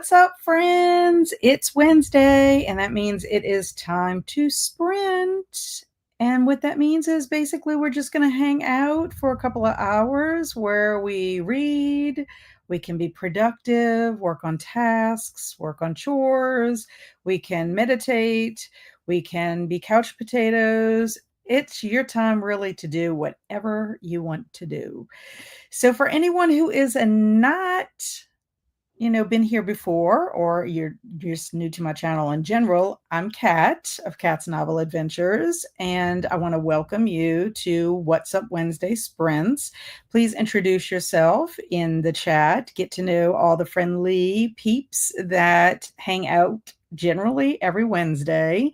What's up, friends? It's Wednesday, and that means it is time to sprint. And what that means is basically we're just going to hang out for a couple of hours where we read, we can be productive, work on tasks, work on chores, we can meditate, we can be couch potatoes. It's your time really to do whatever you want to do. So, for anyone who is not been here before, or you're just new to my channel in general, I'm Kat of Kat's Novel Adventures, and I want to welcome you to What's Up Wednesday Sprints. Please introduce yourself in the chat, get to know all the friendly peeps that hang out generally every Wednesday.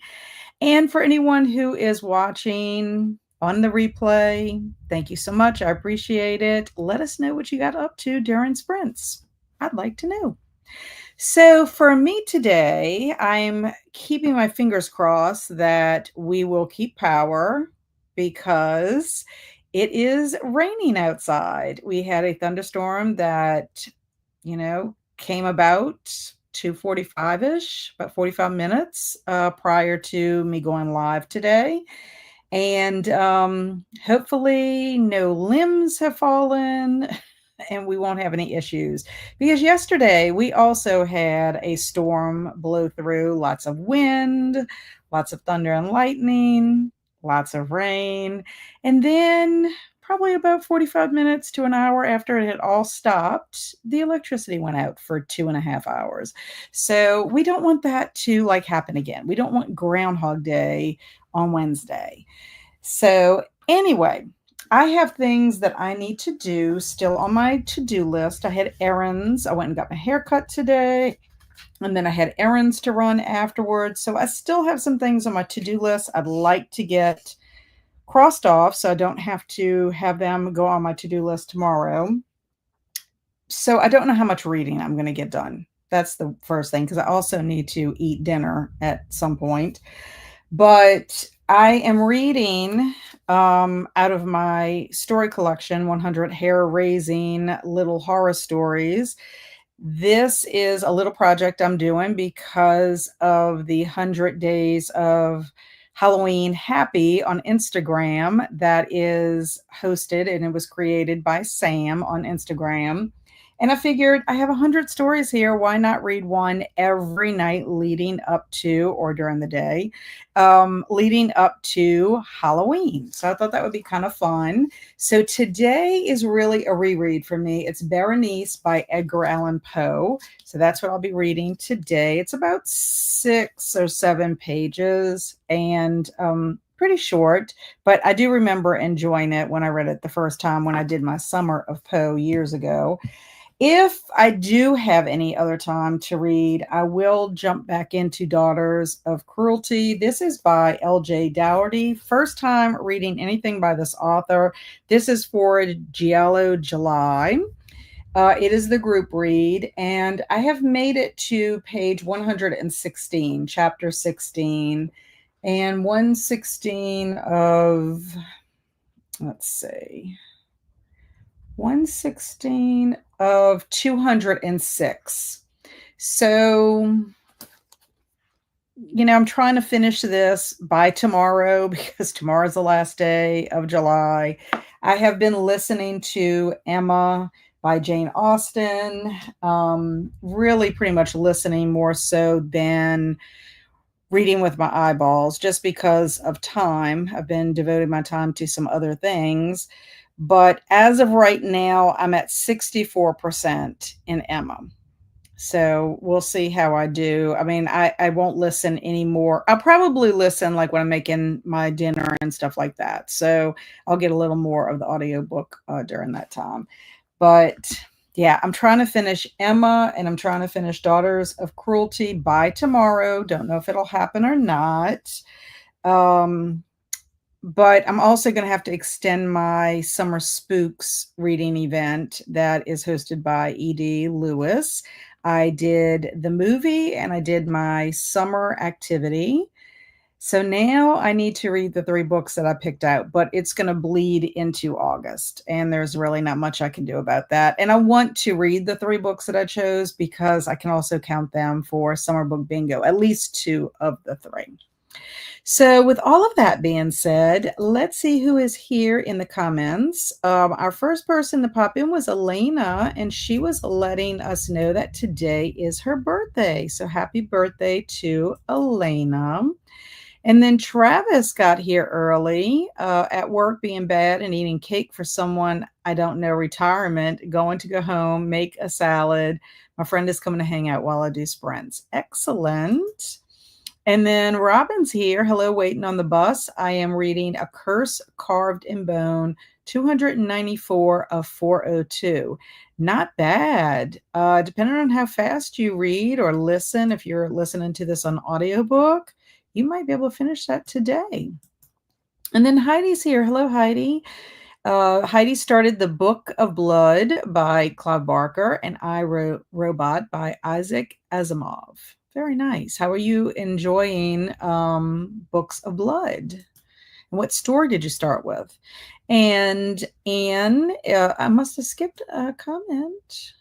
And for anyone who is watching on the replay, thank you so much. I appreciate it. Let us know what you got up to during sprints. I'd like to know. So for me today, I'm keeping my fingers crossed that we will keep power because it is raining outside. We had a thunderstorm that, came about 2:45-ish, about 45 minutes prior to me going live today. And hopefully no limbs have fallen and we won't have any issues, because yesterday we also had a storm blow through, lots of wind, lots of thunder and lightning, lots of rain. And then probably about 45 minutes to an hour after it had all stopped, the electricity went out for 2.5 hours. So we don't want that to happen again. We don't want Groundhog Day on Wednesday. So anyway, I have things that I need to do still on my to-do list. I had errands. I went and got my hair cut today, and then I had errands to run afterwards. So I still have some things on my to-do list I'd like to get crossed off so I don't have to have them go on my to-do list tomorrow. So I don't know how much reading I'm going to get done. That's the first thing, because I also need to eat dinner at some point. But I am reading out of my story collection, 100 Hair-Raising Little Horror Stories. This is a little project I'm doing because of the 100 Days of Halloween Happy on Instagram that is hosted, and it was created by Sam on Instagram. And I figured I have 100 stories here. Why not read one every night leading up to, or during the day, leading up to Halloween? So I thought that would be kind of fun. So today is really a reread for me. It's Berenice by Edgar Allan Poe. So that's what I'll be reading today. It's about 6 or 7 pages and pretty short, but I do remember enjoying it when I read it the first time when I did my Summer of Poe years ago. If I do have any other time to read, I will jump back into Daughters of Cruelty. This is by L.J. Dougherty. First time reading anything by this author. This is for Giallo July. It is the group read, and I have made it to page 116, chapter 16, and 116 of, let's see, 116 of 206. So, I'm trying to finish this by tomorrow because tomorrow's the last day of July. I have been listening to Emma by Jane Austen, really pretty much listening more so than reading with my eyeballs, just because of time. I've been devoting my time to some other things. But as of right now, I'm at 64% in Emma. So we'll see how I do. I mean, I won't listen anymore. I'll probably listen like when I'm making my dinner and stuff like that. So I'll get a little more of the audiobook during that time. But yeah, I'm trying to finish Emma, and I'm trying to finish Daughters of Cruelty by tomorrow. Don't know if it'll happen or not. But I'm also going to have to extend my Summer Spooks reading event that is hosted by E.D. Lewis. I did the movie and I did my summer activity. So now I need to read the 3 books that I picked out, but it's gonna bleed into August, and there's really not much I can do about that, and I want to read the 3 books that I chose because I can also count them for summer book bingo, at least 2 of the 3. So, with all of that being said, let's see who is here in the comments. Our first person to pop in was Elena, and she was letting us know that today is her birthday. So, happy birthday to Elena. And then Travis got here early, at work being bad and eating cake for someone I don't know, retirement, going to go home, make a salad. My friend is coming to hang out while I do sprints. Excellent. And then Robin's here. Hello, waiting on the bus. I am reading A Curse Carved in Bone, 294 of 402. Not bad. Depending on how fast you read or listen, if you're listening to this on audiobook, you might be able to finish that today. And then Heidi's here. Hello, Heidi. Heidi started The Book of Blood by Clive Barker and I Wrote Robot by Isaac Asimov. Very nice. How are you enjoying Books of Blood? And what story did you start with? And Anne, I must have skipped a comment.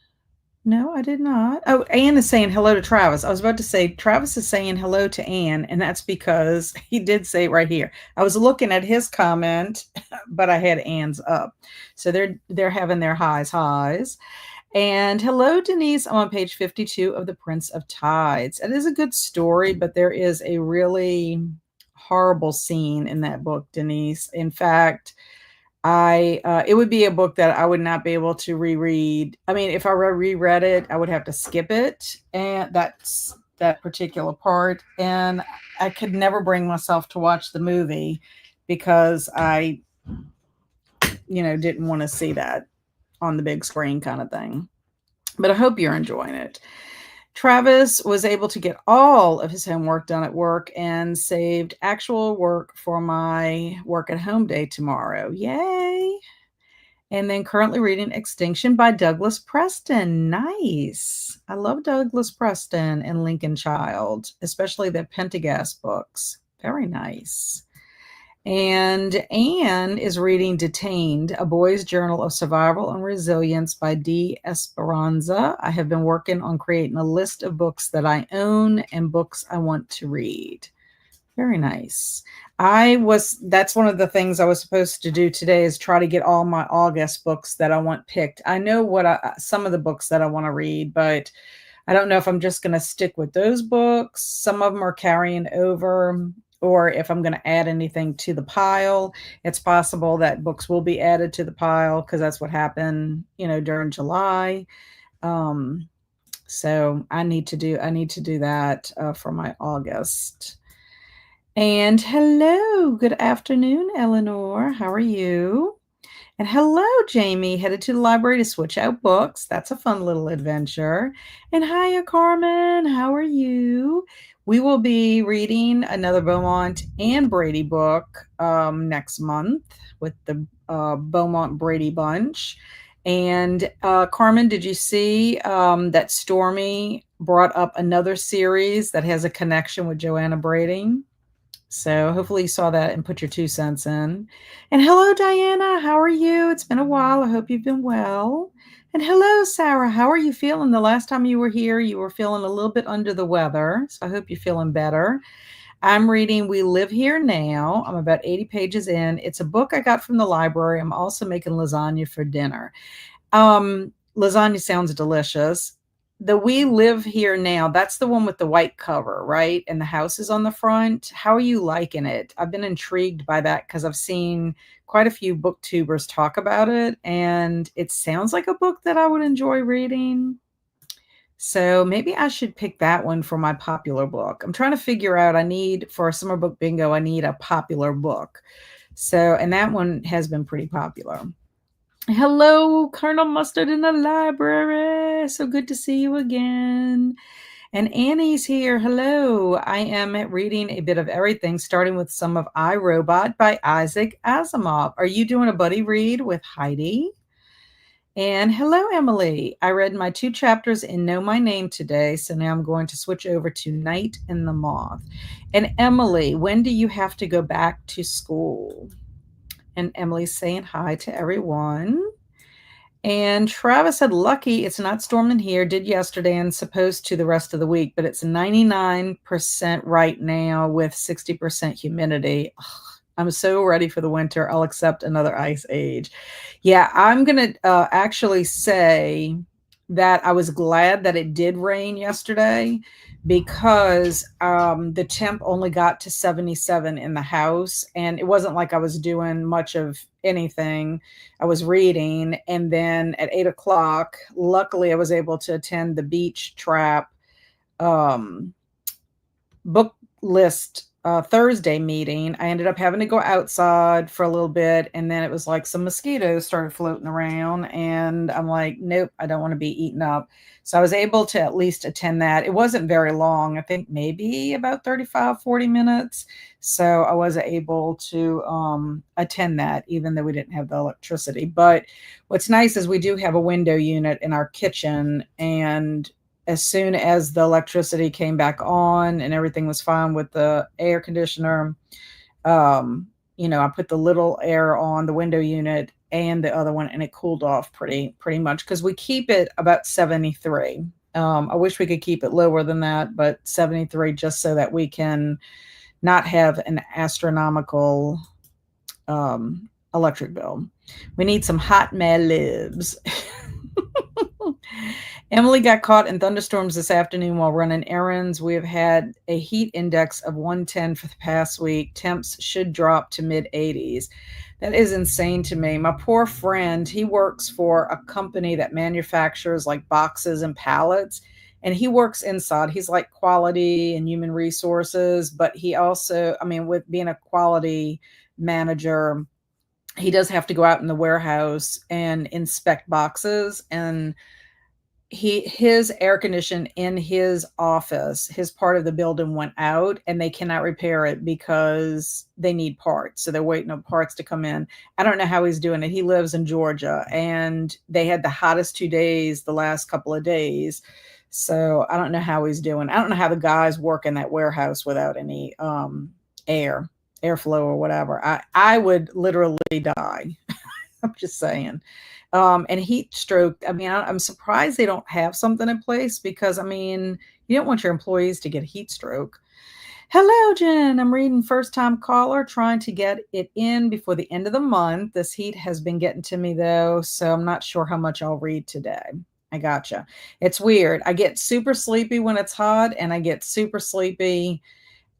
No, I did not. Oh, Anne is saying hello to Travis. I was about to say Travis is saying hello to Anne, and that's because he did say it right here. I was looking at his comment, but I had Anne's up. So they're having their highs. And hello, Denise. I'm on page 52 of The Prince of Tides. It is a good story, but there is a really horrible scene in that book, Denise. In fact, it would be a book that I would not be able to reread. I mean, if I reread it, I would have to skip it, and that's that particular part. And I could never bring myself to watch the movie because I, didn't want to see that on the big screen kind of thing. But I hope you're enjoying it. Travis was able to get all of his homework done at work and saved actual work for my work at home day tomorrow. Yay! And then currently reading Extinction by Douglas Preston. Nice. I love Douglas Preston and Lincoln Child, especially the Pentagast books. Very nice. And Anne is reading Detained, A Boy's Journal of Survival and Resilience by D. Esperanza. I have been working on creating a list of books that I own and books I want to read. Very nice. That's one of the things I was supposed to do today is try to get all my August books that I want picked. I know some of the books that I want to read, but I don't know if I'm just going to stick with those books. Some of them are carrying over, or if I'm going to add anything to the pile. It's possible that books will be added to the pile because that's what happened, during July. So I need to do that for my August. And hello, good afternoon, Eleanor. How are you? And hello, Jamie. Headed to the library to switch out books. That's a fun little adventure. And hiya, Carmen. How are you? We will be reading another Beaumont and Brady book next month with the Beaumont Brady bunch. And Carmen, did you see that Stormy brought up another series that has a connection with Joanna Brady? So hopefully you saw that and put your 2 cents in. And hello, Diana. How are you? It's been a while. I hope you've been well. And hello, Sarah. How are you feeling? The last time you were here, you were feeling a little bit under the weather. So I hope you're feeling better. I'm reading We Live Here Now. I'm about 80 pages in. It's a book I got from the library. I'm also making lasagna for dinner. Lasagna sounds delicious. The We Live Here Now, that's the one with the white cover, right? And the house is on the front. How are you liking it? I've been intrigued by that because I've seen quite a few booktubers talk about it, and it sounds like a book that I would enjoy reading. So maybe I should pick that one for my popular book. I'm trying to figure out, for a summer book bingo, I need a popular book. So, and that one has been pretty popular. Hello, Colonel Mustard in the library. So good to see you again. And Annie's here. Hello. I am reading a bit of everything, starting with some of I, Robot by Isaac Asimov. Are you doing a buddy read with Heidi? And hello, Emily. I read my 2 chapters in Know My Name today, so now I'm going to switch over to Night and the Moth. And Emily, when do you have to go back to school? And Emily's saying hi to everyone. And Travis said, lucky it's not storming here. Did yesterday and supposed to the rest of the week, but it's 99% right now with 60% humidity. Ugh, I'm so ready for the winter. I'll accept another ice age. Yeah, I'm going to actually say that I was glad that it did rain yesterday because the temp only got to 77 in the house. And it wasn't like I was doing much of anything. I was reading. And then at 8 o'clock, luckily, I was able to attend the Beach Trap um, book list Thursday meeting. I ended up having to go outside for a little bit, and then it was like some mosquitoes started floating around, and I'm like, nope, I don't want to be eaten up. So I was able to at least attend that. It wasn't very long. I think maybe about 35, 40 minutes. So I was able to attend that, even though we didn't have the electricity. But what's nice is we do have a window unit in our kitchen, and as soon as the electricity came back on and everything was fine with the air conditioner, I put the little air on the window unit and the other one, and it cooled off pretty much because we keep it about 73. I wish we could keep it lower than that, but 73 just so that we can not have an astronomical electric bill. We need some hot Mad Libs. Emily got caught in thunderstorms this afternoon while running errands. We have had a heat index of 110 for the past week. Temps should drop to mid 80s. That is insane to me. My poor friend, he works for a company that manufactures like boxes and pallets, and he works inside. He's like quality and human resources, but he also, with being a quality manager, he does have to go out in the warehouse and inspect boxes, and his air condition in his office, his part of the building went out, and they cannot repair it because they need parts. So they're waiting on parts to come in. I don't know how he's doing it. He lives in Georgia, and they had the hottest 2 days the last couple of days. So I don't know how he's doing. I don't know how the guys work in that warehouse without any airflow or whatever. I would literally die. I'm just saying. And heat stroke, I'm surprised they don't have something in place because, you don't want your employees to get a heat stroke. Hello, Jen. I'm reading First Time Caller, trying to get it in before the end of the month. This heat has been getting to me, though, so I'm not sure how much I'll read today. I gotcha. It's weird. I get super sleepy when it's hot, and I get super sleepy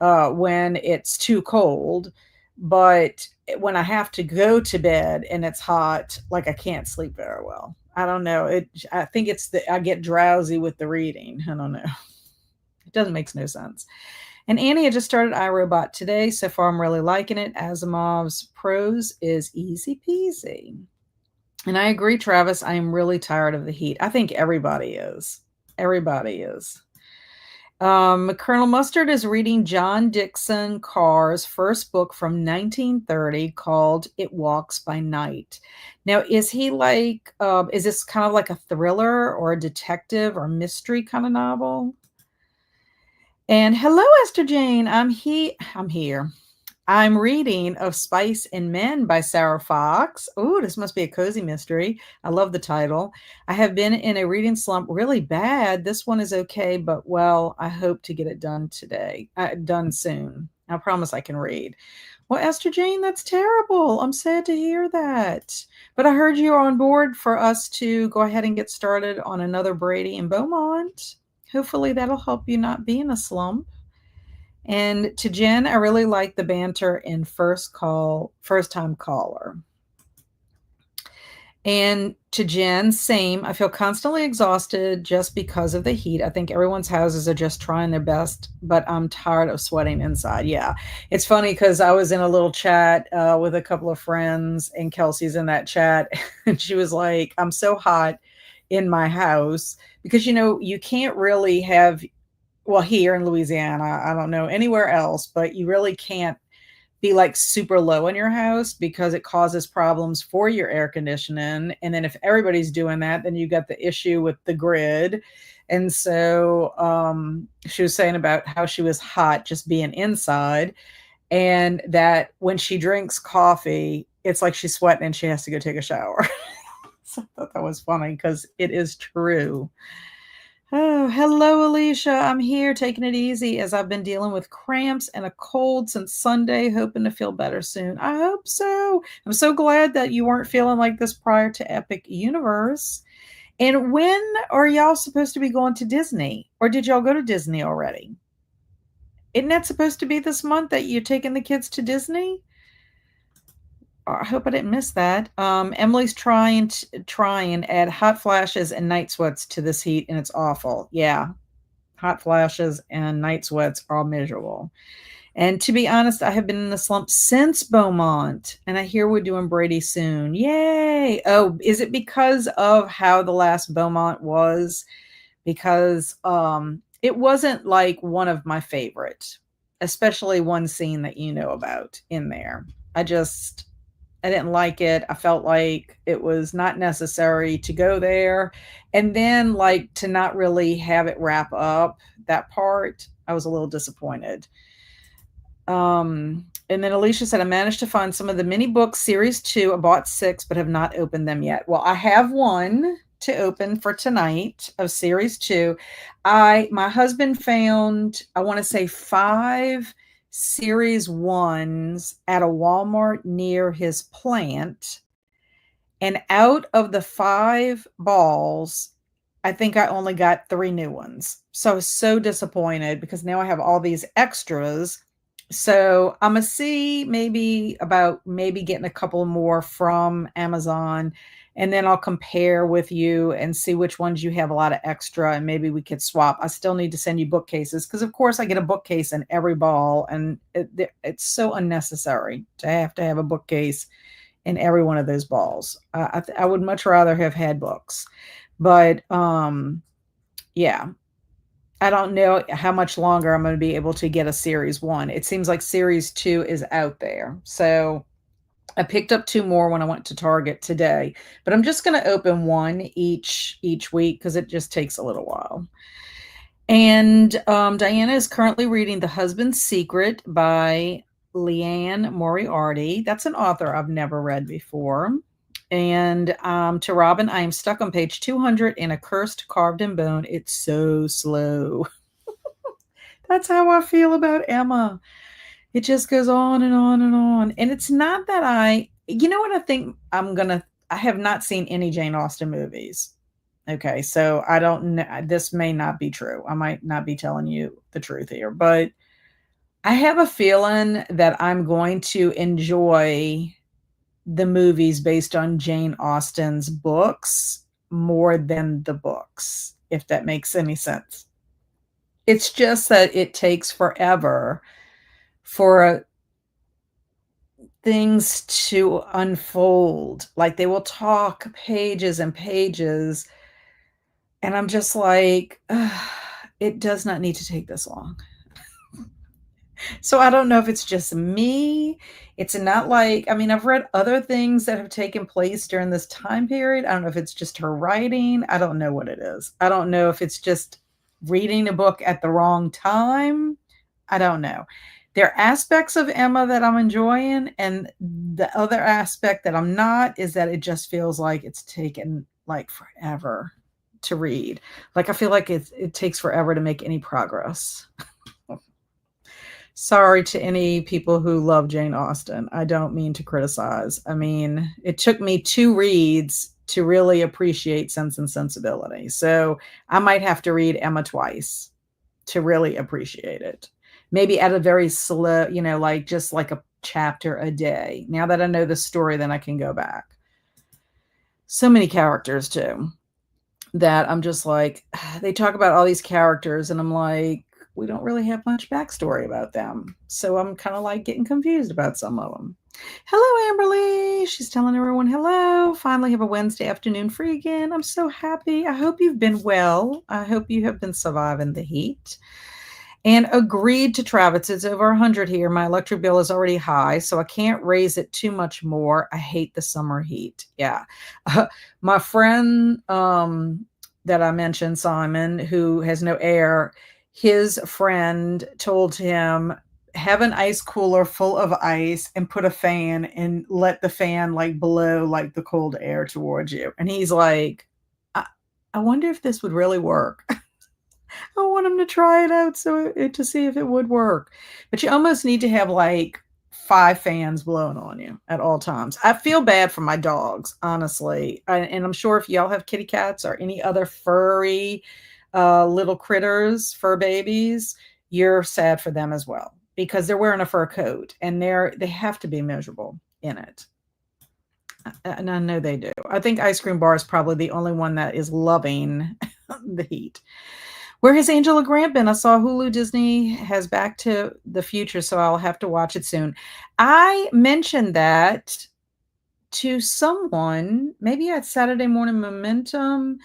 when it's too cold. But when I have to go to bed and it's hot, like I can't sleep very well. I don't know. I think I get drowsy with the reading. I don't know. It doesn't make no sense. And Annie, I just started iRobot today. So far, I'm really liking it. Asimov's prose is easy peasy. And I agree, Travis. I am really tired of the heat. I think everybody is. Everybody is. Colonel Mustard is reading John Dickson Carr's first book from 1930 called It Walks by Night. Now, is he is this kind of like a thriller or a detective or mystery kind of novel? And hello, Esther Jane. I'm here. I'm reading Of Spice and Men by Sarah Fox. Oh, this must be a cozy mystery. I love the title. I have been in a reading slump really bad. This one is okay, but well, I hope to get it done today. Done soon. I promise I can read. Well, Esther Jane, that's terrible. I'm sad to hear that. But I heard you're on board for us to go ahead and get started on another Brady and Beaumont. Hopefully that'll help you not be in a slump. And to Jen, I really like the banter in First Time Caller. And to Jen, same. I feel constantly exhausted just because of the heat. I think everyone's houses are just trying their best, but I'm tired of sweating inside. Yeah. It's funny because I was in a little chat with a couple of friends, and Kelsey's in that chat, and she was like, I'm so hot in my house because, you can't really have, well, here in Louisiana, I don't know anywhere else, but you really can't be like super low in your house because it causes problems for your air conditioning. And then if everybody's doing that, then you got the issue with the grid. And so she was saying about how she was hot just being inside, and that when she drinks coffee, it's like she's sweating and she has to go take a shower. So I thought that was funny because it is true. Oh, hello, Alicia. I'm here taking it easy as I've been dealing with cramps and a cold since Sunday, hoping to feel better soon. I hope so. I'm so glad that you weren't feeling like this prior to Epic Universe. And when are y'all supposed to be going to Disney? Or did y'all go to Disney already? Isn't that supposed to be this month that you're taking the kids to Disney? I hope I didn't miss that. Emily's trying add hot flashes and night sweats to this heat, and it's awful. Yeah, hot flashes and night sweats are miserable. And to be honest, I have been in the slump since Beaumont, and I hear we're doing Brady soon. Yay! Oh, is it because of how the last Beaumont was? Because it wasn't like one of my favorite, especially one scene that you know about in there. I didn't like it. I felt like it was not necessary to go there. And then, like, to not really have it wrap up that part, I was a little disappointed. And then Alicia said, I managed to find some of the mini books, series two. I bought 6, but have not opened them yet. Well, I have one to open for tonight of series 2. My husband found, I want to say 5 series 1s at a Walmart near his plant. And out of the 5 balls, I think I only got 3 new ones. So I was so disappointed because now I have all these extras. So I'm gonna see maybe getting a couple more from Amazon, and then I'll compare with you and see which ones you have a lot of extra, and maybe we could swap. I still need to send you bookcases because, of course, I get a bookcase in every ball, and it's so unnecessary to have a bookcase in every one of those balls. I would much rather have had books, but yeah. I don't know how much longer I'm going to be able to get a series 1. It seems like series 2 is out there. So I picked up 2 more when I went to Target today, but I'm just going to open one each week because it just takes a little while. And Diana is currently reading The Husband's Secret by Leanne Moriarty. That's an author I've never read before. And to Robin, I am stuck on page 200 in A Cursed Carved in Bone. It's so slow. That's how I feel about Emma. It just goes on and on and on. And it's not that you know what I think I have not seen any Jane Austen movies. Okay, so I don't know. This may not be true. I might not be telling you the truth here, but I have a feeling that I'm going to enjoy the movies based on Jane Austen's books more than the books, if that makes any sense. It's just that it takes forever for things to unfold. Like, they will talk pages and pages, and I'm just like, it does not need to take this long. So I don't know if it's just me. It's not like, I mean, I've read other things that have taken place during this time period. I don't know if it's just her writing. I don't know what it is. I don't know if it's just reading a book at the wrong time. I don't know. There are aspects of Emma that I'm enjoying, and the other aspect that I'm not is that it just feels like it's taken like forever to read. Like, I feel like it takes forever to make any progress. Sorry to any people who love Jane Austen. I don't mean to criticize. I mean, it took me 2 reads to really appreciate Sense and Sensibility. So I might have to read Emma twice to really appreciate it. Maybe at a very slow, like just like a chapter a day. Now that I know the story, then I can go back. So many characters too, that I'm just like, they talk about all these characters and I'm like, we don't really have much backstory about them. So I'm kind of like getting confused about some of them. Hello, Amberly. She's telling everyone hello. Finally have a Wednesday afternoon free again. I'm so happy. I hope you've been well. I hope you have been surviving the heat. and agreed to travel. It's over 100 here. My electric bill is already high, so I can't raise it too much more. I hate the summer heat. Yeah. My friend that I mentioned, Simon, who has no air, his friend told him, have an ice cooler full of ice and put a fan and let the fan like blow like the cold air towards you. And he's like, I wonder if this would really work. I want him to try it out to see if it would work. But you almost need to have like 5 fans blowing on you at all times. I feel bad for my dogs, honestly. And I'm sure if y'all have kitty cats or any other furry little critters, fur babies, you're sad for them as well because they're wearing a fur coat and they have to be miserable in it. And I know they do. I think Ice Cream Bar is probably the only one that is loving the heat. Where has Angela Grant been? I saw Hulu Disney has Back to the Future, so I'll have to watch it soon. I mentioned that to someone, maybe at Saturday Morning Momentum,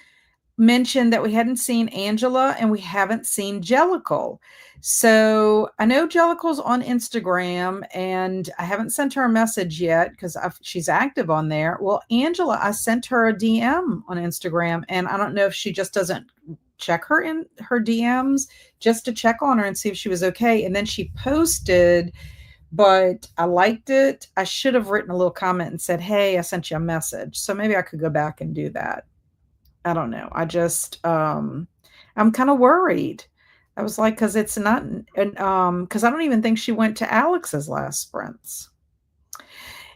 mentioned that we hadn't seen Angela and we haven't seen Jellicle. So I know Jellicle's on Instagram and I haven't sent her a message yet because she's active on there. Well, Angela, I sent her a DM on Instagram and I don't know if she just doesn't check her in her DMs just to check on her and see if she was okay. And then she posted, but I liked it. I should have written a little comment and said, hey, I sent you a message. So maybe I could go back and do that. I don't know. I just, I'm kind of worried. I was like, because it's not, because I don't even think she went to Alex's last sprints.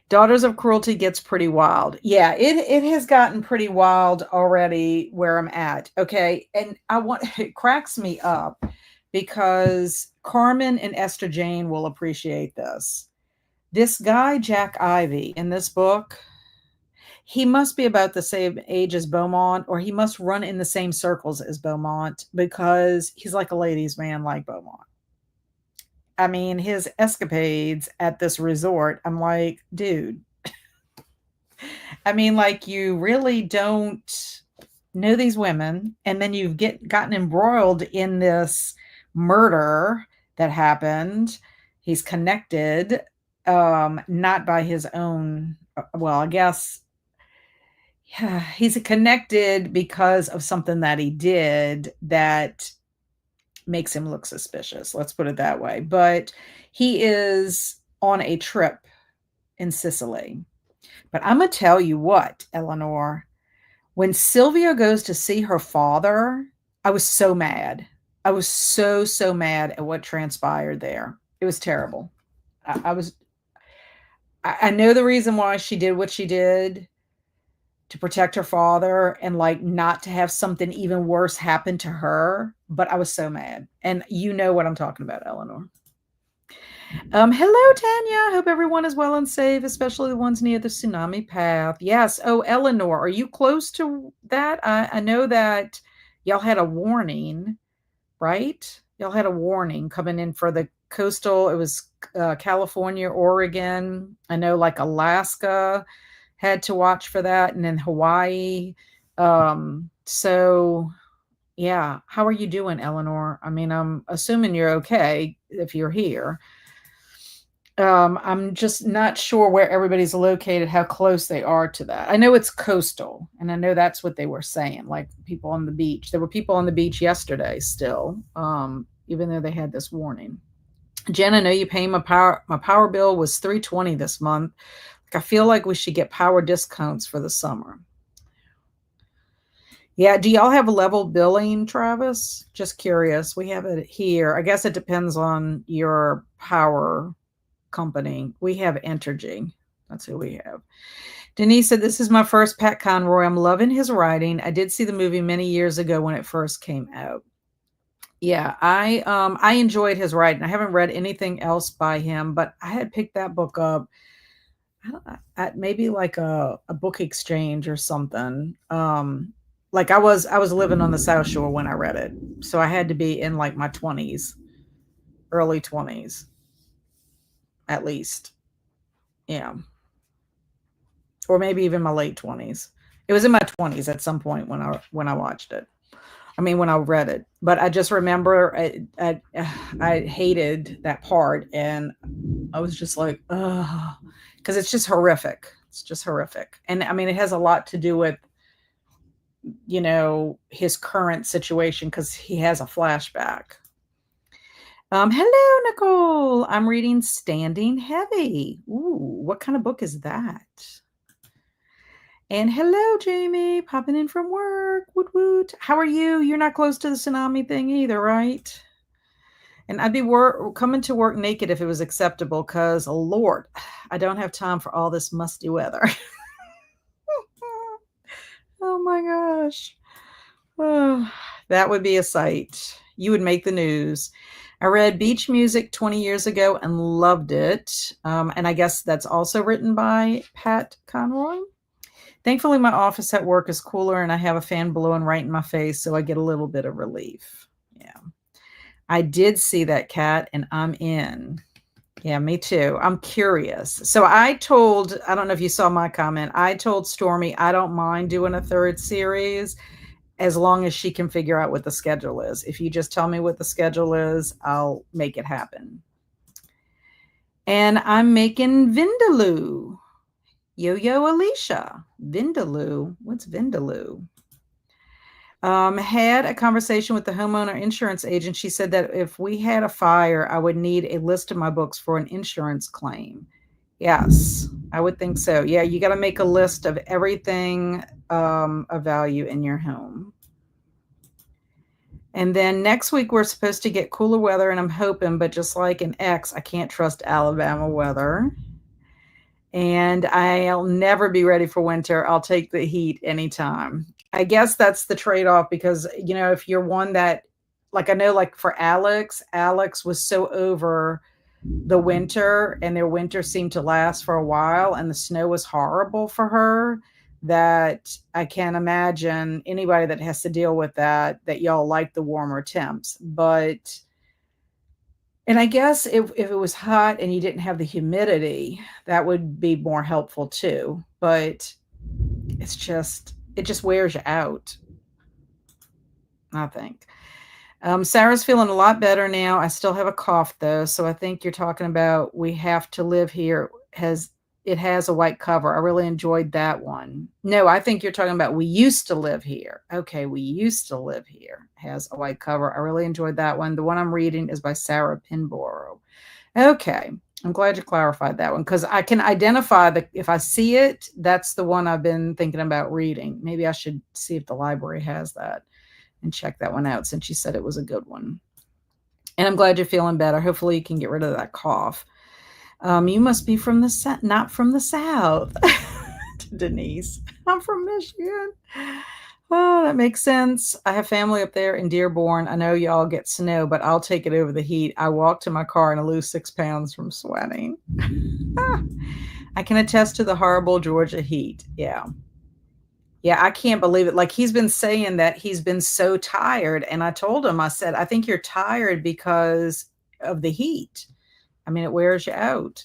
Daughters of Cruelty gets pretty wild. Yeah, it has gotten pretty wild already where I'm at. Okay, and it cracks me up because Carmen and Esther Jane will appreciate this. This guy Jack Ivy in this book, he must be about the same age as Beaumont, or he must run in the same circles as Beaumont because he's like a ladies' man like Beaumont. I mean, his escapades at this resort, I'm like, dude. I mean, like, you really don't know these women, and then you've gotten embroiled in this murder that happened. He's connected, not by his own. Well, I guess he's connected because of something that he did that makes him look suspicious. Let's put it that way. But he is on a trip in Sicily. But I'm going to tell you what, Eleanor, when Sylvia goes to see her father, I was so mad. I was so mad at what transpired there. It was terrible. I know the reason why she did what she did to protect her father and like not to have something even worse happen to her. But I was so mad. And you know what I'm talking about, Eleanor. Hello, Tanya. Hope everyone is well and safe, especially the ones near the tsunami path. Yes. Oh, Eleanor, are you close to that? I know that y'all had a warning, right? Y'all had a warning coming in for the coastal. It was California, Oregon. I know like Alaska had to watch for that, and then Hawaii. So yeah, how are you doing, Eleanor? I mean, I'm assuming you're okay if you're here. I'm just not sure where everybody's located, how close they are to that. I know it's coastal, and I know that's what they were saying, like people on the beach. There were people on the beach yesterday still, even though they had this warning. Jen, I know you pay my power bill was $320 this month. Like, I feel like we should get power discounts for the summer. Yeah, do y'all have level billing, Travis? Just curious. We have it here. I guess it depends on your power company. We have Entergy. That's who we have. Denise said, this is my first Pat Conroy. I'm loving his writing. I did see the movie many years ago when it first came out. Yeah, I enjoyed his writing. I haven't read anything else by him, but I had picked that book up at maybe like a book exchange or something. Like I was living on the South Shore when I read it. So I had to be in like my 20s, early 20s at least. Yeah. Or maybe even my late 20s. It was in my 20s at some point when I watched it. I mean, when I read it, but I just remember I hated that part, and I was just like, oh, because it's just horrific. It's just horrific, and I mean, it has a lot to do with his current situation because he has a flashback. Hello, Nicole. I'm reading Standing Heavy. Ooh, what kind of book is that? And hello, Jamie, popping in from work. Woot woot. How are you? You're not close to the tsunami thing either, right? And I'd be coming to work naked if it was acceptable, because, Lord, I don't have time for all this musty weather. Oh my gosh. Oh, that would be a sight. You would make the news. I read Beach Music 20 years ago and loved it. And I guess that's also written by Pat Conroy. Thankfully, my office at work is cooler and I have a fan blowing right in my face, so I get a little bit of relief. Yeah. I did see that, Cat, and I'm in. Yeah, me too. I'm curious. So I don't know if you saw my comment. I told Stormy I don't mind doing a third series as long as she can figure out what the schedule is. If you just tell me what the schedule is, I'll make it happen. And I'm making Vindaloo. Yo-Yo Alicia. Vindaloo. What's Vindaloo? Had a conversation with the homeowner insurance agent. She said that if we had a fire, I would need a list of my books for an insurance claim. Yes, I would think so. Yeah, you got to make a list of everything of value in your home. And then next week, we're supposed to get cooler weather, and I'm hoping, but just like an ex, I can't trust Alabama weather. And I'll never be ready for winter. I'll take the heat anytime. I guess that's the trade-off because, if you're one that, like, I know, like for Alex was so over the winter, and their winter seemed to last for a while, and the snow was horrible for her, that I can't imagine anybody that has to deal with that y'all like the warmer temps. And I guess if it was hot and you didn't have the humidity, that would be more helpful too. But it just wears you out, I think. Sarah's feeling a lot better now. I still have a cough though, so I think you're talking about We Have to Live Here has a white cover. I really enjoyed that one. No, I think you're talking about We Used to Live Here. Okay, We Used to Live Here has a white cover. I really enjoyed that one. The one I'm reading is by Sarah Pinborough. Okay, I'm glad you clarified that one because I can identify if I see it, that's the one I've been thinking about reading. Maybe I should see if the library has that and check that one out since you said it was a good one. And I'm glad you're feeling better. Hopefully you can get rid of that cough. You must be from not from the South. Denise, I'm from Michigan. Oh, that makes sense. I have family up there in Dearborn. I know y'all get snow, but I'll take it over the heat. I walk to my car and I lose 6 pounds from sweating. I can attest to the horrible Georgia heat. Yeah. Yeah, I can't believe it. Like, he's been saying that he's been so tired. And I told him, I said, I think you're tired because of the heat. I mean, it wears you out.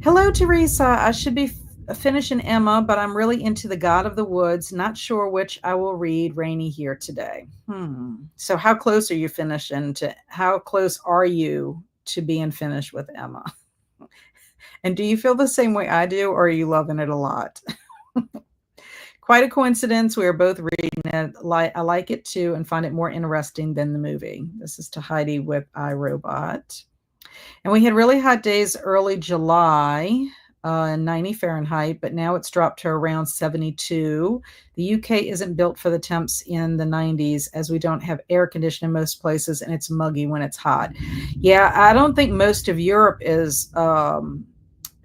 Hello, Teresa. I should be finishing Emma, but I'm really into The God of the Woods. Not sure which I will read. Rainy here today. So how close are you how close are you to being finished with Emma? And do you feel the same way I do, or are you loving it a lot? Quite a coincidence. We are both reading it. I like it too and find it more interesting than the movie. This is to Heidi with iRobot. And we had really hot days early July, 90 Fahrenheit, but now it's dropped to around 72. The UK isn't built for the temps in the 90s as we don't have air conditioning in most places and it's muggy when it's hot. Yeah, I don't think most of Europe is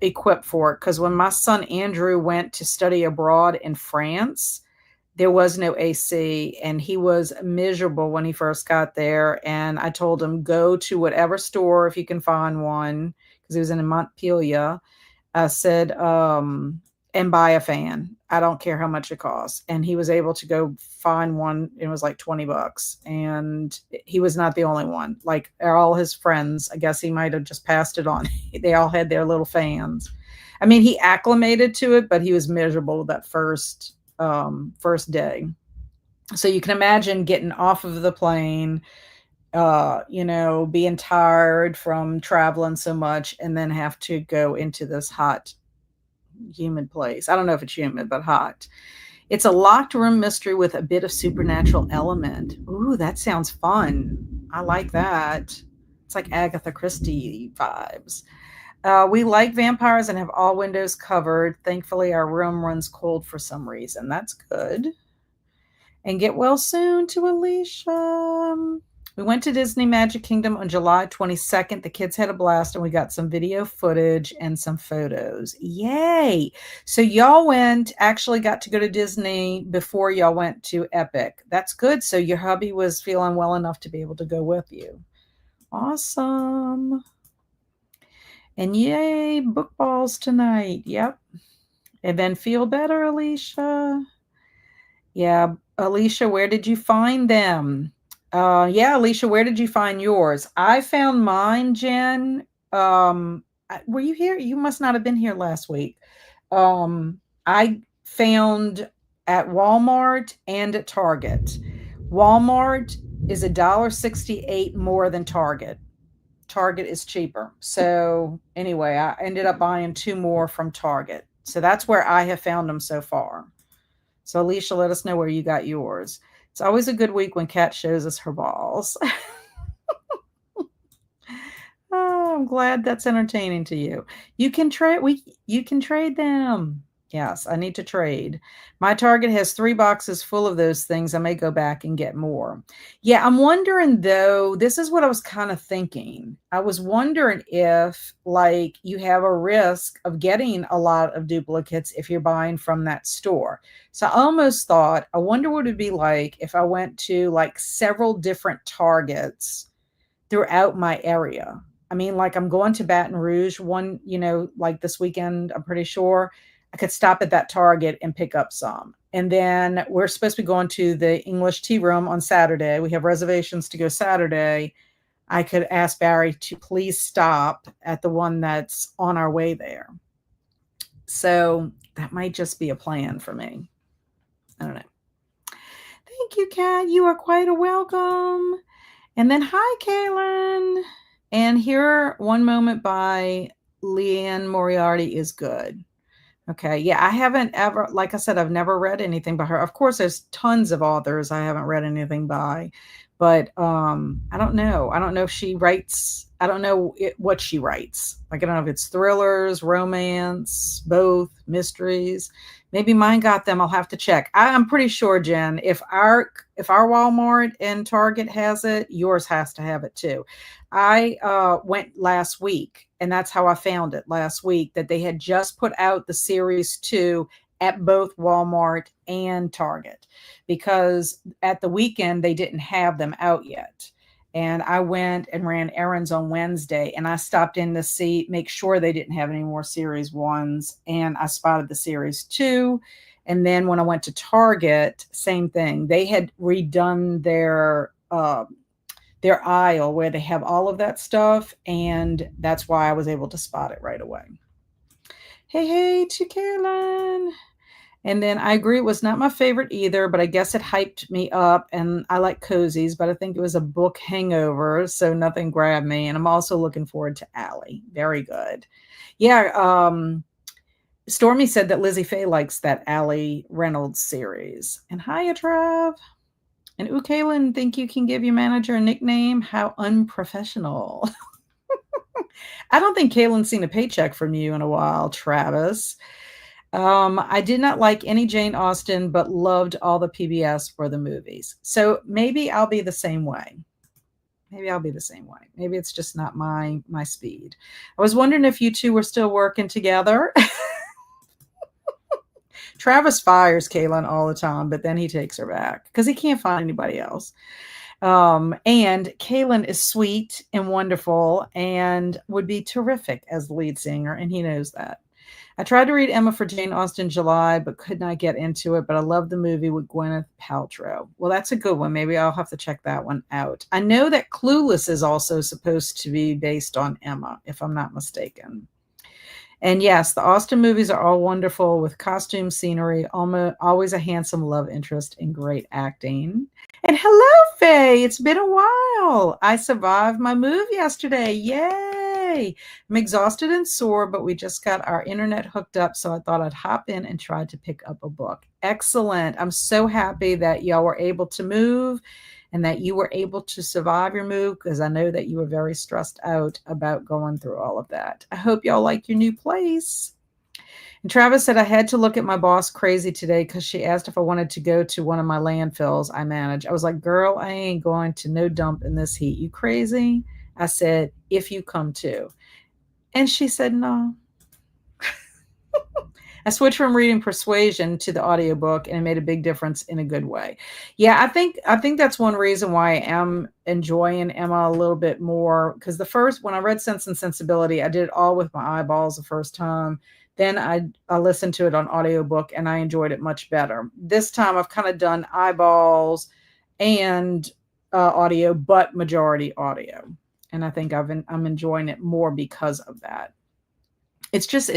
equipped for it because when my son Andrew went to study abroad in France, there was no AC and he was miserable when he first got there. And I told him, go to whatever store if you can find one, because he was in Montpellier. I said, and buy a fan. I don't care how much it costs. And he was able to go find one. It was like $20. And he was not the only one. Like all his friends, I guess he might have just passed it on. They all had their little fans. I mean, he acclimated to it, but he was miserable that first day. So you can imagine getting off of the plane, being tired from traveling so much and then have to go into this hot, humid place. I don't know if it's humid, but hot. It's a locked room mystery with a bit of supernatural element. Ooh, that sounds fun. I like that. It's like Agatha Christie vibes. We like vampires and have all windows covered. Thankfully, our room runs cold for some reason. That's good. And get well soon to Alicia. We went to Disney Magic Kingdom on July 22nd. The kids had a blast and we got some video footage and some photos. Yay. So y'all actually got to go to Disney before y'all went to Epic. That's good. So your hubby was feeling well enough to be able to go with you. Awesome. And yay, book balls tonight. Yep. And then feel better, Alicia. Yeah, Alicia, where did you find them? Yeah, Alicia, where did you find yours? I found mine, Jen. Were you here? You must not have been here last week. I found at Walmart and at Target. Walmart is $1.68 more than Target. Target is cheaper. So anyway, I ended up buying two more from Target. So that's where I have found them so far. So Alicia, let us know where you got yours. It's always a good week when Kat shows us her balls. Oh, I'm glad that's entertaining to you. You can trade them. Yes, I need to trade. My Target has 3 boxes full of those things. I may go back and get more. Yeah, I'm wondering though, this is what I was kind of thinking. I was wondering if like you have a risk of getting a lot of duplicates if you're buying from that store. So I almost thought, I wonder what it'd be like if I went to like several different Targets throughout my area. I mean, like I'm going to Baton Rouge one, like this weekend, I'm pretty sure I could stop at that Target and pick up some. And then we're supposed to be going to the English tea room on Saturday. We have reservations to go Saturday. I could ask Barry to please stop at the one that's on our way there. So that might just be a plan for me. I don't know. Thank you, Kat. You are quite a welcome. And then, hi, Kaylin. And here, One Moment by Leanne Moriarty is good. Okay. Yeah, I haven't ever, like I said, I've never read anything by her. Of course, there's tons of authors I haven't read anything by, but I don't know. I don't know if she writes, I don't know what she writes. Like, I don't know if it's thrillers, romance, both, mysteries. Maybe mine got them. I'll have to check. I'm pretty sure, Jen, if our Walmart and Target has it, yours has to have it too. I went last week, and that's how I found it last week, that they had just put out the series 2 at both Walmart and Target, because at the weekend they didn't have them out yet. And I went and ran errands on Wednesday, and I stopped in to make sure they didn't have any more series 1s, and I spotted the series 2. And then when I went to Target, same thing. They had redone their aisle where they have all of that stuff, and that's why I was able to spot it right away. Hey, to Caroline. And then I agree, it was not my favorite either, but I guess it hyped me up, and I like cozies, but I think it was a book hangover, so nothing grabbed me. And I'm also looking forward to Allie. Very good. Yeah, Stormy said that Lizzie Faye likes that Allie Reynolds series. And hiya, Trav. And ooh, Kaylin, think you can give your manager a nickname? How unprofessional. I don't think Kaylin's seen a paycheck from you in a while, Travis. I did not like any Jane Austen, but loved all the PBS for the movies. So maybe I'll be the same way. Maybe it's just not my speed. I was wondering if you two were still working together. Travis fires Kaylin all the time, but then he takes her back because he can't find anybody else. And Kaylin is sweet and wonderful and would be terrific as the lead singer, and he knows that. I tried to read Emma for Jane Austen July, but could not get into it. But I love the movie with Gwyneth Paltrow. Well, that's a good one. Maybe I'll have to check that one out. I know that Clueless is also supposed to be based on Emma, if I'm not mistaken. And yes, the Austen movies are all wonderful with costume scenery, almost always a handsome love interest and great acting. And hello, Faye. It's been a while. I survived my move yesterday. Yay. I'm exhausted and sore, but we just got our internet hooked up, so I thought I'd hop in and try to pick up a book. Excellent. I'm so happy that y'all were able to move and that you were able to survive your move, because I know that you were very stressed out about going through all of that. I hope y'all like your new place. And Travis said I had to look at my boss crazy today because she asked if I wanted to go to one of my landfills I manage. I was like, girl, I ain't going to no dump in this heat. You crazy? I said, if you come to. And she said, no. I switched from reading Persuasion to the audiobook, and it made a big difference in a good way. Yeah, I think that's one reason why I am enjoying Emma a little bit more, because when I read Sense and Sensibility, I did it all with my eyeballs the first time. Then I listened to it on audiobook and I enjoyed it much better. This time I've kind of done eyeballs and audio, but majority audio. And I think I'm enjoying it more because of that. It's just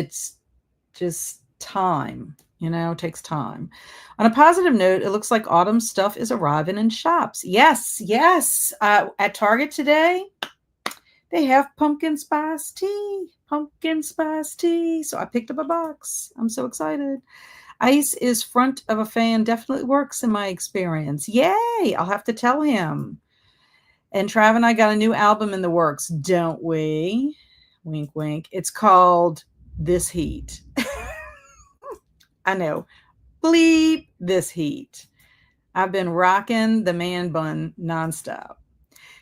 time, it takes time. On a positive note, it looks like autumn stuff is arriving in shops. Yes, yes. At Target today, they have pumpkin spice tea. Pumpkin spice tea. So I picked up a box. I'm so excited. Ice is front of a fan definitely works in my experience. Yay! I'll have to tell him. And Trav and I got a new album in the works, don't we? Wink, wink. It's called This Heat. I know. Bleep this heat. I've been rocking the man bun nonstop.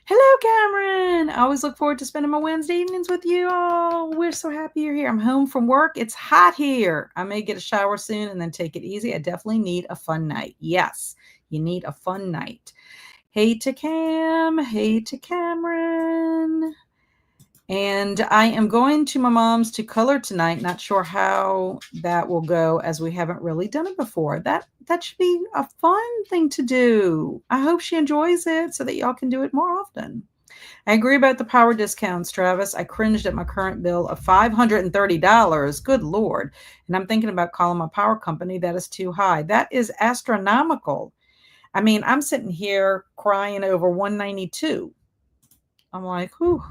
Hello, Cameron. I always look forward to spending my Wednesday evenings with you all. We're so happy you're here. I'm home from work. It's hot here. I may get a shower soon and then take it easy. I definitely need a fun night. Yes, you need a fun night. Hey to Cam. Hey to Cameron. And I am going to my mom's to color tonight. Not sure how that will go, as we haven't really done it before. That should be a fun thing to do. I hope she enjoys it so that y'all can do it more often. I agree about the power discounts, Travis. I cringed at my current bill of $530. Good Lord. And I'm thinking about calling my power company. That is too high. That is astronomical. I mean, I'm sitting here crying over $192. I'm like, whew.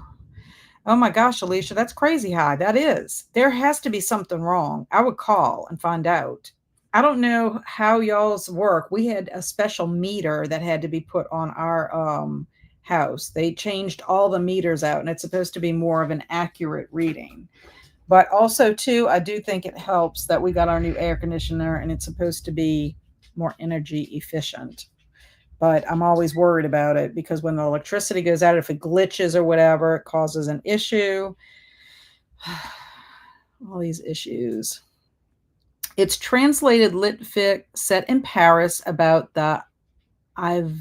Oh my gosh, Alicia, that's crazy high. That is. There has to be something wrong. I would call and find out. I don't know how y'all's work. We had a special meter that had to be put on our house. They changed all the meters out, and it's supposed to be more of an accurate reading. But also, too, I do think it helps that we got our new air conditioner, and it's supposed to be more energy efficient. But I'm always worried about it because when the electricity goes out, if it glitches or whatever, it causes an issue. All these issues. It's translated lit-fic set in Paris about the Ivory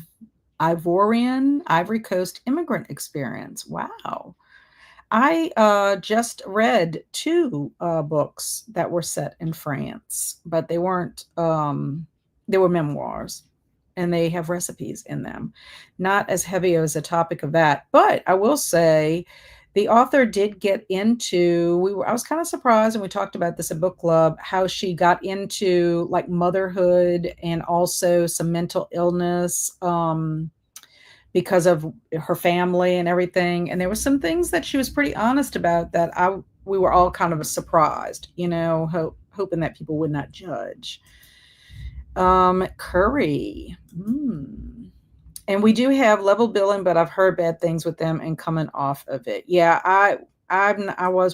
Coast immigrant experience. Wow. I just read two books that were set in France, but they weren't, they were memoirs. And they have recipes in them. Not as heavy as the topic of that, but I will say the author did get into, I was kind of surprised, and we talked about this at book club, how she got into like motherhood and also some mental illness because of her family and everything. And there were some things that she was pretty honest about that we were all kind of surprised, hoping that people would not judge. Curry. And we do have level billing, but I've heard bad things with them and coming off of it. Yeah,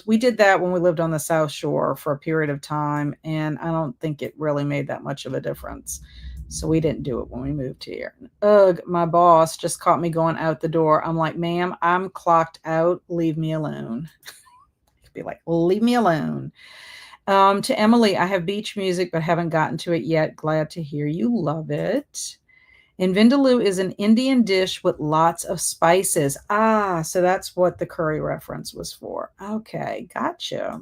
we did that when we lived on the South Shore for a period of time, and I don't think it really made that much of a difference. So we didn't do it when we moved here. Ugh, my boss just caught me going out the door. I'm like, ma'am, I'm clocked out. Leave me alone. Be like, leave me alone. To Emily, I have beach music, but haven't gotten to it yet. Glad to hear you love it. And vindaloo is an Indian dish with lots of spices. So that's what the curry reference was for. Okay, gotcha.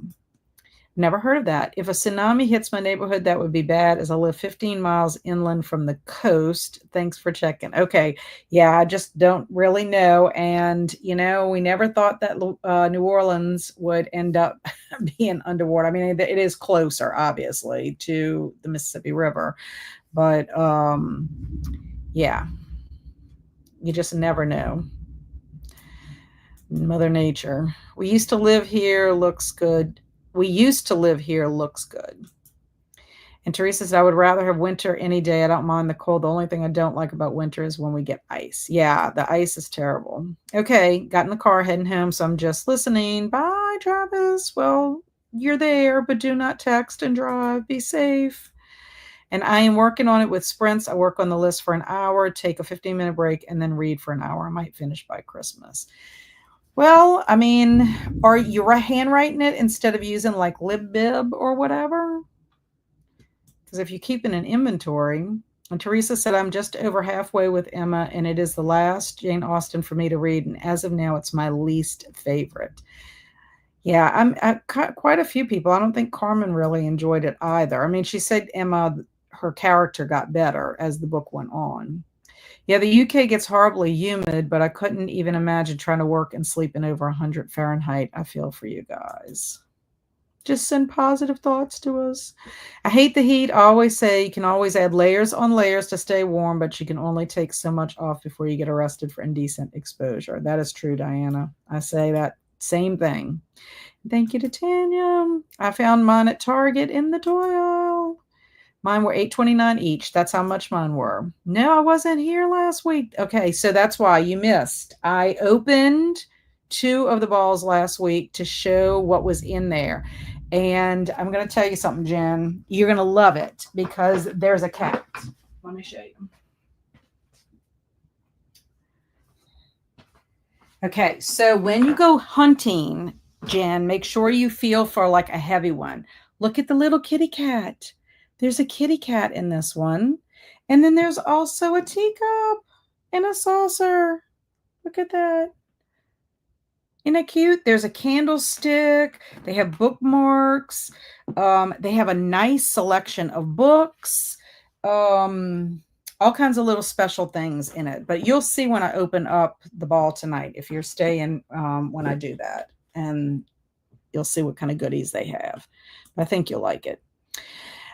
Never heard of that. If a tsunami hits my neighborhood, that would be bad as I live 15 miles inland from the coast. Thanks for checking. Okay. Yeah, I just don't really know. And, we never thought that New Orleans would end up being underwater. I mean, it is closer, obviously, to the Mississippi River. But yeah, you just never know. Mother Nature. We used to live here, looks good. We used to live here, looks good. And Teresa said, I would rather have winter any day. I don't mind the cold. The only thing I don't like about winter is when we get ice. Yeah, the ice is terrible. Okay, got in the car heading home, so I'm just listening. Bye, Travis. Well, you're there, but do not text and drive. Be safe. And I am working on it with sprints. I work on the list for an hour, take a 15-minute break, and then read for an hour. I might finish by Christmas. Well, I mean, are you handwriting it instead of using like LibBib or whatever? Because if you keep in an inventory, and Teresa said, I'm just over halfway with Emma, and it is the last Jane Austen for me to read. And as of now, it's my least favorite. Yeah, quite a few people. I don't think Carmen really enjoyed it either. I mean, she said Emma, her character got better as the book went on. Yeah, the UK gets horribly humid, but I couldn't even imagine trying to work and sleep in over 100 Fahrenheit. I feel for you guys. Just send positive thoughts to us. I hate the heat. I always say you can always add layers on layers to stay warm, but you can only take so much off before you get arrested for indecent exposure. That is true, Diana. I say that same thing. Thank you to Tanya. I found mine at Target in the toy aisle. Mine were $8.29 each. That's how much mine were. No, I wasn't here last week. Okay, so that's why you missed. I opened 2 of the balls last week to show what was in there. And I'm going to tell you something, Jen. You're going to love it because there's a cat. Let me show you. Okay, so when you go hunting, Jen, make sure you feel for like a heavy one. Look at the little kitty cat. There's a kitty cat in this one. And then there's also a teacup and a saucer. Look at that. Isn't it cute? There's a candlestick. They have bookmarks. They have a nice selection of books. All kinds of little special things in it. But you'll see when I open up the ball tonight if you're staying when I do that. And you'll see what kind of goodies they have. I think you'll like it.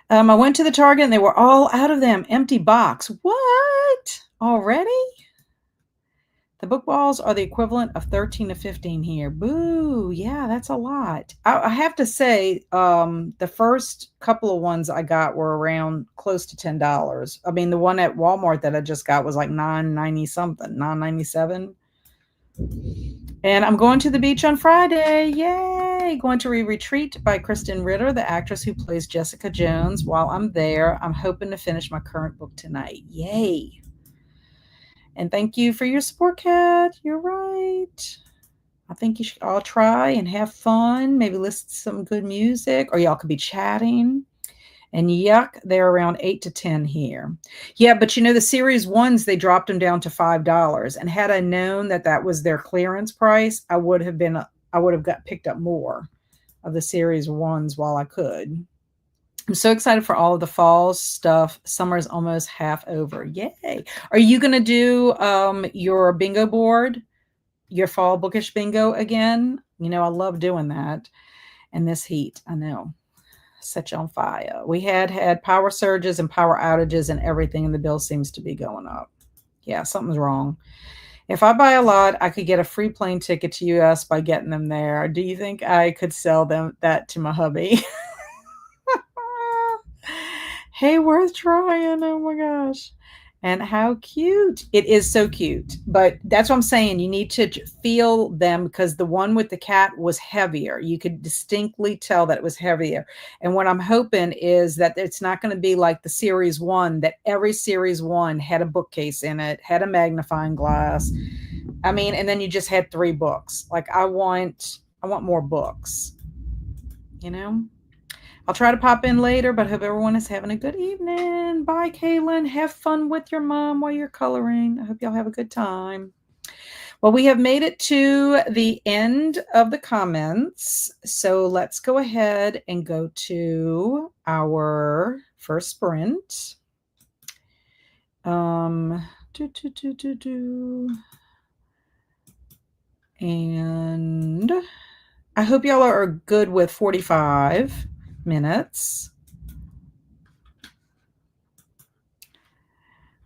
I went to the Target and they were all out of them. Empty box. What? Already? The book balls are the equivalent of 13 to 15 here. Boo. Yeah, that's a lot. I have to say, the first couple of ones I got were around close to $10. I mean, the one at Walmart that I just got was like $9.90 something, $9.97. And I'm going to the beach on Friday. Yay! Going to Retreat by Kristen Ritter, the actress who plays Jessica Jones. While I'm there, I'm hoping to finish my current book tonight. Yay! And thank you for your support, Kat. You're right. I think you should all try and have fun. Maybe listen to some good music, or y'all could be chatting. And yuck, they're around 8 to 10 here. Yeah, but the series ones, they dropped them down to $5. And had I known that that was their clearance price, I would have picked up more of the series ones while I could. I'm so excited for all of the fall stuff. Summer's almost half over. Yay. Are you going to do your bingo board, your fall bookish bingo again? I love doing that. And this heat, I know. Set you on fire. We had power surges and power outages and everything, and the bill seems to be going up. Yeah, something's wrong. If I buy a lot, I could get a free plane ticket to US by getting them there. Do you think I could sell that to my hubby? Hey, worth trying. Oh my gosh. And how cute. It is so cute. But that's what I'm saying. You need to feel them because the one with the cat was heavier. You could distinctly tell that it was heavier. And what I'm hoping is that it's not going to be like the series one, that every series one had a bookcase in it, had a magnifying glass. I mean, and then you just had 3 books. Like I want more books, I'll try to pop in later, but hope everyone is having a good evening. Bye, Kaylin. Have fun with your mom while you're coloring. I hope y'all have a good time. Well, we have made it to the end of the comments. So let's go ahead and go to our first sprint. Do, do, do, do, do. And I hope y'all are good with 45 minutes.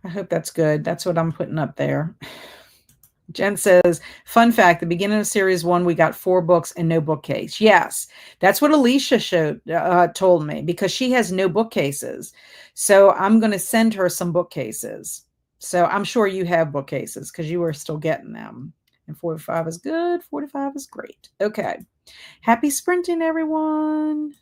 I hope that's good. That's what I'm putting up there. Jen says, fun fact, the beginning of series 1, we got 4 books and no bookcase. Yes, that's what Alicia told me, because she has no bookcases. So I'm going to send her some bookcases. So I'm sure you have bookcases because you are still getting them. And 45 is good. 45 is great. Okay. Happy sprinting, everyone.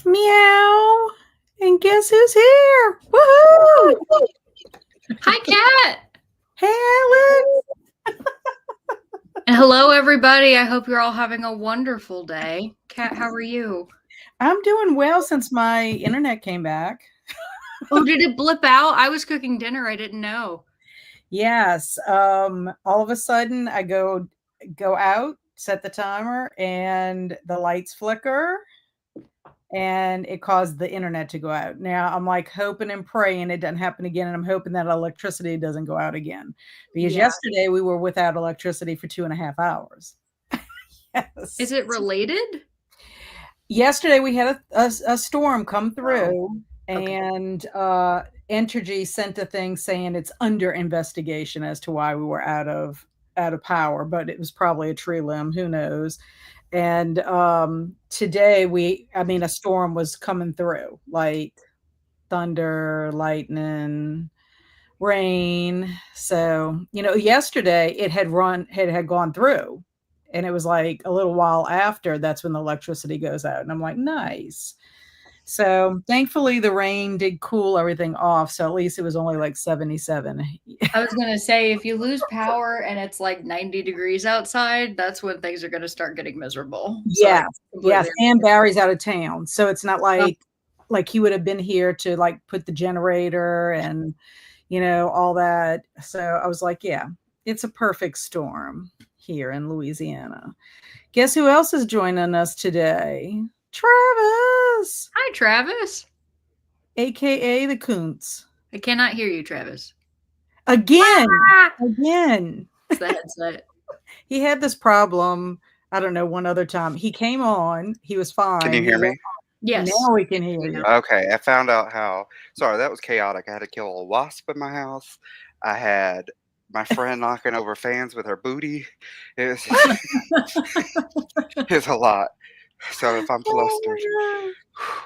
Meow. And guess who's here? Woohoo! Hi, Kat. Hey, Alex. And hello, everybody. I hope you're all having a wonderful day. Kat, how are you? I'm doing well since my internet came back. Oh, did it blip out? I was cooking dinner. I didn't know. Yes. All of a sudden I go out, set the timer, and the lights flicker and it caused the internet to go out. Now I'm like hoping and praying it doesn't happen again, and I'm hoping that electricity doesn't go out again. Because Yeah. yesterday we were without electricity for 2.5 hours. Yes. Is it related? Yesterday we had a storm come through, Okay. and Entergy sent a thing saying it's under investigation as to why we were out of power, but it was probably a tree limb, who knows. And today a storm was coming through, like thunder, lightning, rain. So, yesterday it had gone through, and it was like a little while after that's when the electricity goes out. And I'm like, nice. So thankfully the rain did cool everything off. So at least it was only like 77. I was going to say, if you lose power and it's like 90 degrees outside, that's when things are going to start getting miserable. So I Yeah. Yes. completely And Barry's out of town. So it's not understand. like he would have been here to like put the generator and all that. So I was like, yeah, it's a perfect storm here in Louisiana. Guess who else is joining us today? Travis, Hi, Travis. aka the Koontz. I cannot hear you, Travis. Again, Ah! again. It's the headset. He had this problem. I don't know, one other time. He came on, he was fine. Can you hear me? Yes. Now we can hear you. Okay, I found out how. Sorry, that was chaotic. I had to kill a wasp in my house. I had my friend knocking over fans with her booty. It was, it's a lot. So if I'm flustered.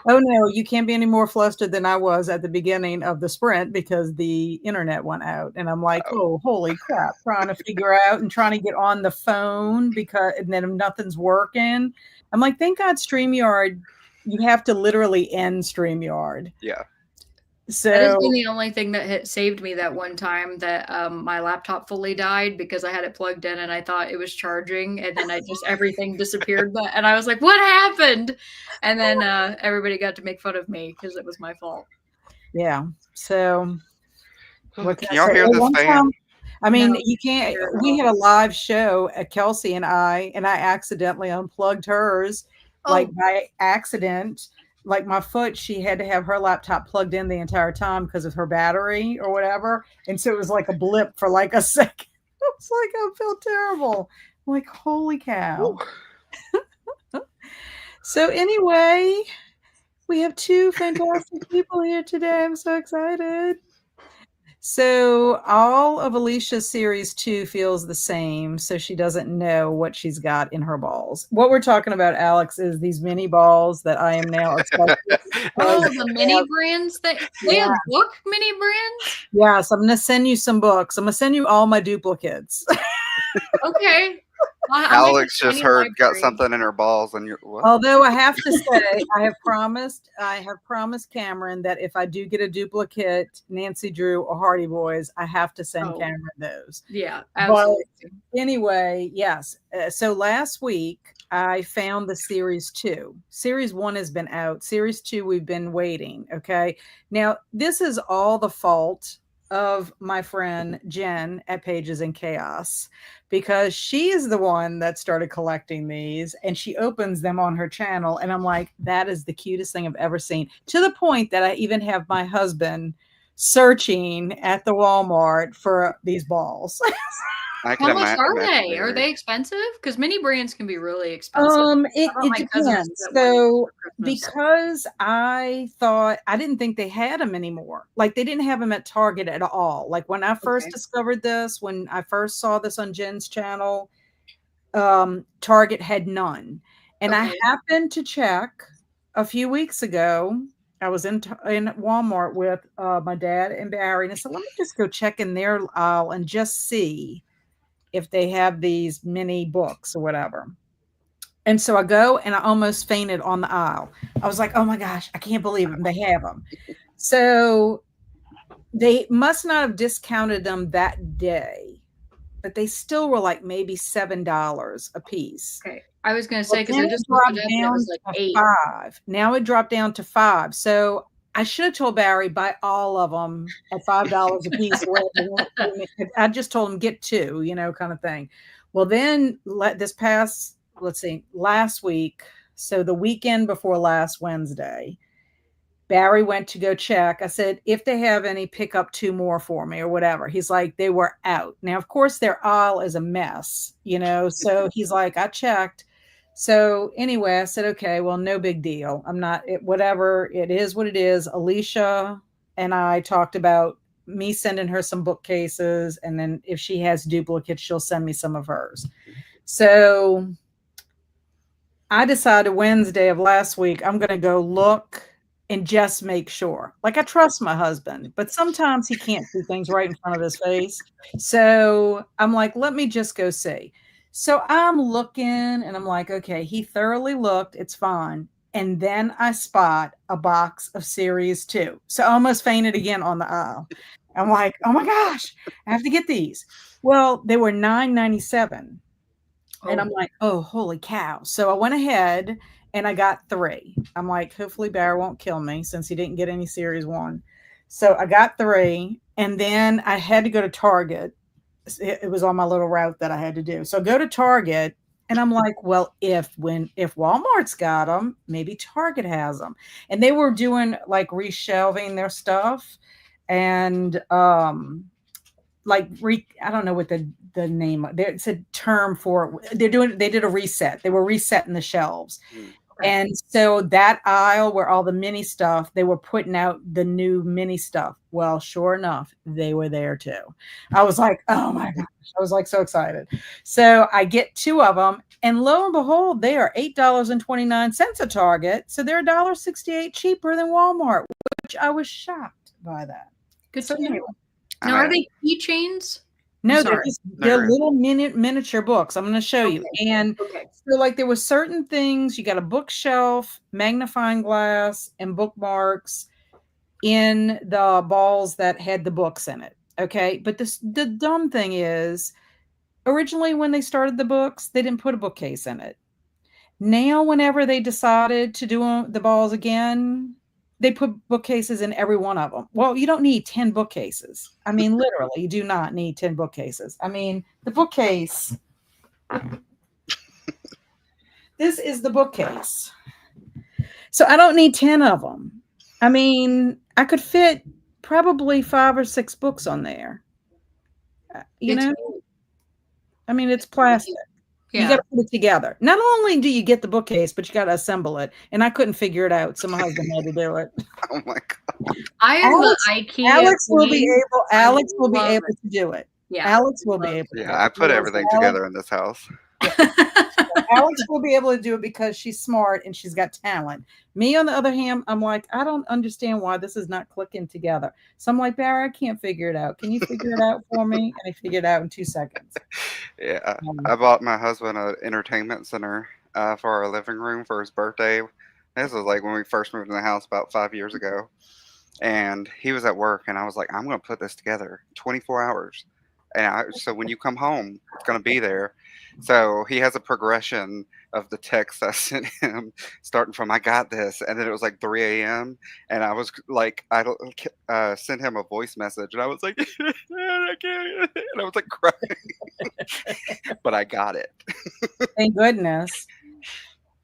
Oh no, you can't be any more flustered than I was at the beginning of the sprint because the internet went out. And I'm like, oh, holy crap, trying to figure out and trying to get on the phone and then nothing's working. I'm like, thank God StreamYard, you have to literally end StreamYard. Yeah. So that has been the only thing that had saved me that one time that my laptop fully died because I had it plugged in and I thought it was charging, and then everything disappeared. And I was like, "What happened?" And then everybody got to make fun of me because it was my fault. yeah. So what Can can I y'all say? hear this fan? No, you can't. We had a live show at Kelsey and I accidentally unplugged hers, like by accident. Like my foot, she had to have her laptop plugged in the entire time because of her battery or whatever. And so it was like a blip for like a second. It was like, I felt terrible. I'm like, holy cow. So anyway, we have two fantastic people here today. I'm so excited. So all of Alicia's series 2 feels the same, so she doesn't know what she's got in her balls. What we're talking about, Alex, is these mini balls that I am now obsessed with. Oh, the mini brands they have book mini brands? Yes, I'm gonna send you some books. I'm gonna send you all my duplicates. Okay. Alex just got something in her balls, and you're what? Although I have to say, I have promised Cameron that if I do get a duplicate Nancy Drew or Hardy Boys, I have to send Cameron those. Yeah, absolutely. But anyway, yes. So last week I found the series 2. Series 1 has been out. Series 2 we've been waiting. Okay. Now this is all the fault of my friend Jen at Pages and Chaos, because she is the one that started collecting these, and she opens them on her channel, and I'm like, that is the cutest thing I've ever seen, to the point that I even have my husband searching at the Walmart for these balls. How much are they? Are they expensive? Because mini brands can be really expensive. It depends. So because I didn't think they had them anymore. Like they didn't have them at Target at all. Like when I first discovered this, when I first saw this on Jen's channel, Target had none. And I happened to check a few weeks ago. I was in Walmart with my dad and Barry, and I said, let me just go check in their aisle and just see if they have these mini books or whatever. And so I go and I almost fainted on the aisle. I was like, oh my gosh, I can't believe it. They have them. So they must not have discounted them that day, but they still were like maybe $7 a piece. Okay. I was gonna Well, say because then I it just looked dropped it up and it down was like to 8. 5. Now it dropped down to 5. So I should have told Barry buy all of them at $5 a piece. I just told him get 2, kind of thing. Well, then let's see, last week. So the weekend before last Wednesday, Barry went to go check. I said, if they have any, pick up 2 more for me or whatever. He's like, they were out. Now, of course, their aisle is a mess, So he's like, I checked. So anyway, I said, okay, well, no big deal. I'm not, whatever. It is what it is. Alicia and I talked about me sending her some bookcases. And then if she has duplicates, she'll send me some of hers. So I decided Wednesday of last week, I'm going to go look and just make sure. Like, I trust my husband, but sometimes he can't see things right in front of his face. So I'm like, let me just go see. So I'm looking and I'm like, okay, he thoroughly looked. It's fine. And then I spot a box of series 2. So I almost fainted again on the aisle. I'm like, oh my gosh, I have to get these. Well, they were $9.97. And I'm Oh, like, oh, holy cow. So I went ahead and I got 3. I'm like, hopefully Bear won't kill me since he didn't get any series 1. So I got 3. And then I had to go to Target. It was on my little route that I had to do. So I go to Target and I'm like, well, if Walmart's got them, maybe Target has them. And they were doing like reshelving their stuff. And like I don't know what the name. It's a term for it. They did a reset. They were resetting the shelves. Mm. okay. And so that aisle where all the mini stuff, they were putting out the new mini stuff. Well, sure enough, they were there too. I was like, oh my gosh. I was like so excited. So I get 2 of them, and lo and behold, they are $8.29 at Target. So they're $1.68 cheaper than Walmart, which I was shocked by that. Good So to know. anyway. I Now, are mean, they keychains? No, Sorry. they're They're little miniature books. I'm going to show you. Okay. And Okay. so like there were certain things, you got a bookshelf, magnifying glass, and bookmarks in the balls that had the books in it. Okay. But the dumb thing is, originally when they started the books, they didn't put a bookcase in it. Now, whenever they decided to do the balls again, they put bookcases in every one of them. Well, you don't need 10 bookcases. I mean, literally, you do not need 10 bookcases. I mean, the bookcase, this is the bookcase. So I don't need 10 of them. I mean, I could fit probably 5 or 6 books on there. You It's know, really- I mean, it's plastic. You got yeah. to put it together. Not only do you get the bookcase, but you got to assemble it. And I couldn't figure it out, so my husband had to do it. oh my god. I am the IKEA Alex will be queen. able. I Alex will be love able it. to do it. Yeah. Alex will be Love able to do Yeah, I it. put Yes, everything Alex, together in this house. Alex will be able to do it because she's smart and she's got talent. Me, on the other hand, I'm like, I don't understand why this is not clicking together. So I'm like, Barry, I can't figure it out. Can you figure it out for me? And I figured it out in 2 seconds. Yeah, I bought my husband an entertainment center for our living room for his birthday. This was like when we first moved in the house about 5 years ago. And he was at work, and I was like, I'm going to put this together 24 hours. So when you come home, it's going to be there. So he has a progression of the text I sent him, starting from "I got this," and then it was like 3 a.m. and I was like, sent him a voice message, and I was like, I can't, and I was like crying, but I got it. Thank goodness.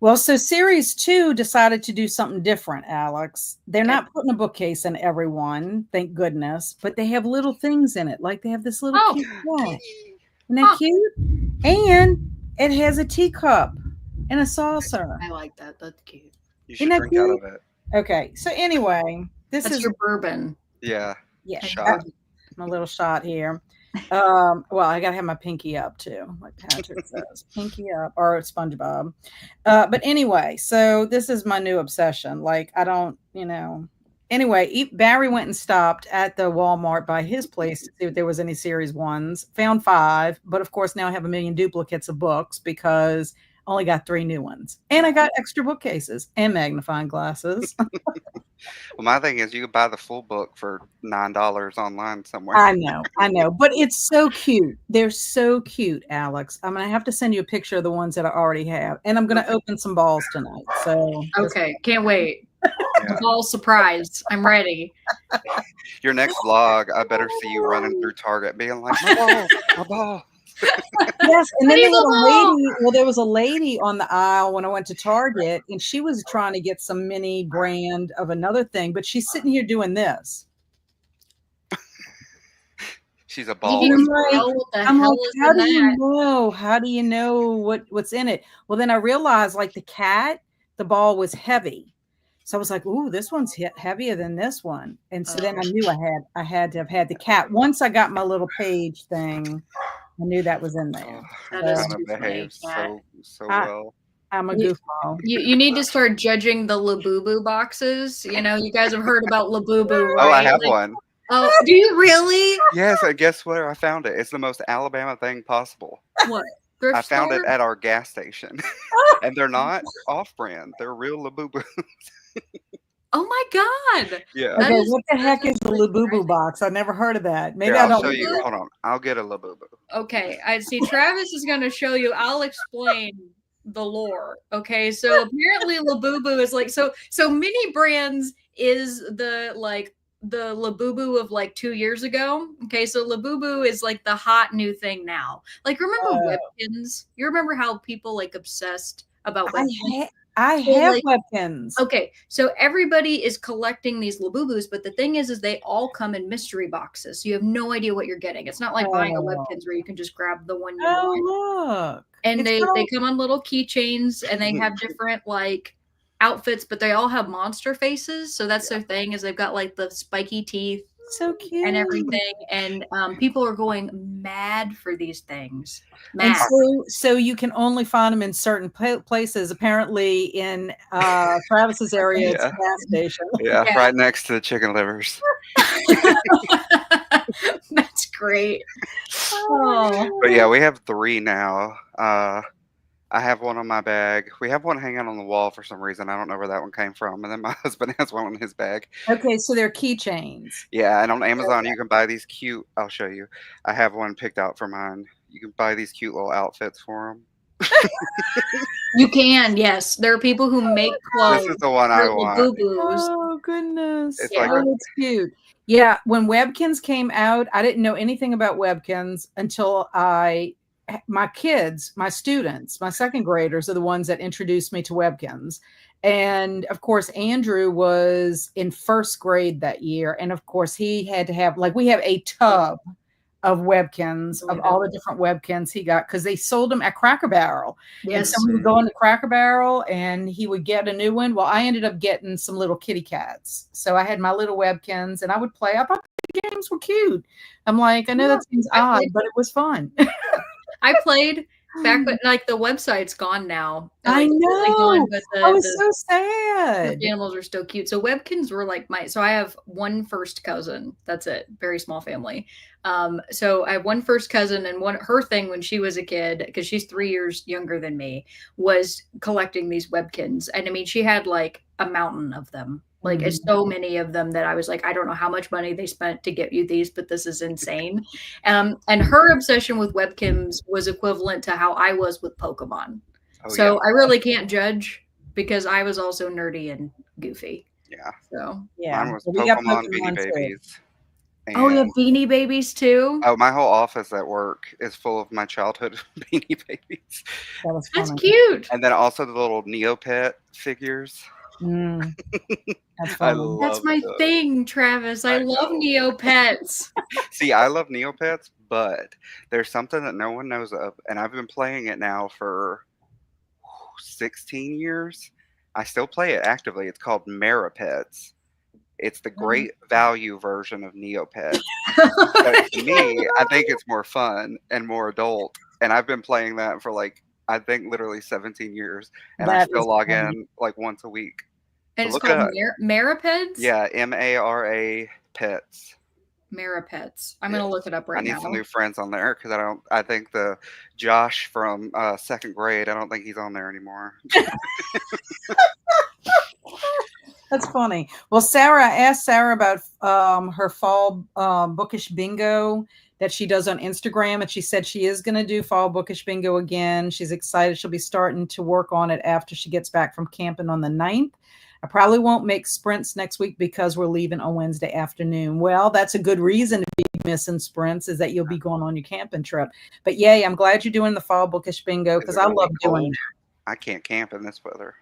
Well, so series 2 decided to do something different, Alex. They're Okay. not putting a bookcase in every one, thank goodness, but they have little things in it. Like they have this little Oh, cute cat. Isn't that huh. cute? And it has a teacup and a saucer. I like that. That's cute. You Isn't should that drink out cute? of it. Okay. So anyway, this That's is your bourbon. Yeah, yeah, shot. my little shot here. Well, I gotta have my pinky up too, like Patrick says, pinky up or SpongeBob. But anyway, so this is my new obsession. Like, I don't, Anyway, Barry went and stopped at the Walmart by his place to see if there was any series 1s. Found 5, but of course now I have a million duplicates of books because Only got 3 new ones. And I got extra bookcases and magnifying glasses. Well, my thing is you could buy the full book for $9 online somewhere. I know, but it's so cute. They're so cute, Alex. I'm gonna have to send you a picture of the ones that I already have, and I'm gonna Okay. open some balls tonight. So Okay, can't wait. Yeah. Ball surprise. I'm ready. Your next vlog, I better see you running through Target being like, my ball, my ball. yes, and I then need they had the a ball. lady. Well, there was a lady on the aisle when I went to Target, and she was trying to get some mini brand of another thing, but she's sitting here doing this. She's a You ball need And to whisperer. spell what the I'm like, hell is how in do you that. know? How do you know what's in it? Well, then I realized, like the cat, the ball was heavy. So I was like, "Ooh, this one's heavier than this one." And so then I Oh, knew I had to have had the cat. Once I got my little page thing, I knew that was in Oh, there. that it is kind So of too funny, behaves cat. so I, well. I'm a You, goofball. you need to start judging the Labubu boxes. You know, you guys have heard about Labubu, Oh, I right? have Like, one. oh, do you really? Yes, and guess where I found it? It's the most Alabama thing possible. What? I Thrift found it store? at our gas station. And they're not off-brand. They're real Labubu. Oh my God. Yeah. That Okay, is what the that's heck is the actually Labubu surprising. box? I never heard of that. Maybe Here, I I'll don't show live you. there. Hold on. I'll get a Labubu. Okay, I see Travis is gonna show you. I'll explain the lore. Okay, so apparently Labubu is like so mini brands is the Labubu of like 2 years ago. Okay, so Labubu is like the hot new thing now. Like remember Webkins? You remember how people like obsessed about I Webkins? I So have like Webkins. okay, so everybody is collecting these Labubus, but the thing is they all come in mystery boxes. So you have no idea what you're getting. It's not like buying a Oh, Webkins where you can just grab the one you want. oh look. And It's they got come on little keychains and they have different like outfits, but they all have monster faces. So that's Yeah. their thing is they've got like the spiky teeth so and cute. everything. And people are going mad for these things. And Mad. so you can only find them in certain places. Apparently in Travis's area, it's a Yeah. gas station. Yeah. Yeah. Right next to the chicken livers. That's great. Oh, But yeah, we have 3 now. I have one on my bag. We have one hanging on the wall for some reason. I don't know where that one came from. And then my husband has one on his bag. okay, so they're keychains. Yeah, and on Amazon you can buy these cute. I'll show you. I have one picked out for mine. You can buy these cute little outfits for them. You can, yes. There are people who make This clothes is the one for I the want. boo-boos. Oh goodness. It's like Yeah. a Oh, it's cute. Yeah, when Webkins came out, I didn't know anything about Webkins until my kids, my students, my second graders are the ones that introduced me to Webkins. And of course, Andrew was in first grade that year. And of course, he had to have, like, we have a tub of Webkins, of all the different Webkins he got, because they sold them at Cracker Barrel. And so Yes. we would go into Cracker Barrel and he would get a new one. Well, I ended up getting some little kitty cats. So I had my little Webkins and I would play. I thought the games were cute. I'm like, I know Yeah, that seems I odd, played but it was fun. I played back but like the website's gone now. They're I like completely know. gone, but I the was the so stuffed sad. animals are still cute. So Webkins were like so I have one first cousin. That's it. Very small family. So I have one first cousin and one her thing when she was a kid, because she's 3 years younger than me, was collecting these Webkins. And I mean, she had like a mountain of them. Like it's Mhm. so many of them that I was like, I don't know how much money they spent to get you these, but this is insane. And her obsession with Webkins was equivalent to how I was with Pokemon. oh yeah, So I really can't judge because I was also nerdy and goofy. yeah. So, Yeah. Mine was Well, we got Pokemon Beanie Pokemon too. Babies. oh, you have And Beanie Babies too? oh, my whole office at work is full of my childhood Beanie Babies. That was That's funny. cute. And then also the little Neopet figures. Mm, that's I funny. That's love my those. thing, Travis. I I love know. Neopets. See, I love Neopets, but there's something that no one knows of, and I've been playing it now for 16 years. I still play it actively. It's called Maripets. It's the great value version of Neopets. But to me, I think it's more fun and more adult. And I've been playing that for like, I think literally 17 years. And I That is still log funny. in like once a week. And So it's look it called up. Maripeds? Yeah, Mara Pets. Maripets. I'm Yeah. gonna look it up I right need now. some new friends on there because I think the Josh from second grade, I don't think he's on there anymore. That's funny. Well, I asked Sarah about her fall bookish bingo that she does on Instagram, and she said she is going to do fall bookish bingo again. She's excited. She'll be starting to work on it after she gets back from camping on the 9th. I probably won't make sprints next week because we're leaving on Wednesday afternoon. Well, that's a good reason to be missing sprints, is that you'll be going on your camping trip. But yay, I'm glad you're doing the fall bookish bingo Is because it I going to love be doing cold? that. I can't camp in this weather.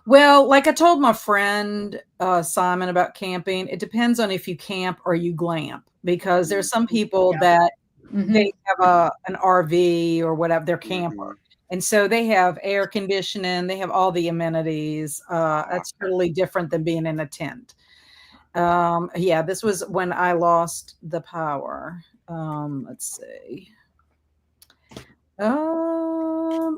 Well, like I told my friend Simon about camping, it depends on if you camp or you glamp, because there's some people Yeah. that Mhm. they have an RV or whatever, their camper. Mhm. And so they have air conditioning, they have all the amenities. That's Okay. totally different than being in a tent. Yeah, this was when I lost the power. Let's see.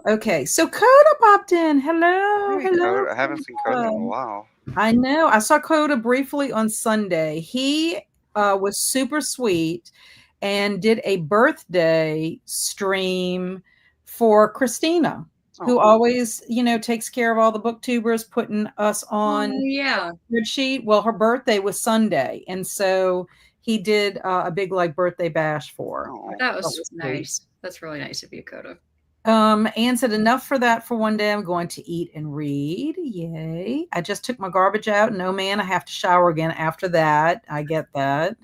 Okay, so Coda popped in. Hello, Hey, hello, Coda. I haven't seen Coda in a Coda. while. I know. I saw Coda briefly on Sunday. He was super sweet and did a birthday stream for Christina, who Oh, always, takes care of all the booktubers, putting us Oh, on yeah. good sheet. Well, her birthday was Sunday, and so he did a big birthday bash for her. I oh. That thought it was was sweet. nice. That's really nice of you, Coda. Anne said, enough for that for one day. I'm going to eat and read. Yay. I just took my garbage out. No, man, I have to shower again after that. I get that.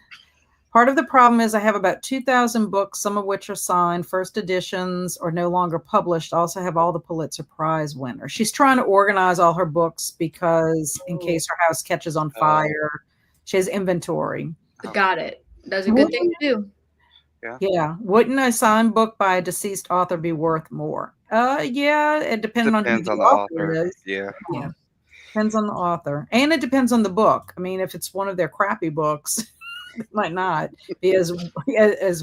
Part of the problem is I have about 2,000 books, some of which are signed, first editions, or no longer published. I also have all the Pulitzer Prize winners. She's trying to organize all her books because in Oh. case her house catches on fire, she has inventory. Got it. That's a good thing Wouldn't, to do. yeah. Wouldn't a signed book by a deceased author be worth more? Yeah, it depends on who Depends the on the author author. is. Yeah. Yeah. Depends on the author. And it depends on the book. I mean, if it's one of their crappy books, it might not be as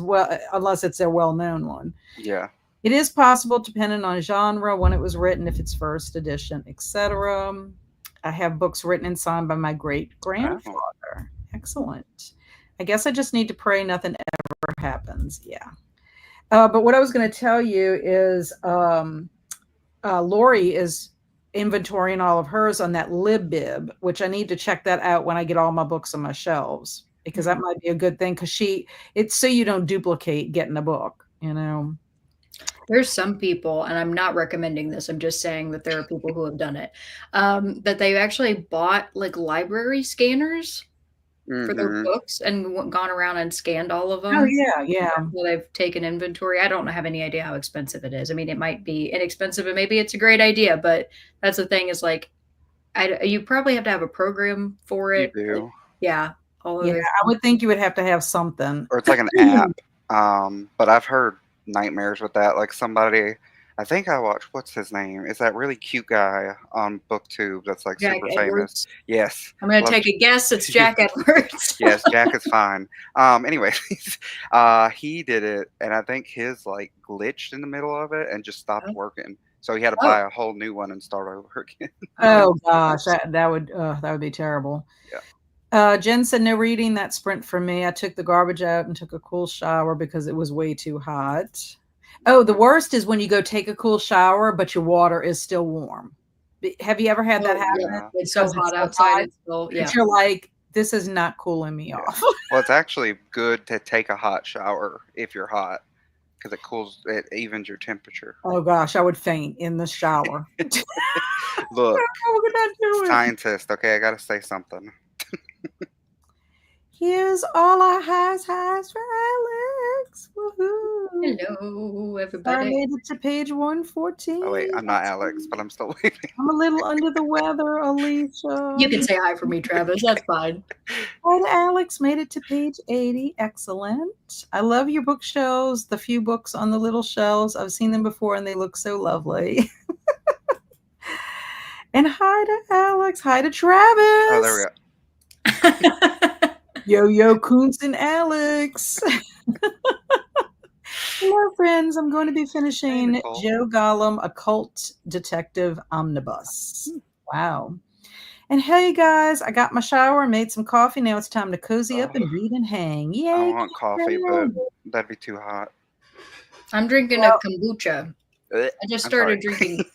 well, unless it's a well-known one. Yeah. It is possible, depending on genre, when it was written, if it's first edition, etc. I have books written and signed by my great Oh. grandfather. Excellent. I guess I just need to pray nothing ever happens. Yeah. But what I was going to tell you is Lori is inventorying all of hers on that LibBib, which I need to check that out when I get all my books on my shelves, because that might be a good thing, because it's so you don't duplicate getting a book, There's some people, and I'm not recommending this, I'm just saying that there are people who have done it, that they've actually bought library scanners for their Mhm. books and gone around and scanned all of Oh them. yeah. So they've taken inventory. I don't have any idea how expensive it is. I mean, it might be inexpensive and maybe it's a great idea, but that's the thing is you probably have to have a program for You it. do. Yeah, all of Yeah, those I would think you would have to have something. Or it's like an app. But I've heard nightmares with that. Like somebody, I think I watched, what's his name? Is that really cute guy on BookTube that's Jack super famous? Edwards. Yes. I'm gonna Love take a guess. It's Jack Edwards. Yes, Jack is fine. Anyways, he did it, and I think his glitched in the middle of it and just stopped working. So he had to Oh, buy a whole new one and start over again. Oh gosh, that would be terrible. Yeah. Jen said no reading that sprint for me. I took the garbage out and took a cool shower because it was way too hot. Oh, the worst is when you go take a cool shower, but your water is still warm. Have you ever had that happen? Yeah. it's so Because it's hot so outside. hot It's still, that yeah. you're like, this is not cooling me Yeah. off. Well, it's actually good to take a hot shower if you're hot because it evens your temperature. Oh gosh, I would faint in the shower. Look, I would not do it. scientist, okay, I gotta say something. Here's all our highs for Alex. Woohoo. Hello, I everybody. made it to page 114. Oh wait, I'm not Alex, but I'm still waiting. I'm a little under the weather, Alicia. You can say hi for me, Travis. That's fine. Hi to Alex, made it to page 80. Excellent. I love your bookshelves, the few books on the little shelves. I've seen them before and they look so lovely. And hi to Alex. Hi to Travis. Oh, there we go. Yo, Coons and Alex. Hello, friends. I'm going to be finishing Nicole. Joe Gollum, Occult Detective Omnibus. Wow. And hey, guys, I got my shower and made some coffee. Now it's time to cozy up Oh, and read and hang. I Yay, want coffee, but Catherine. that'd be too hot. I'm drinking a Well, kombucha. Ugh, I just I'm sorry. started drinking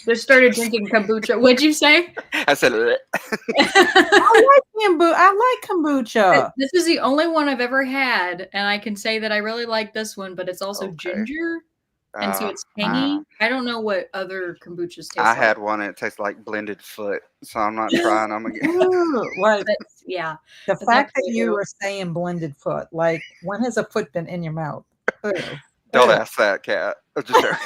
just started drinking kombucha. What'd you say? I said, ugh. I like kombucha. This is the only one I've ever had, and I can say that I really like this one, but it's also Okay. ginger, and so it's I tangy. I don't know what other kombuchas I taste like. had one and it tastes like blended foot, so I'm not trying. I'm gonna get. Ooh, like That's yeah, the that's fact that actually you ew. were saying blended foot, like when has a foot been in your mouth? Ew. Don't Ew. ask that, cat. I'm just joking.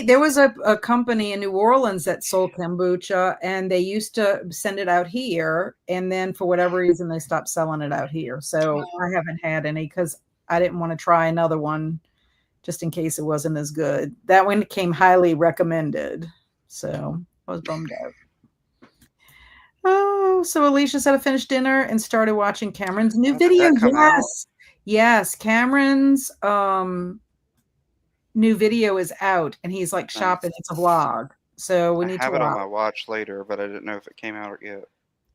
There was a company in New Orleans that sold kombucha and they used to send it out here, and then for whatever reason they stopped selling it out here. So I haven't had any because I didn't want to try another one just in case it wasn't as good. That one came highly recommended. So I was bummed out. Oh, so Alicia said I finished dinner and started watching Cameron's new Oh, did video. that come out? Yes. Yes, Cameron's new video is out and he's like shopping. Nice. It's a vlog. So we I need to have it on watch. my watch later, but I didn't know if it came out yet.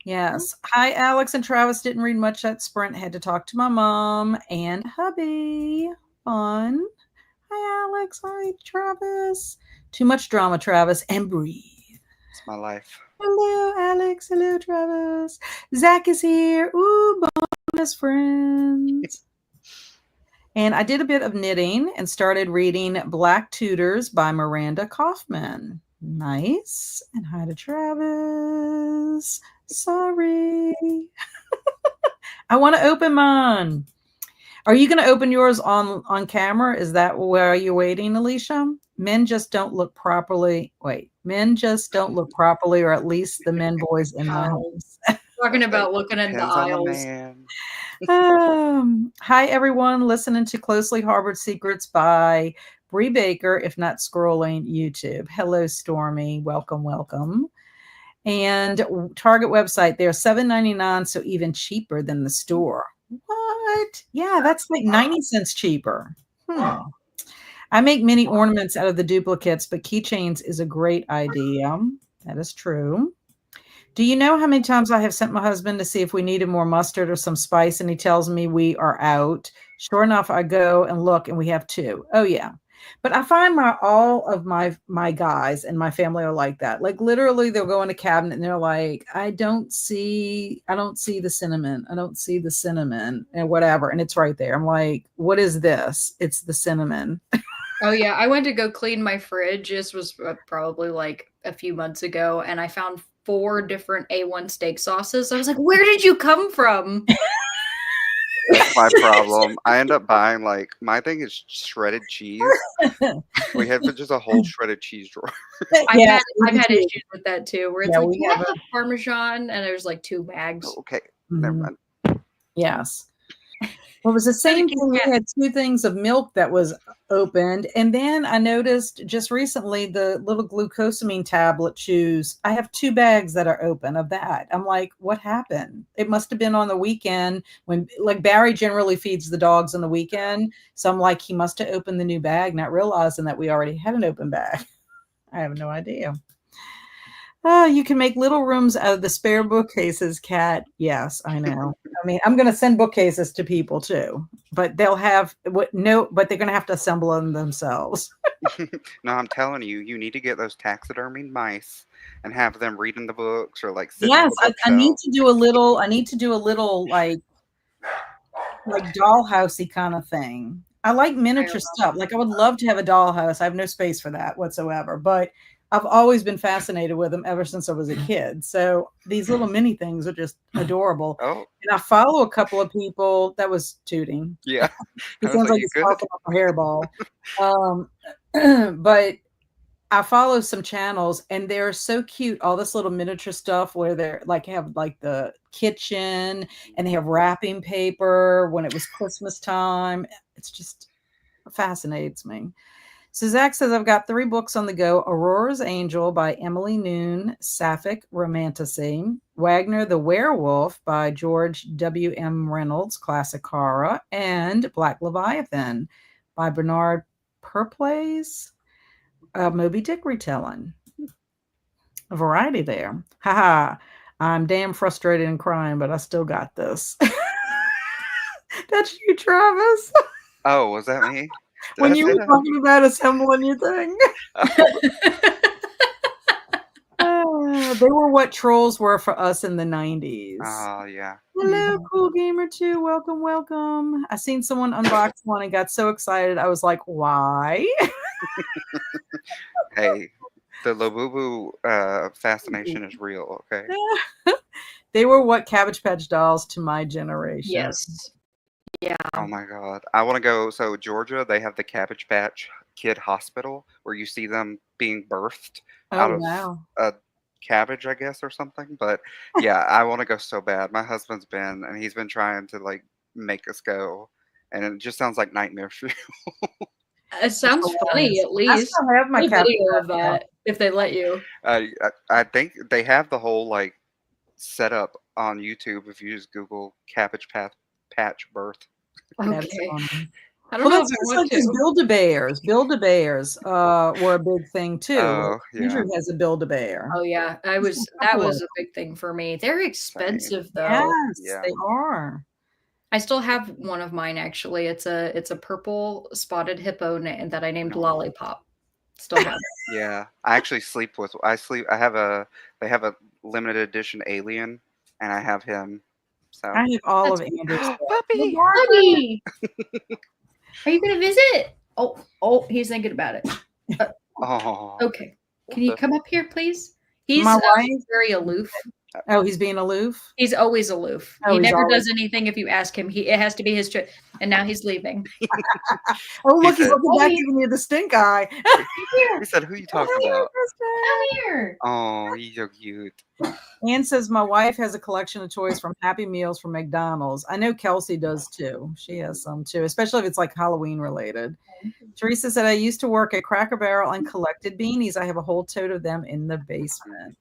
Yes. Hi, Alex and Travis. Didn't read much at Sprint. Had to talk to my mom and hubby. Fun. Hi, Alex. Hi, Travis. Too much drama, Travis. And breathe. It's my life. Hello, Alex. Hello, Travis. Zach is here. Ooh, bonus friends. And I did a bit of knitting and started reading Black Tutors by Miranda Kaufman. Nice. And hi to Travis. Sorry. I want to open mine. Are you going to open yours on camera? Is that where you're waiting, Alicia? Men just don't look properly. Wait, men just don't look properly, or at least the men boys in my house. Talking about looking at the Depends on the aisles. man. Hi, everyone. Listening to Closely Harbored Secrets by Bree Baker, if not scrolling YouTube. Hello, Stormy. Welcome, welcome. And Target website, they're $7.99, so even cheaper than the store. What? Yeah, that's like 90 cents cheaper. I make mini ornaments out of the duplicates, but keychains is a great idea. That is true. Do you know how many times I have sent my husband to see if we needed more mustard or some spice, and he tells me we are out? Sure enough, I go and look, and we have 2. Oh yeah, but I find all of my guys and my family are like that. Like literally, they'll go in a cabinet and they're like, I don't see the cinnamon. I don't see the cinnamon and whatever, and it's right there. I'm like, what is this? It's the cinnamon. Oh yeah, I went to go clean my fridge. This was probably like a few months ago, and I found 4 different A1 steak sauces. I was like, "Where did you come from?" That's my problem. I end up buying my thing is shredded cheese. We have just a whole shredded cheese drawer. Yes, I've had issues with that too, where it's yeah, like, we "You have have the Parmesan," and there's like 2 bags. Okay, never Mhm. mind. Yes. Well, it was the So the same thing. We had 2 things of milk that was opened, and then I noticed just recently the little glucosamine tablet chews. I have 2 bags that are open of that. I'm like, what happened? It must have been on the weekend when, like, Barry generally feeds the dogs on the weekend. So I'm like, he must have opened the new bag, not realizing that we already had an open bag. I have no idea. Oh, you can make little rooms out of the spare bookcases, Kat. Yes, I know. I mean, I'm going to send bookcases to people too, but they'll have but they're going to have to assemble them themselves. No, I'm telling you, you need to get those taxidermied mice and have them reading the books or sitting on Yes, the I need bookshelf. to do a little. I need to do a little like dollhousey kind of thing. I like miniature stuff. Like I would love to have a dollhouse. I have no space for that whatsoever, but I've always been fascinated with them ever since I was a kid. So these little mini things are just adorable. Oh, And I follow a couple of people that was tooting. yeah. He I was sounds like, like you he's good? talking off a hairball. But I follow some channels and they're so cute. All this little miniature stuff where they're like have like the kitchen and they have wrapping paper when it was Christmas time. It's just fascinates me. So Zach says I've got 3 books on the go: Aurora's Angel by Emily Noon, Sapphic Romantasy, Wagner the Werewolf by George W.M. Reynolds, classic horror, and Black Leviathan by Bernard Purplays. Moby Dick retelling. A variety there. Haha. I'm damn frustrated and crying, but I still got this. That's you, Travis. Oh, was that me? Did When I you say were that? talking about assembling your thing. They were what trolls were for us in the 90s. Oh, yeah. Hello, Mhm. Cool Gamer 2. Welcome, welcome. I seen someone unbox one and got so excited. I was like, why? Hey, the Labubu fascination is real, okay? They were what Cabbage Patch Dolls to my generation. Yes. Yeah. Oh my god. I want to go. So, Georgia, they have the Cabbage Patch Kid Hospital where you see them being birthed Oh, out of wow. a cabbage, I guess, or something. But yeah, I want to go so bad. My husband's been, and he's been trying to like make us go. And it just sounds like nightmare fuel. It It's sounds funny, hilarious. at I least. still have my Get a Cabbage video of Patch. that if they let you. I think they have the whole like setup on YouTube if you just Google Patch birth. That is Okay. funny. I don't Well, know if that's I just want like these to. Build-A-Bears. Build-A-Bears were a big thing too. Like Oh, Andrew yeah. has a Build-A-Bear. Oh, yeah. Just a That couple of was a big thing for me. They're Same. expensive, though. Yes, Yeah. they are. I still have one of mine, actually. It's a purple spotted hippo that I named No. Lollipop. Still have it. Yeah. I actually sleep with. I sleep. I have a. They have a limited edition alien, and I have him. So. I have all of That's Andrew's stuff. Hey, Puppy. Margaret. Buddy! Are you gonna visit? Oh, he's thinking about it. Uh, Oh. okay. Can you The- come up here, please? My wife. He's very aloof. Oh, he's being aloof. He's always aloof. Oh, He he's never always. does anything if you ask him. It has to be his choice. And now he's leaving. Oh, He look, he's said. looking back, Buddy, giving you the stink eye. He said, "Who you Oh, talking hello, about?" Kristen. come here. Oh, he's so cute. Ann says my wife has a collection of toys from Happy Meals from McDonald's. I know Kelsey does too. She has some too, especially if it's like Halloween related. Teresa said I used to work at Cracker Barrel and collected beanies. I have a whole tote of them in the basement.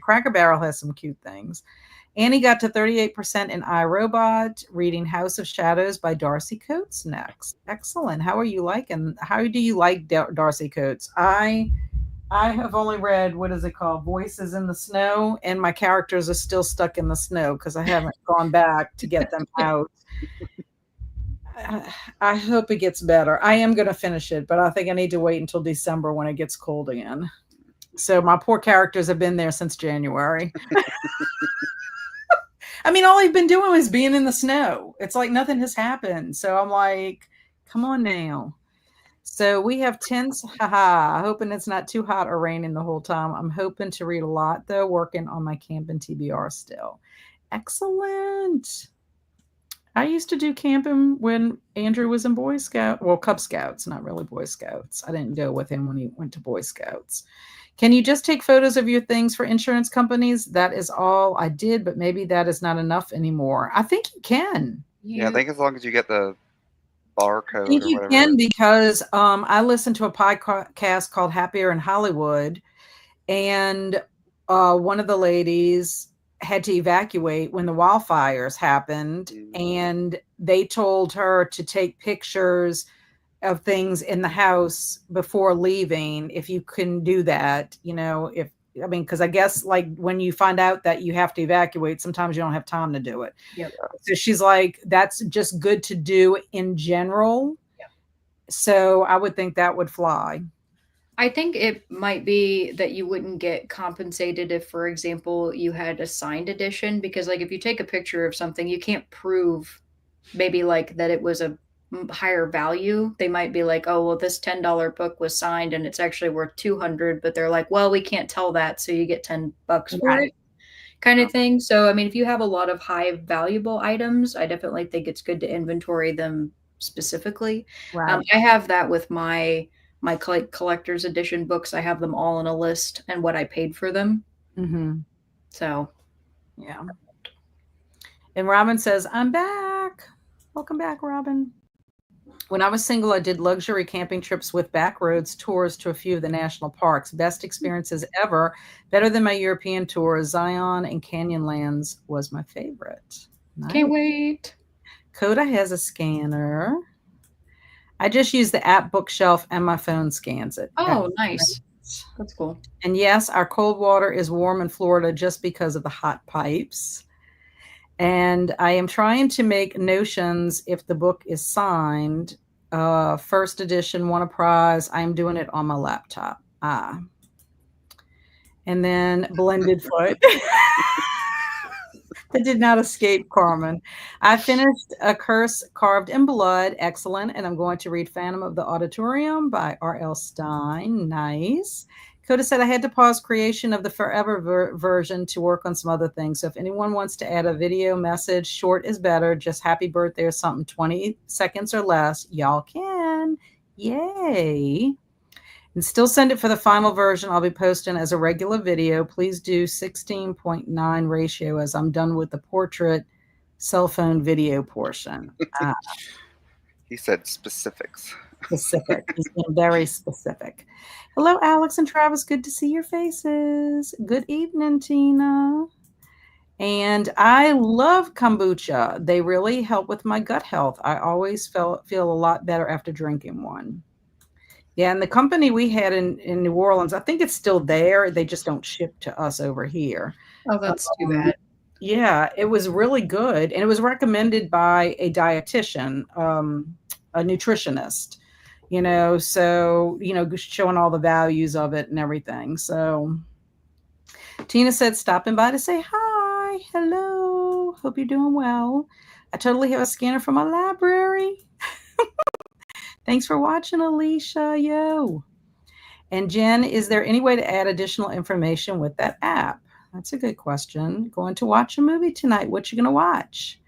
Cracker Barrel has some cute things. Annie got to 38% in iRobot, reading House of Shadows by Darcy Coates next. Excellent. How do you like Darcy Coates? I have only read, what is it called? Voices in the Snow, and my characters are still stuck in the snow because I haven't gone back to get them out. I hope it gets better. I am going to finish it, but I think I need to wait until December when it gets cold again. So my poor characters have been there since January. I mean, all I've been doing is being in the snow. It's like nothing has happened. So I'm like, come on now. So we have tents, haha, hoping it's not too hot or raining the whole time. I'm hoping to read a lot, though, working on my camping TBR still. Excellent. I used to do camping when Andrew was in Boy Scout, well, Cub Scouts, not really Boy Scouts. I didn't go with him when he went to Boy Scouts. Can you just take photos of your things for insurance companies? That is all I did, but maybe that is not enough anymore. I think you can. Yeah, I think as long as you get the I barcode think or you whatever. can because I listened to a podcast called Happier in Hollywood, and one of the ladies had to evacuate when the wildfires happened, and they told her to take pictures of things in the house before leaving. If you can do that, because I guess like when you find out that you have to evacuate, sometimes you don't have time to do it. Yep. So she's like, that's just good to do in general. Yep. So I would think that would fly. I think it might be that you wouldn't get compensated if, for example, you had a signed edition, because like if you take a picture of something, you can't prove maybe like that it was a higher value. They might be like, oh, well, this $10 book was signed and it's actually worth 200, but they're like, well, we can't tell that, so you get $10 for it, kind of thing. So, I mean, if you have a lot of high valuable items, I definitely think it's good to inventory them specifically. Right. I have that with my collector's edition books. I have them all in a list and what I paid for them. Mm-hmm. So, yeah. And Robin says, I'm back. Welcome back, Robin. When I was single, I did luxury camping trips with backroads tours to a few of the national parks. Best experiences ever. Better than my European tours. Zion and Canyonlands was my favorite. Nice. Can't wait. Coda has a scanner. I just use the app Bookshelf and my phone scans it. Oh, nice. That's cool. And yes, our cold water is warm in Florida just because of the hot pipes. And I am trying to make notions if the book is signed. First edition won a prize. I'm doing it on my laptop. And then Blended Foot. That did not escape Carmen. I finished A Curse Carved in Blood. Excellent. And I'm going to read Phantom of the Auditorium by R.L. Stine. Nice. Coda said I had to pause creation of the forever version to work on some other things. So if anyone wants to add a video message, short is better. Just happy birthday or something, 20 seconds or less. Y'all can. Yay. And still send it for the final version. I'll be posting as a regular video. Please do 16:9 ratio as I'm done with the portrait cell phone video portion. He said specifics. Specific. He's being very specific. Hello, Alex and Travis. Good to see your faces. Good evening, Tina. And I love kombucha. They really help with my gut health. I always feel a lot better after drinking one. Yeah, and the company we had in New Orleans, I think it's still there. They just don't ship to us over here. Oh, that's too bad. Yeah, it was really good. And it was recommended by a dietitian, a nutritionist, so, showing all the values of it and everything. So Tina said, stopping by to say hi. Hello. Hope you're doing well. I totally have a scanner for my library. Thanks for watching, Alicia. Yo. And Jen, is there any way to add additional information with that app? That's a good question. Going to watch a movie tonight. What you going to watch?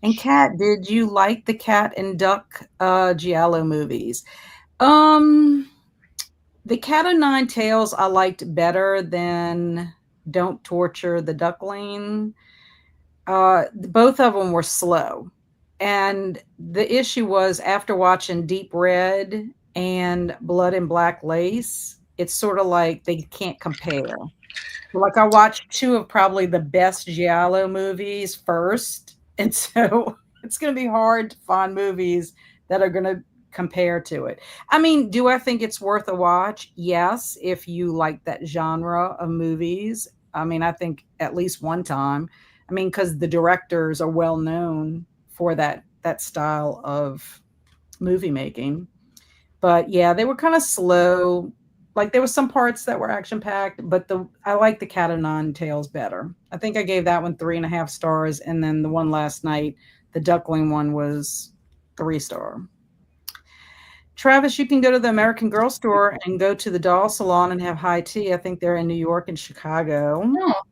And Kat, did you like the Cat and Duck Giallo movies? The Cat o' Nine Tails I liked better than Don't Torture the Duckling. Both of them were slow. And the issue was after watching Deep Red and Blood and Black Lace, it's sort of like they can't compare. Like I watched two of probably the best Giallo movies first. And so it's going to be hard to find movies that are going to compare to it. I mean, do I think it's worth a watch? Yes, if you like that genre of movies. I mean, I think at least one time. I mean, because the directors are well known for that style of movie making. But yeah, they were kind of slow. Like there was some parts that were action packed, but I like the Cat o' Nine Tails better. I think I gave that one 3.5 stars, and then the one last night, the Duckling one, was 3-star. Travis, you can go to the American Girl store and go to the doll salon and have high tea. I think they're in New York and Chicago. Oh.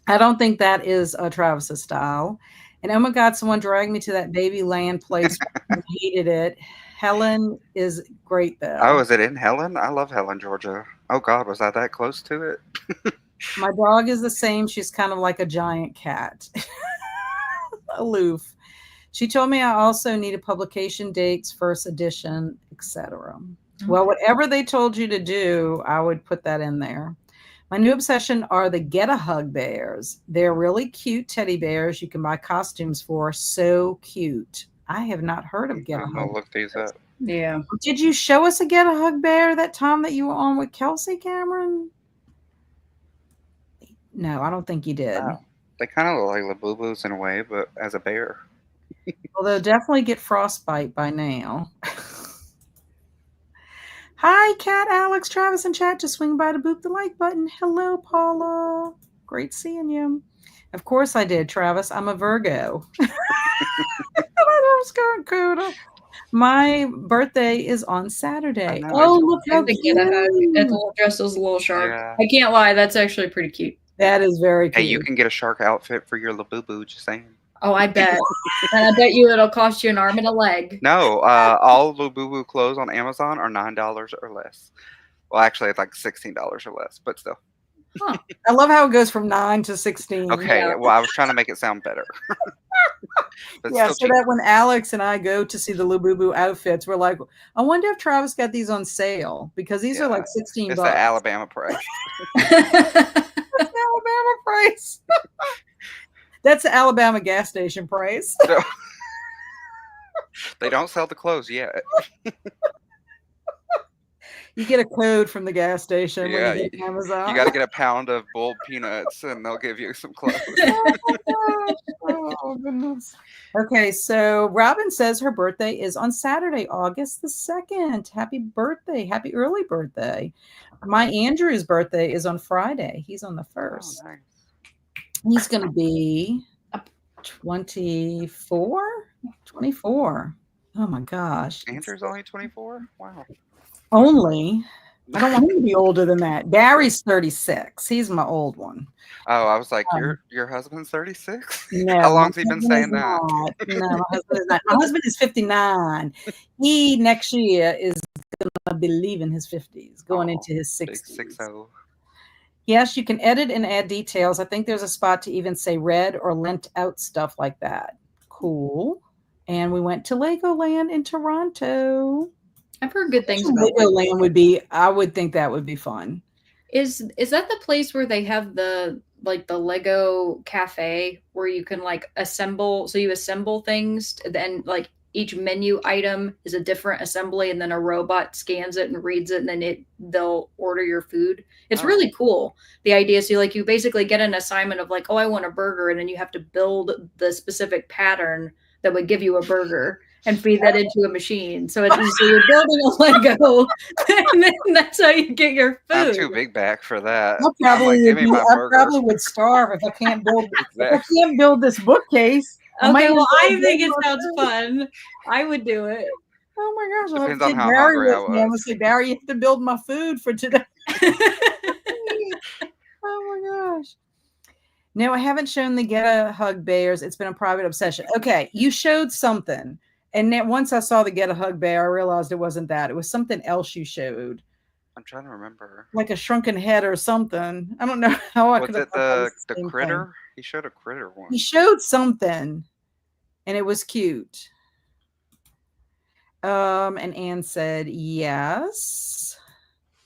I don't think that is Travis's style. And oh my God, someone dragged me to that Baby Land place. I hated it. Helen is great though. Oh, is it in Helen? I love Helen, Georgia. Oh God, was I that close to it? My dog is the same. She's kind of like a giant cat. Aloof. She told me I also needed publication dates, first edition, etc. Okay. Well, whatever they told you to do, I would put that in there. My new obsession are the Get a Hug bears. They're really cute teddy bears you can buy costumes for. So cute. I have not heard of Get a Hug. I'll look these up. Yeah. Did you show us a Get a Hug bear that time that you were on with Kelsey, Cameron? No, I don't think you did. Wow. They kind of look like Labubus in a way, but as a bear. Well, they'll definitely get frostbite by now. Hi, Kat, Alex, Travis, and chat. Just swing by to boop the like button. Hello, Paula. Great seeing you. Of course I did, Travis. I'm a Virgo. My birthday is on Saturday. Oh, look how cute. That little dress is a little shark. Yeah. I can't lie. That's actually pretty cute. That is very cute. Hey, you can get a shark outfit for your Labubu, just saying. Oh, I bet. And I bet you it'll cost you an arm and a leg. No, all Labubu clothes on Amazon are $9 or less. Well, actually, it's like $16 or less, but still. Huh. I love how it goes from 9 to 16. Okay, yeah. Well, I was trying to make it sound better. Yeah, so cheap. That when Alex and I go to see the Labubu outfits, we're like, I wonder if Travis got these on sale, because these are like $16. It's the Alabama price. Alabama price. That's the Alabama gas station price. They don't sell the clothes yet. You get a code from the gas station when Yeah, you get Amazon. you got to get a pound of boiled peanuts, and they'll give you some clothes. Oh my gosh. Oh goodness. Okay, so Robin says her birthday is on Saturday, August the 2nd. Happy birthday. Happy early birthday. My Andrew's birthday is on Friday. He's on the 1st. Oh, nice. He's going to be 24? 24. Oh my gosh. Andrew's only 24? Wow. Only. I don't want him to be older than that. Barry's 36. He's my old one. Oh, I was like, your husband's 36? No, How my long's he been husband saying is that? not. No, my husband is not. My husband is 59. He next year is gonna be leaving his 50s, going into his Big 60s. 6-0. Yes, you can edit and add details. I think there's a spot to even say read or lent out stuff like that. Cool. And we went to Legoland in Toronto. I've heard good things about Legoland would be, I would think that would be fun. Is that the place where they have the Lego cafe where you can like assemble, so you assemble things, then like each menu item is a different assembly, and then a robot scans it and reads it, and then they'll order your food. It's really cool. The idea, so you basically get an assignment of like, oh, I want a burger, and then you have to build the specific pattern that would give you a burger and feed that into a machine. So you're building a Lego, and then that's how you get your food. I'm too big back for that. I probably would starve if I can't build if I can't build this bookcase. Okay, well, I think it sounds fun. I would do it. Oh my gosh! Depends on how hungry I was. I would say, Barry, you have to build my food for today. Oh my gosh! No, I haven't shown the Get a Hug bears. It's been a private obsession. Okay, you showed something. And then once I saw the Get a Hug bear, I realized it wasn't that. It was something else you showed. I'm trying to remember. Like a shrunken head or something. I don't know how I could have. Was it the critter? Thing. He showed a critter one. He showed something, and it was cute. And Anne said yes.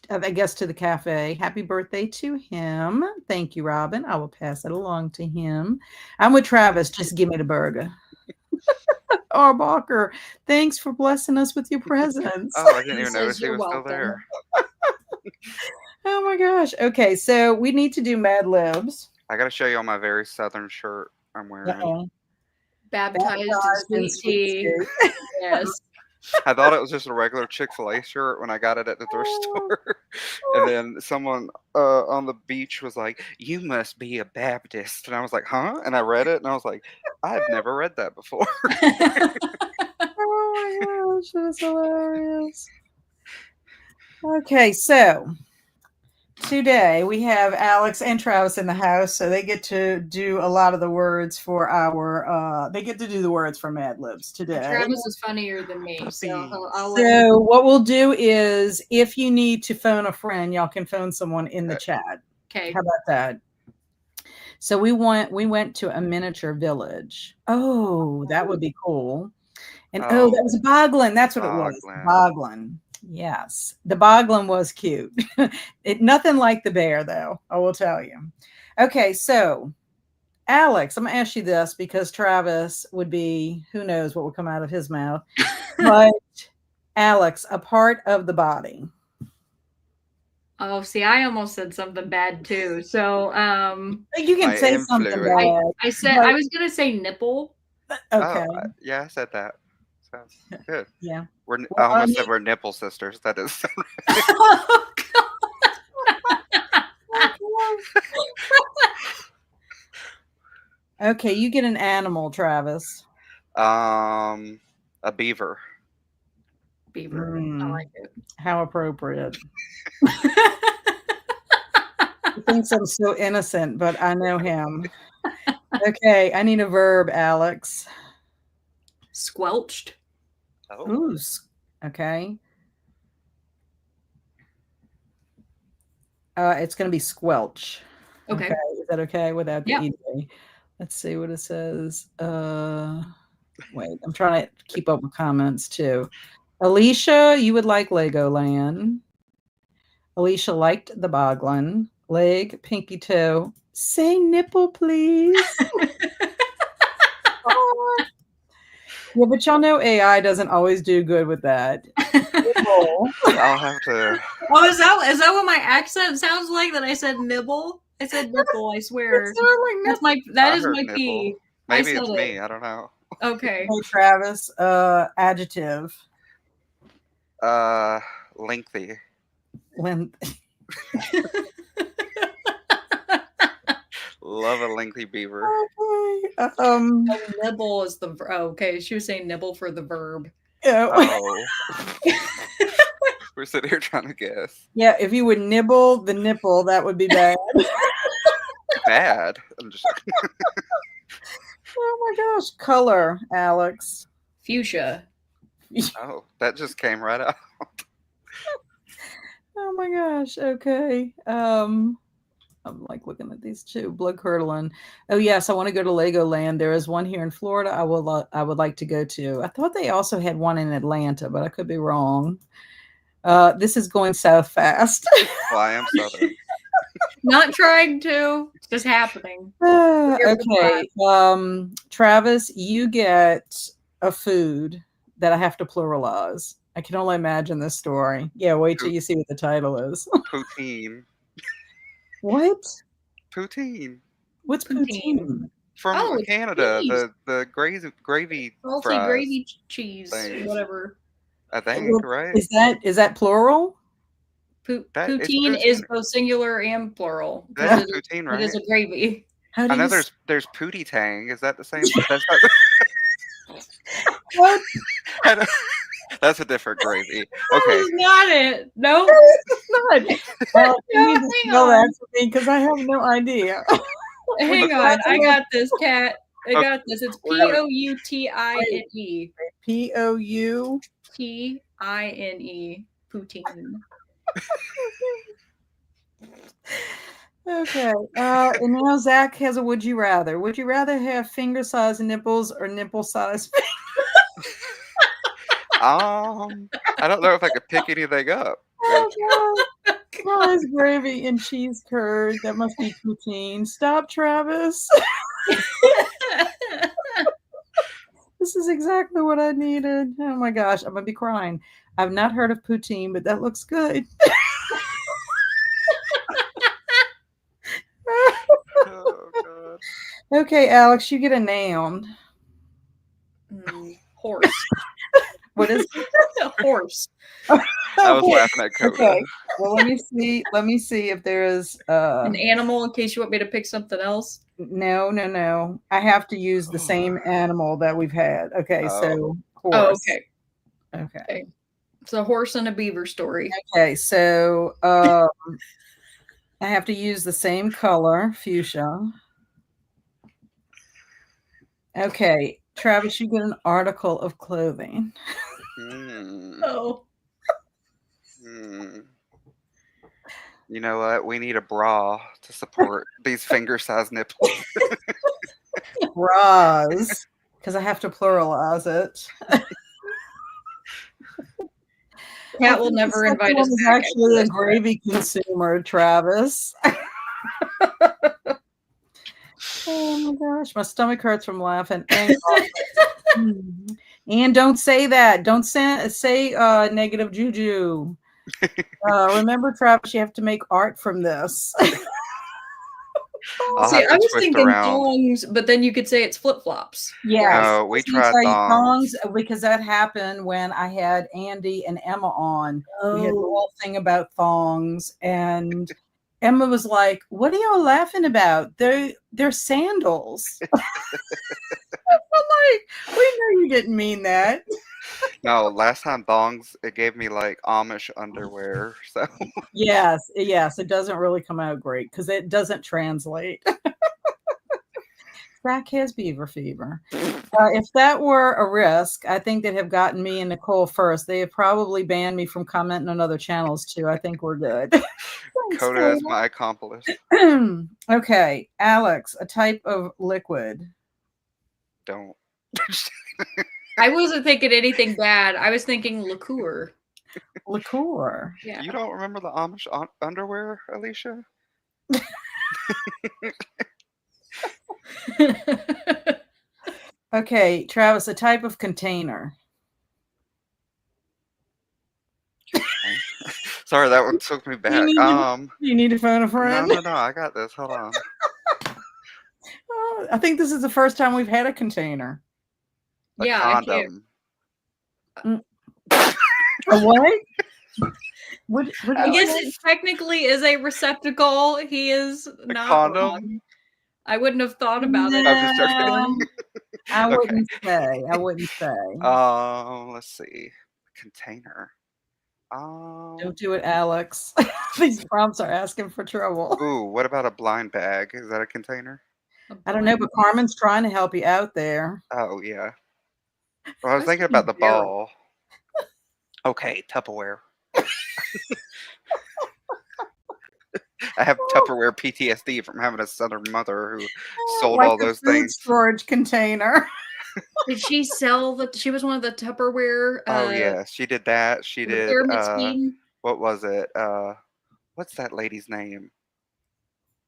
I guess to the cafe. Happy birthday to him. Thank you, Robin. I will pass it along to him. I'm with Travis. Just give me the burger. Arbacher, thanks for blessing us with your presence. Oh, I didn't even notice he was still there. Oh my gosh. Okay, so we need to do Mad Libs. I got to show you on my very southern shirt I'm wearing. Baptized in sweet tea. Yes. I thought it was just a regular Chick-fil-A shirt when I got it at the thrift store. And then someone on the beach was like, "You must be a Baptist." And I was like, "Huh?" And I read it and I was like, "I've never read that before." Oh my gosh, that's hilarious. Okay, so today we have Alex and Travis in the house, so they get to do a lot of the words for our they get to do the words for Mad Libs today. Travis is funnier than me, so what we'll do is, if you need to phone a friend, y'all can phone someone in the chat. Okay. How about that? So we went to a miniature village. Oh, that would be cool. And that was Boglin. That's what it was. Boglin. Yes, the Boglin was cute. Nothing like the bear, though, I will tell you. Okay, so Alex, I'm going to ask you this because Travis would be, who knows what would come out of his mouth. But Alex, a part of the body. Oh, see, I almost said something bad too. So you can say something bad. I said I was going to say nipple. Okay. Yeah, I said that. Sounds good. Yeah. I almost said we're nipple sisters. That is. Okay, you get an animal, Travis. A beaver. Beaver. I like it. How appropriate. He thinks I'm so innocent, but I know him. Okay, I need a verb, Alex. Squelched. Oh. Ooh, okay. It's going to be squelch. Okay. Is that okay without the ED? Let's see what it says. Wait, I'm trying to keep up with comments too. Alicia, you would like Legoland. Alicia liked the Boglin. Leg, pinky toe. Say nipple, please. Yeah, but y'all know AI doesn't always do good with that. Nibble. I'll have to. Oh, is that what my accent sounds like? That I said nibble? I said nipple, I It swear. sounded like That I is heard my nibble. P. I Maybe said it's it. me. I don't know. Okay. nipple. Travis, adjective. Uh, Lengthy. When Love a lengthy beaver. okay. Nibble is the okay. She was saying nibble for the verb. Yeah, Oh, we're sitting here trying to guess. yeah, if you would nibble the nipple, that would be bad. Bad. I'm just. Oh my gosh. Color, Alex. Fuchsia. Oh, that just came right out. Oh my gosh. Okay. I'm like looking at these two, blood curdling. Oh yes, I want to go to Legoland. There is one here in Florida. I would like to go to. I thought they also had one in Atlanta, but I could be wrong. This is going south fast. Well, I am Southern. Not trying to, it's just happening. Here's the Okay. Travis, you get a food that I have to pluralize. I can only imagine this story. Yeah, wait till Pu- you see what the title is. Poutine. What? Poutine. What's poutine. poutine? From Oh, it's Canada. cheese. The gravy Salty fries gravy cheese, thing. whatever. I think, right? Is that plural? That it's Poutine is poutine. both singular and plural That because is poutine, it is right? a gravy. How I do know you there's pootie tang. Is that the same? That's what? not, that's a different gravy. That Okay. was not it. Nope. Not. Alex, you No, need to hang spell on. that for me because I have no idea. Would Hang you on. I rather have got this, Cat. I Okay. got this. It's We're gonna. Poutine. Poutine? Tine. Poutine. Okay. And now Zach has a would you rather. Would you rather have finger sized nipples or nipple sized? I don't know if I could pick anything up. Oh, God. Fries, gravy, and cheese curd. That must be poutine. Stop, Travis. This is exactly what I needed. Oh my gosh, I'm gonna be crying. I've not heard of poutine, but that looks good. Oh god. Okay, Alex, you get a noun. Horse. What is Horse. I was laughing at Coda. Okay. Well, let me see. Let me see if there is An animal in case you want me to pick something else. no. I have to use the same animal that we've had. Okay, Oh. so Oh, horse. okay. Okay. It's a horse and a beaver story. Okay, so I have to use the same color, fuchsia. Okay, Travis, you get an article of clothing. Hmm. Oh. Hmm. You know what? We need a bra to support these finger-sized nipples. Bras, because I have to pluralize it. Cat will never invite us is back. actually a gravy consumer, Travis. Oh my gosh, my stomach hurts from laughing. And don't say that. Don't say negative juju. Remember, Travis, you have to make art from this. I'll See, have I to was twist thinking around. thongs, but then you could say it's flip flops. Yes, No, I we was gonna tried say thongs. because that happened when I had Andy and Emma on. We had the Oh. whole thing about thongs, and Emma was like, "What are y'all laughing about? They're sandals." I'm like, "We know you didn't mean that." No, last time thongs, it gave me like Amish underwear. So Yes, it doesn't really come out great because it doesn't translate. Zach has beaver fever. If that were a risk, I think that have gotten me and Nicole first. They have probably banned me from commenting on other channels too. I think we're good. Thanks, Coda is my accomplice. Okay, Alex, a type of liquid. Don't. I wasn't thinking anything bad. I was thinking liqueur. Liqueur. Yeah. You don't remember the Amish underwear, Alicia? Okay, Travis, a type of container. Sorry, that one took me You back. need you need to phone a No, friend? no, no. I got this. Hold on. Oh, I think this is the first time we've had a container. A Yeah, I can't. condom. Mm. A what? What I did you guess say? it technically is a receptacle. He is A not condom? wrong. I wouldn't have thought about it. I'm just joking. No, I Okay. wouldn't say. I wouldn't say. Let's see. Container. Don't do it, Alex. These prompts are asking for trouble. Ooh, what about a blind bag? Is that a container? A I don't know, but blind- Carmen's trying to help you out there. Oh, yeah. Well, I was That's thinking pretty about the very. ball. Okay, Tupperware. I have Tupperware PTSD from having a Southern mother who sold Like all a those food things. storage container. Did she sell the? She was one of the Tupperware, Oh, yeah. She did that. She the did, pyramid scheme. what was it? What's that lady's name?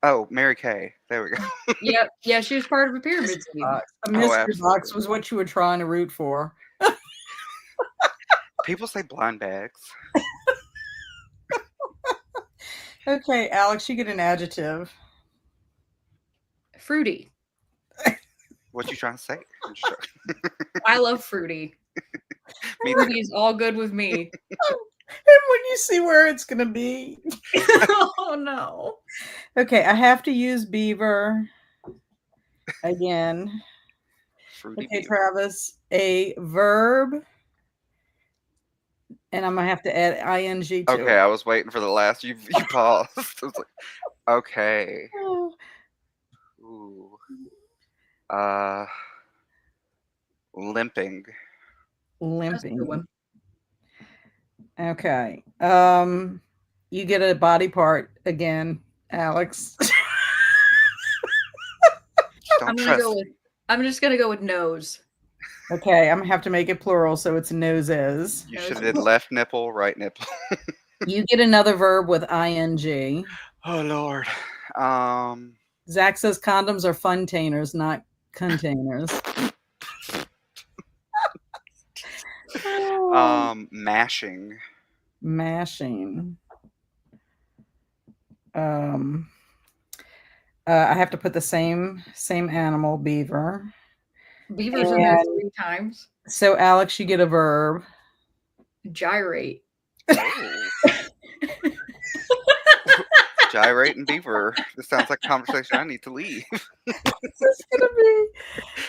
Oh, Mary Kay. There we go. Yep, yeah, she was part of a pyramid scheme. A Oh, mystery box absolutely. was what you were trying to root for. People say blind bags. Okay, Alex, you get an adjective. Fruity. What you trying to say? I'm just joking. I love fruity. Me too. Fruity's all good with me. And when you see where it's going to be. Oh no. Okay, I have to use beaver again. Fruity Okay, beaver. Travis, a verb, and I'm going to have to add ing to Okay, it. I was waiting for the last. You paused. I was like, okay. Oh, Ooh. Uh, limping. That's a good limping. one. Okay. You get a body part again, Alex. Don't I'm gonna go trust with. me. I'm just gonna go with nose. Okay, I'm gonna have to make it plural, so it's noses. You should have did Noses. left nipple, right nipple. You get another verb with ing. Oh Lord. Zach says condoms are funtainers, not containers. Oh, Mashing. mashing. Um, I have to put the same animal, beaver. Beavers in there And 3 times. so, Alex, you get a verb. Gyrate. Oh. Gyrate and beaver. This sounds like a conversation I need to leave. This is gonna be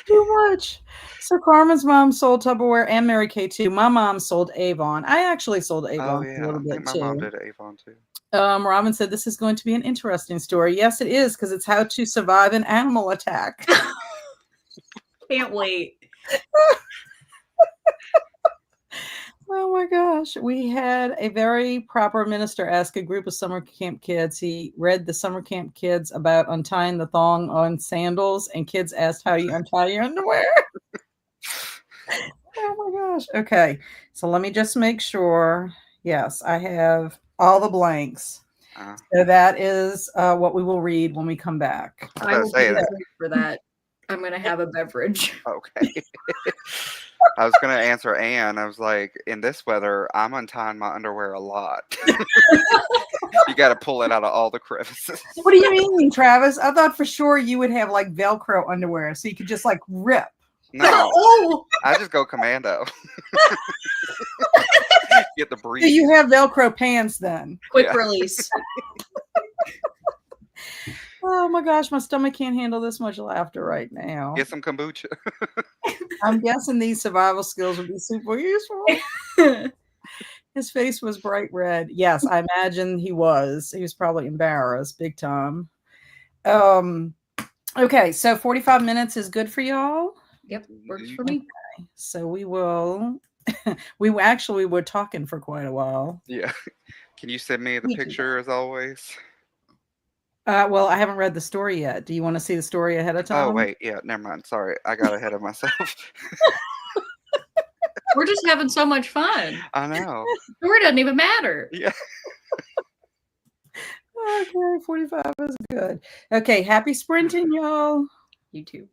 too much. So Carmen's mom sold Tupperware and Mary Kay too. My mom sold Avon. I actually sold Oh Avon a yeah, little I think bit my mom too. did Avon too. Robin said this is going to be an interesting story. Yes, it is, because it's how to survive an animal attack. Can't wait. Oh my gosh. We had a very proper minister ask a group of summer camp kids. He read the summer camp kids about untying the thong on sandals, and kids asked how you untie your underwear. Oh my gosh. Okay. So let me just make sure. Yes, I have all the blanks. Uh, So that is what we will read when we come back. I was I about to will be say a that. drink for that. I'm gonna have a beverage. Okay. I was gonna answer Anne. I was like, in this weather, I'm untying my underwear a lot. You got to pull it out of all the crevices. What do you mean, Travis? I thought for sure you would have like Velcro underwear so you could just like rip. No, Oh, I just go commando. Get the so breeze. you have Velcro pants then. Quick Yeah. release. Oh my gosh, my stomach can't handle this much laughter right now. Get some kombucha. I'm guessing these survival skills would be super useful. His face was bright red. Yes, I imagine he was. He was probably embarrassed big time. Okay, so 45 minutes is good for y'all. Yep, works for me. So we will we were talking for quite a while. Yeah. Can you send me the We do picture as always? Well, I haven't read the story yet. Do you want to see the story ahead of Oh time? wait, yeah, never mind. Sorry, I got ahead of myself. We're just having so much fun. I know. The story doesn't even matter. Yeah. Okay, 45 is good. Okay, happy sprinting, y'all. You too.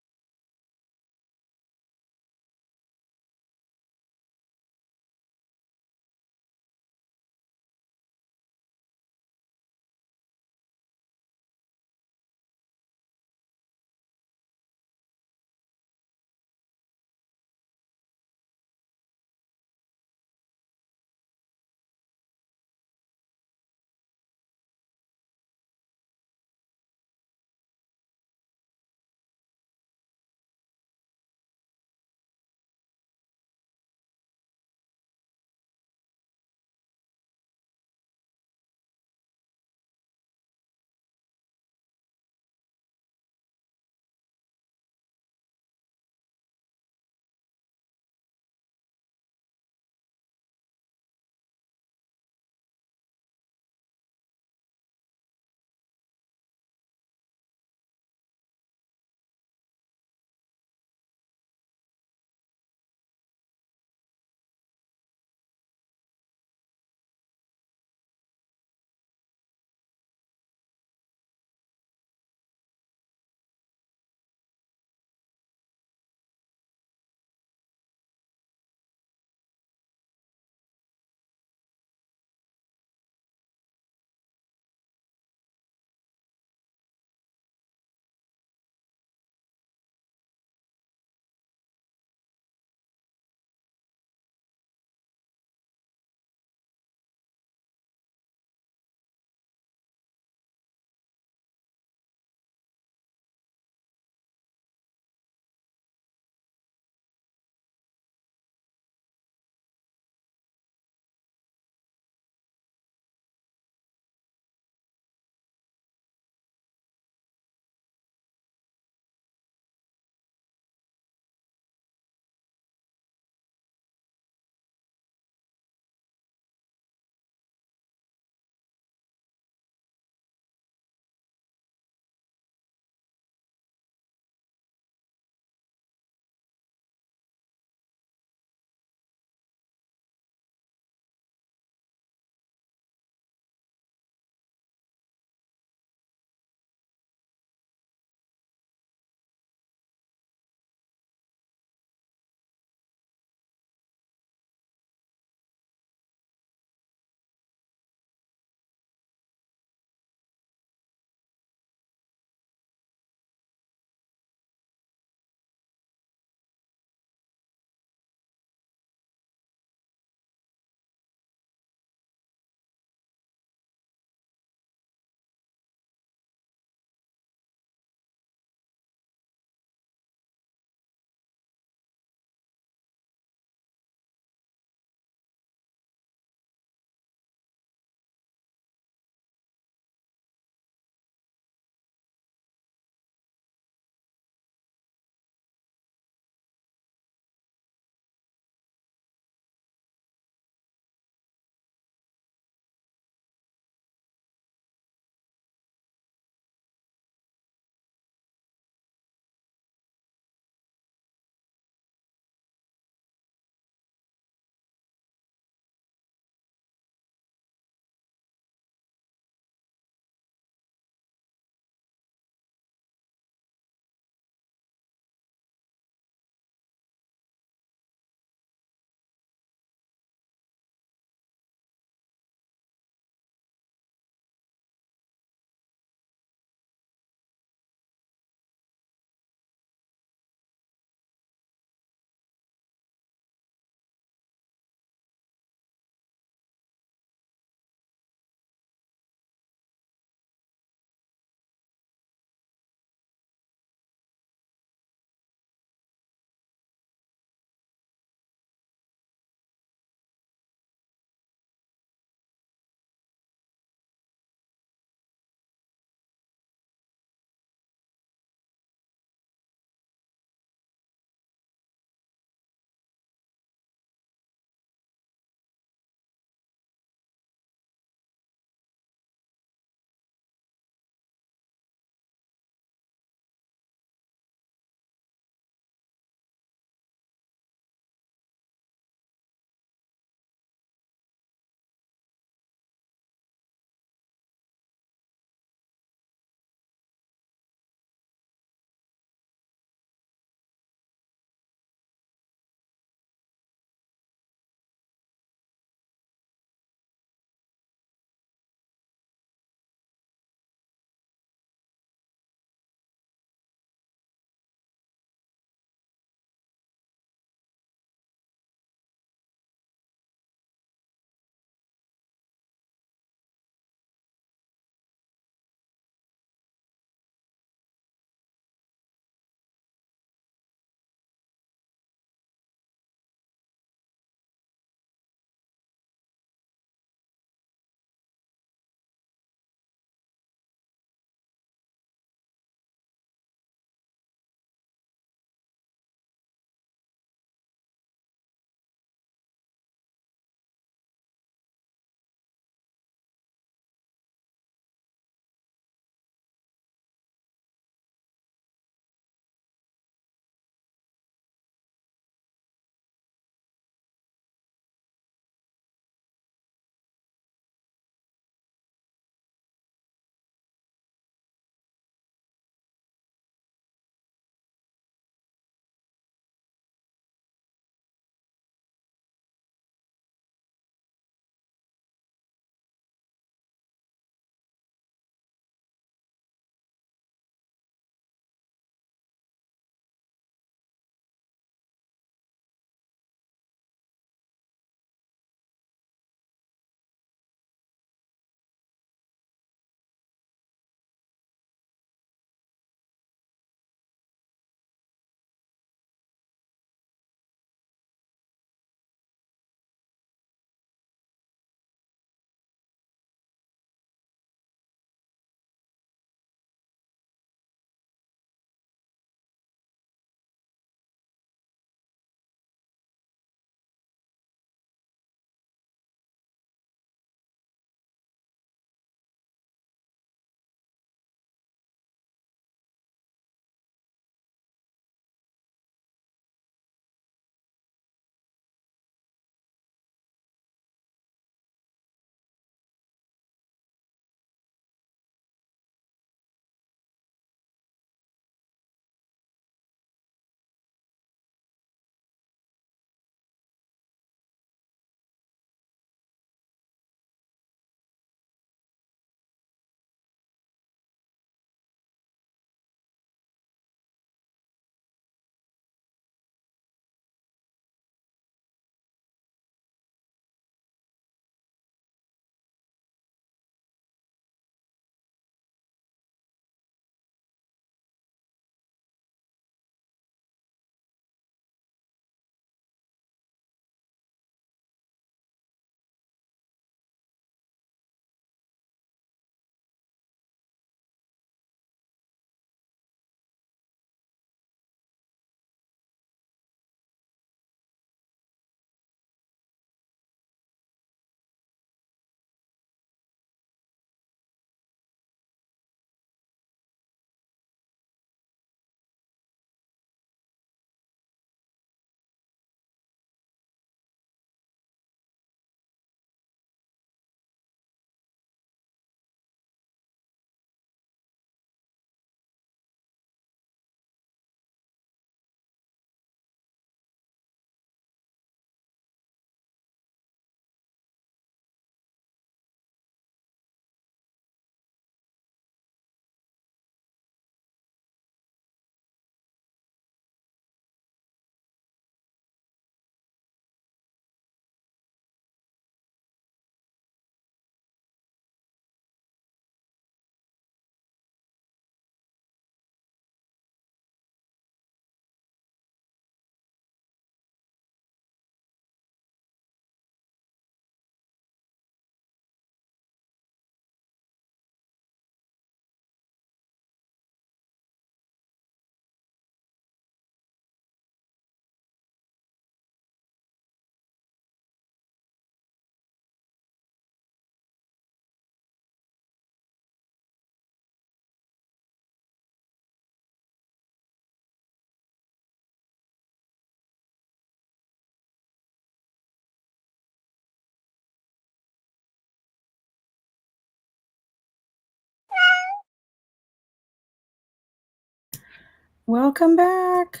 Welcome back.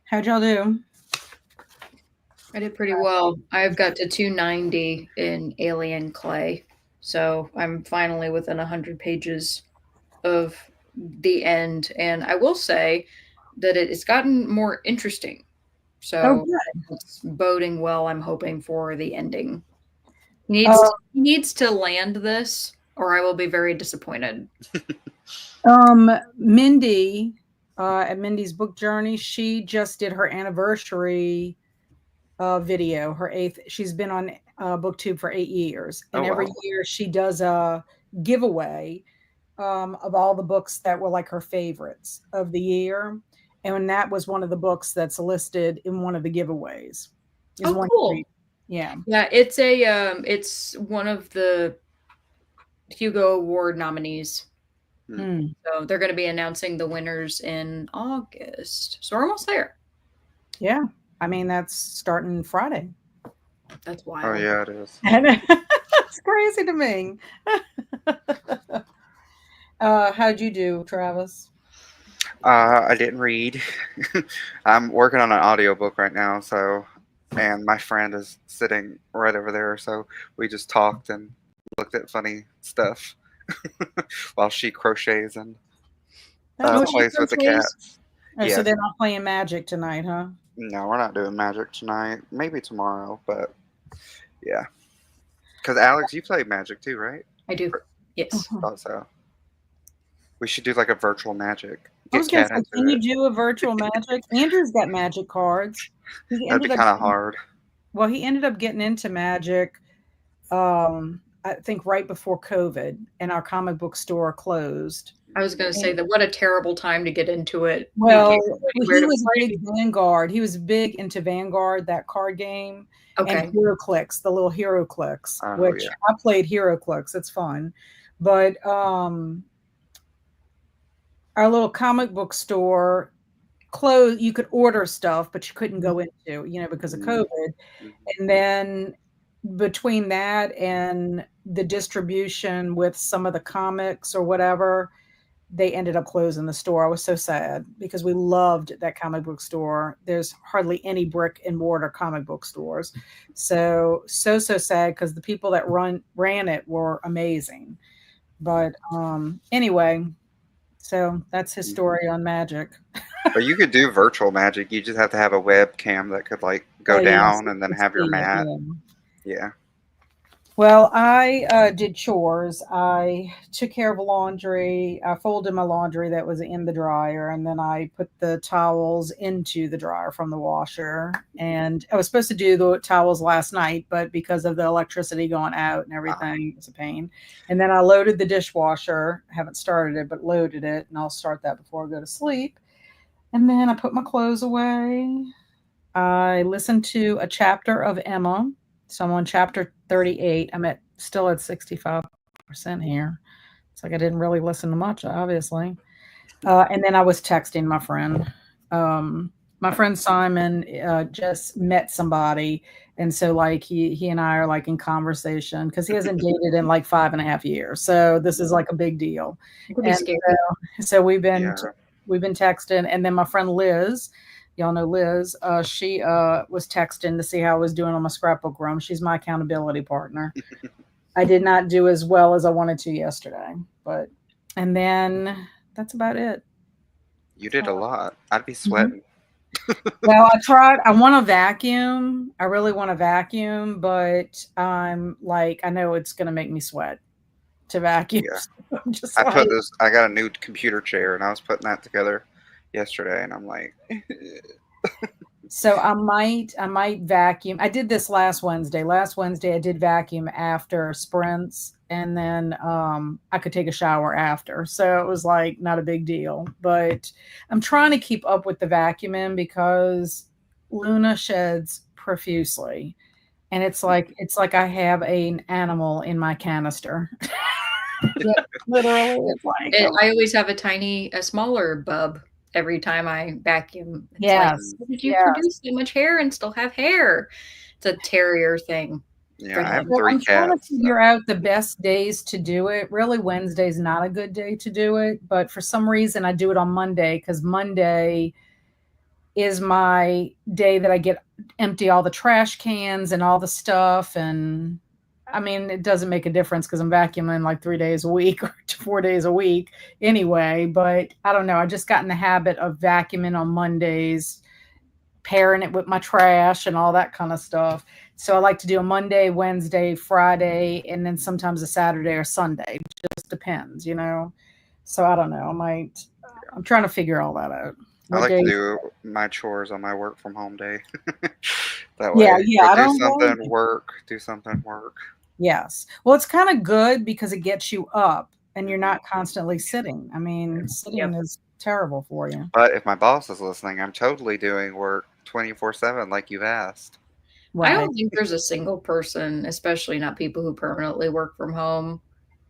How'd y'all do? I did pretty well. I've got to 290 in Alien Clay, so I'm finally within 100 pages of the end, and I will say that it's gotten more interesting. Oh, So good. it's boding well. I'm hoping for the ending. Uh, He needs to land this, or I will be very disappointed. Mindy, at Mindy's Book Journey, she just did her anniversary video, her eighth. She's been on BookTube for 8 years, Oh and every wow. year she does a giveaway of all the books that were like her favorites of the year, and that was one of the books that's listed in one of the giveaways. Is Oh, one to cool. read. Yeah. Yeah, it's one of the Hugo Award nominees. Hmm. So they're going to be announcing the winners in August. So we're almost there. Yeah. I mean, that's starting Friday. That's Oh wild. yeah, it is. And it's crazy to me. How'd you do, Travis? I didn't read. I'm working on an audiobook right now, so and my friend is sitting right over there, so we just talked and looked at funny stuff while she crochets and That's Oh, all. she plays with the crochets? cats. Oh, so Yes. they're not playing Magic tonight, huh? No, we're not doing magic tonight. Maybe tomorrow, but yeah. Because Alex, you play magic too, right? I do. Yes. Mhm. Thought so. We should do like a virtual magic. I Get was gonna Cat say, into can you it. do a virtual Magic? Andrew's got Magic cards. He That'd be ended up kind of hard. well, he ended up getting into Magic, I think right before COVID, and our comic book store closed. I was going to say And, that what a terrible time to get into it. You well, can't go anywhere he to was a play. big Vanguard. He was big into Vanguard, that card game, and Okay. Hero Clicks, the little Hero Clicks, Oh which yeah. I played Hero Clicks. It's fun. But our little comic book store closed. You could order stuff, but you couldn't go into, because of Mm-hmm. COVID. And then between that and the distribution with some of the comics or whatever, they ended up closing the store. I was so sad because we loved that comic book store. There's hardly any brick and mortar comic book stores. So sad because the people that ran it were amazing. But anyway, so that's his Mm-hmm. story on Magic. But you could do virtual magic. You just have to have a webcam that could like go Oh yeah, down so and then you can have your see it, mat. yeah. Yeah. Well, I did chores. I took care of laundry. I folded my laundry that was in the dryer, and then I put the towels into the dryer from the washer. And I was supposed to do the towels last night, but because of the electricity going out and everything, it was a pain. And then I loaded the dishwasher. I haven't started it, but loaded it, and I'll start that before I go to sleep. And then I put my clothes away. I listened to a chapter of Emma. So I'm on chapter 38. Still at 65% here. It's like I didn't really listen to much, obviously. And then I was texting my friend. My friend Simon just met somebody, and so like he and I are like in conversation because he hasn't dated in like 5.5 years. So this is like a big deal, It could be and scary. so Yeah. we've been texting, and then my friend Liz, y'all know Liz, she was texting to see how I was doing on my scrapbook room. She's my accountability partner. I did not do as well as I wanted to yesterday, but and then that's about it. You did a lot. I'd be Mhm. sweating. Well, I tried. I want to vacuum. I really want to vacuum, but I'm like, I know it's going to make me sweat to vacuum. Yeah. So I'm just like, I got a new computer chair and I was putting that together yesterday and I'm like, so I might vacuum. I did this last Wednesday. Last Wednesday I did vacuum after sprints, and then I could take a shower after. So it was like not a big deal. But I'm trying to keep up with the vacuuming because Luna sheds profusely. And it's like I have an animal in my canister. Yep. Literally, it's like, oh, I always have a smaller bub every time I vacuum. It's like, yes, mm, how did you yes. produce so much hair and still have hair? It's a terrier thing. Yeah, for I have them. So 3 I'm trying to cats, so figure out the best days to do it. Really, Wednesday's not a good day to do it, but for some reason I do it on Monday because Monday is my day that I get empty all the trash cans and all the stuff. And I mean, it doesn't make a difference because I'm vacuuming like 3 days a week or 4 days a week anyway. But I don't know. I just got in the habit of vacuuming on Mondays, pairing it with my trash and all that kind of stuff. So I like to do a Monday, Wednesday, Friday, and then sometimes a Saturday or Sunday. Just depends. So I don't know. I'm trying to figure all that out. I What like to day? do my chores on my work from home day. That Yeah, way, yeah. go I do don't blame something, you. work, do something, work. Yes. Well, it's kind of good because it gets you up and you're Mhm. not constantly sitting. I mean, sitting Yep. is terrible for you. But if my boss is listening, I'm totally doing work 24/7 like you've asked. I Right. don't think there's a single person, especially not people who permanently work from home,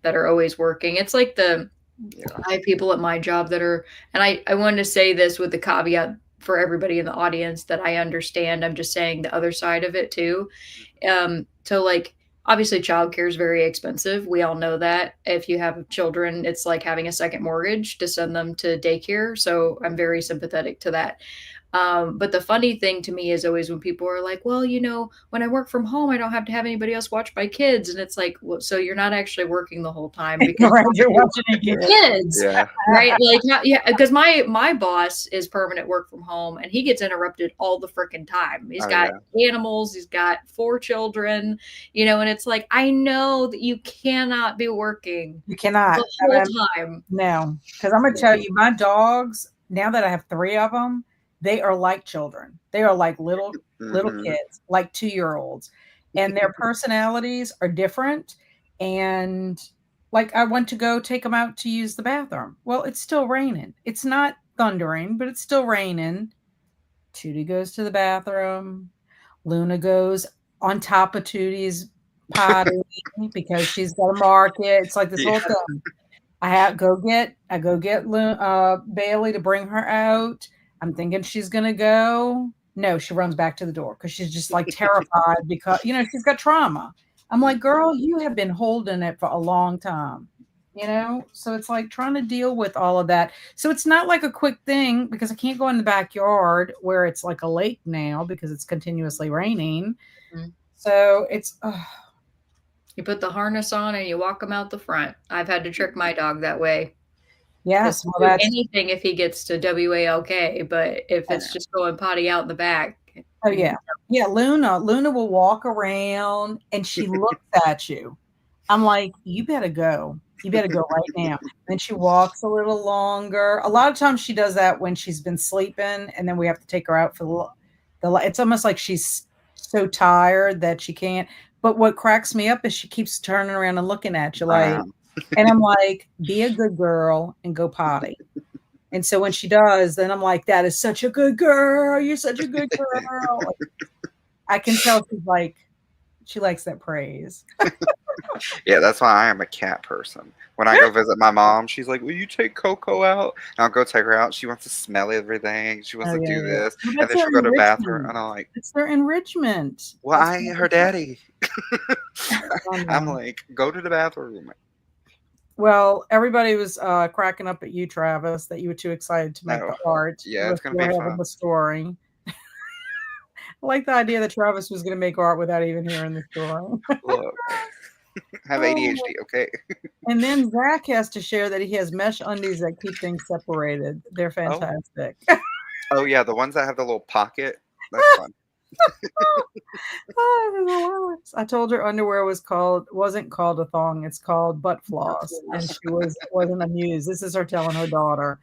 that are always working. It's like Yeah. I have people at my job that are, and I wanted to say this with the caveat for everybody in the audience that I understand. I'm just saying the other side of it too. So like obviously childcare is very expensive. We all know that. If you have children, it's like having a second mortgage to send them to daycare. So I'm very sympathetic to that. But the funny thing to me is always when people are like, well, when I work from home, I don't have to have anybody else watch my kids. And it's like, well, so you're not actually working the whole time because Right. You're watching a your kid. kids, Yeah. right? Like, yeah, because my boss is permanent work from home, and he gets interrupted all the freaking time. He's Oh, got yeah. animals, he's got 4 children, and it's like I know that you cannot be working You cannot. the whole And time. no, because I'm going to tell you, my dogs, now that I have three of them, they are like children. They are like little Mhm. kids, like 2-year-olds, and their personalities are different. And like, I went to go take them out to use the bathroom. Well, it's still raining. It's not thundering, but it's still raining. Tootie goes to the bathroom. Luna goes on top of Tootie's potty because she's got a market. It's like this Yeah. whole thing. I go get Bailey to bring her out. I'm thinking she's gonna go. No, she runs back to the door because she's just like terrified because she's got trauma. I'm like, Mhm. girl, you have been holding it for a long time. So it's like trying to deal with all of that. So it's not like a quick thing because I can't go in the backyard where it's like a lake now because it's continuously raining. Mhm. So it's You put the harness on and you walk him out the front. I've had to trick my dog that way because yes, he'll well do that's anything if he gets to WALK, but if it's just going potty out in the back, oh you yeah. Yeah, Luna will walk around and she looks at you. I'm like, "You better go. You better go right now." Then she walks a little longer. A lot of times she does that when she's been sleeping and then we have to take her out for it's almost like she's so tired that she can't. But what cracks me up is she keeps turning around and looking at you I like, know. and I'm like, "Be a good girl and go potty." And so when she does, then I'm like, "That is such a good girl. You're such a good girl." Like, I can tell she likes that praise. Yeah, that's why I am a cat person. When I go visit my mom, she's like, "Will you take Coco out?" And I'll go take her out. She wants to smell everything. She wants Oh, to yeah, do yeah. this, Well, and that's then their she'll go to the bathroom, enrichment. and I'm like, It's their enrichment. "Well, That's I ain't what her it is. daddy." I I'm know. like, "Go to the bathroom." Well, everybody was cracking up at you, Travis, that you were too excited to make Oh, the art yeah, it's with gonna be your head of fun. the story. I like the idea that Travis was going to make art without even hearing the story. Look, I have Oh, ADHD. Okay. and then Zach has to share that he has mesh undies that keep things separated. They're Oh, fantastic. oh yeah, the ones that have the little pocket. That's fun. Oh, this is hilarious. I told her underwear wasn't called a thong, it's called butt floss, and she wasn't amused. This is her telling her daughter.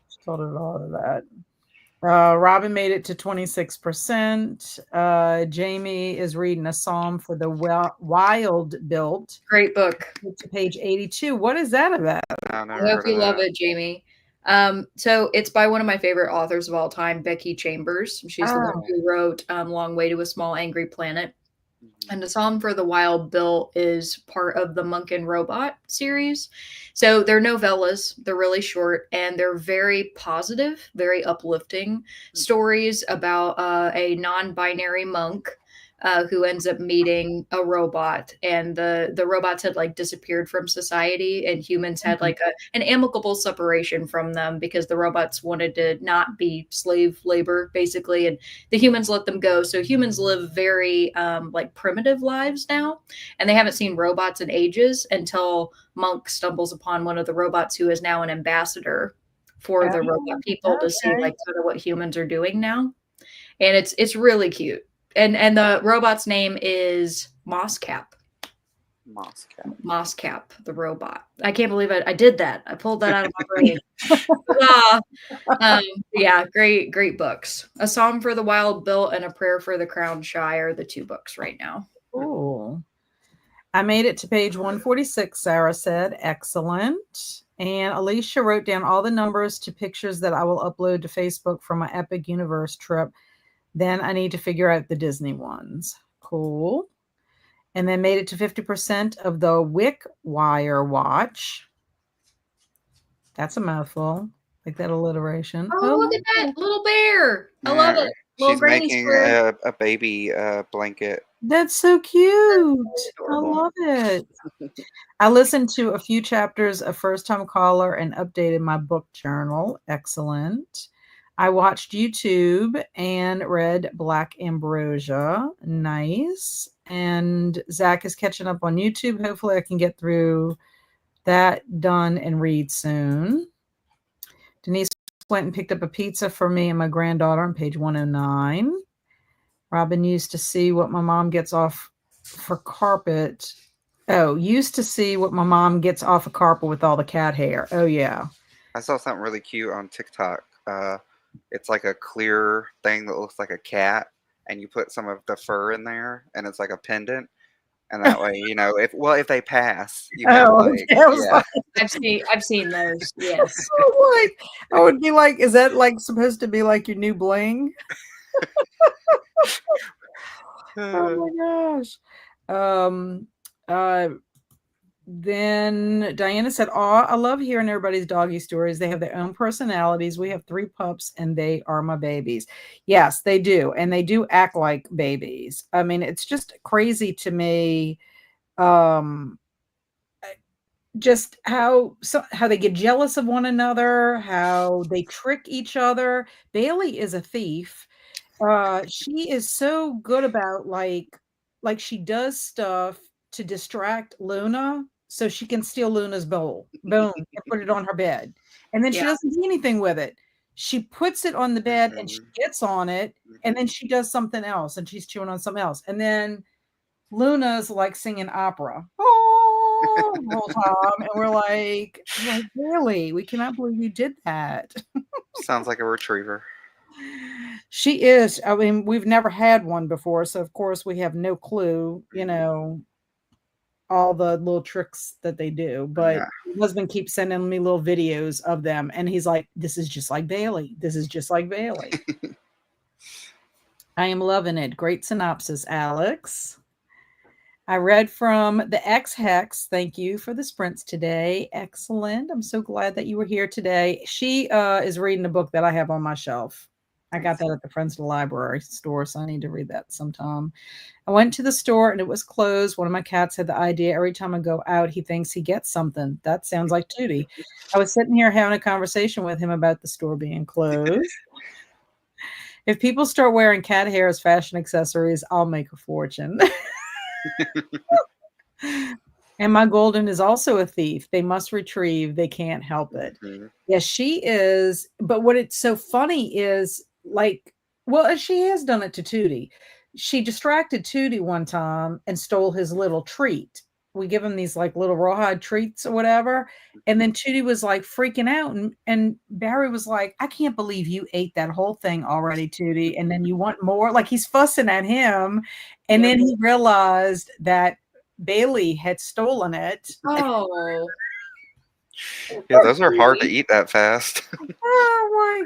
She told her daughter that. Robin made it to 26%. Jamie is reading a psalm for the wild built great book. to page 82. What is that about? I've I never hope heard of you love that. it, Jamie. So it's by one of my favorite authors of all time, Becky Chambers. She's the one Oh, who wrote Long Way to a Small Angry Planet. Mhm. And the Psalm for the Wild Bill is part of the Monk and Robot series. So they're novellas, they're really short, and they're very positive, very uplifting stories about a non binary monk who ends up meeting a robot, and the robots had like disappeared from society, and humans had Mhm. like an amicable separation from them because the robots wanted to not be slave labor basically, and the humans let them go. So humans live very like primitive lives now, and they haven't seen robots in ages until Monk stumbles upon one of the robots who is now an ambassador for the robot Oh, people to see okay. like sort of what humans are doing now, and it's really cute. And the robot's name is Mosscap. Moscow. Mosscap, the robot. I can't believe I did that. I pulled that out of my brain. Ah, yeah, great books. A Song for the Wild Bull and A Prayer for the Crown Shy are the two books right now. Cool. I made it to page 146, Sarah said. Excellent. And Alicia wrote down all the numbers to pictures that I will upload to Facebook from my Epic Universe trip. Then I need to figure out the Disney ones. Cool. And then made it to 50% of the Wick Wire watch. That's a mouthful. Like that alliteration. Oh, look at that Oh, little bear. I love Yeah, it. Little she's granny making square. a baby blanket. that's so cute. I Adorable. love it. I listened to a few chapters of First Time Caller and updated my book journal. Excellent. I watched YouTube and read Black Ambrosia. Nice. And Zach is catching up on YouTube. Hopefully, I can get through that done and read soon. Denise went and picked up a pizza for me and my granddaughter on page 109. Robin used to see what my mom gets off for carpet. Oh, used to see what my mom gets off a carpet with all the cat hair. Oh, yeah. I saw something really cute on TikTok. It's like a clear thing that looks like a cat, and you put some of the fur in there, and it's like a pendant. And that way, if they pass, you have Oh, like, okay. I was yeah. like, I've seen those. Yes. I would be like, is that like supposed to be like your new bling? Oh Uh, my gosh. Um, uh, then Diana said, "Oh, I love hearing everybody's doggy stories. They have their own personalities. We have 3 pups and they are my babies." Yes, they do. And they do act like babies. I mean, it's just crazy to me. Um, just how they get jealous of one another, how they trick each other. Bailey is a thief. She is so good about like she does stuff to distract Luna so she can steal Luna's bone and put it on her bed. And then Yeah. she doesn't do anything with it. She puts it on the bed and she mhm, gets on it, and then mhm. she does something else and she's chewing on something else. And then Luna's like singing opera. Oh, the whole time. And we're like, really? We cannot believe you did that. Sounds like a retriever. She is. I mean, we've never had one before, so of course we have no clue, all the little tricks that they do. But Yeah. my husband keeps sending me little videos of them, and he's like, "This is just like Bailey. This is just like Bailey." I am loving it. Great synopsis, Alex. I read from the X Hex. Thank you for the sprints today. Excellent. I'm so glad that you were here today. She is reading a book that I have on my shelf. I got Nice. that at the Friends of the Library store, so I need to read that sometime. I went to the store and it was closed. One of my cats had the idea every time I go out, he thinks he gets something. That sounds like Tootie. I was sitting here having a conversation with him about the store being closed. If people start wearing cat hair as fashion accessories, I'll make a fortune. And my golden is also a thief. They must retrieve. They can't help it. Mhm. Yes, she is. But what it's so funny is like, well, she has done it to Tootie. She distracted Tootie one time and stole his little treat. We give him these like little rawhide treats or whatever. And then Tootie was like freaking out. And Barry was like, I can't believe you ate that whole thing already, Tootie. And then you want more. Like he's fussing at him. And Yep. then he realized that Bailey had stolen it. Oh. Yeah, those are hard to eat that fast.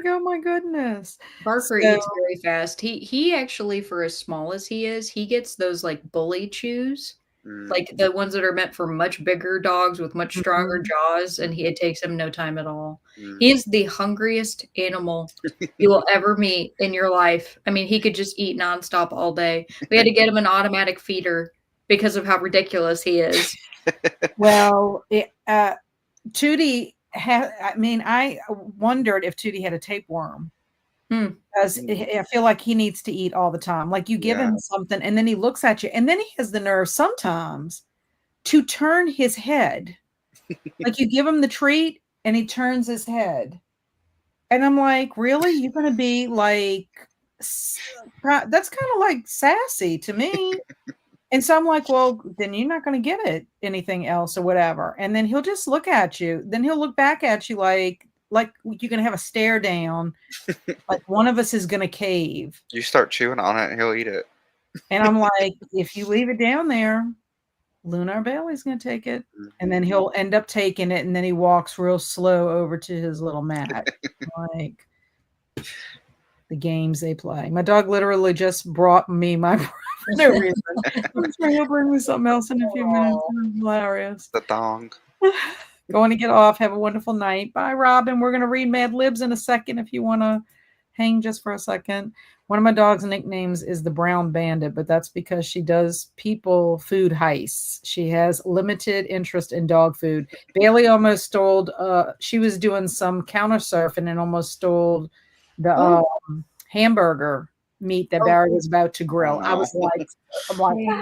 Oh my goodness. Barker So eats very fast. He actually, for as small as he is, he gets those like bully chews. Mm, like the ones that are meant for much bigger dogs with much stronger Mhm. jaws, and it takes him no time at all. mm. He is the hungriest animal you will ever meet in your life. I mean, he could just eat nonstop all day. We had to get him an automatic feeder because of how ridiculous he is. Well, Tootie I mean, I wondered if Tootie had a tapeworm. Hmm. 'Cause Mm, I feel like he needs to eat all the time. Like, you give yeah. him something, and then he looks at you, and then he has the nerve sometimes to turn his head. Like, you give him the treat, and he turns his head. And I'm like, "Really? You're gonna be like s that's kinda, like, sassy to me." And so I'm like, "Well, then you're not gonna get it anything else or whatever." And then he'll just look at you. Then he'll look back at you like you're gonna have a stare down, like one of us is gonna cave. You start chewing on it, and he'll eat it. And I'm like, "If you leave it down there, Lunar Bailey's gonna take it." And then Mhm. he'll end up taking it, and then he walks real slow over to his little mat. Like, the games they play. My dog literally just brought me my for no reason. I'm sure he'll bring me something else in a few minutes. Aw. It's hilarious. The thong. Going to get off. Have a wonderful night. Bye, Robin. We're gonna read Mad Libs in a second if you wanna hang just for a second. One of my dog's nicknames is the Brown Bandit, but that's because she does people food heists. She has limited interest in dog food. Bailey almost stole, she was doing some counter surfing and almost stole the Oh, hamburger meat that oh, Barry was about to Oh, grill. no. I'm like, okay.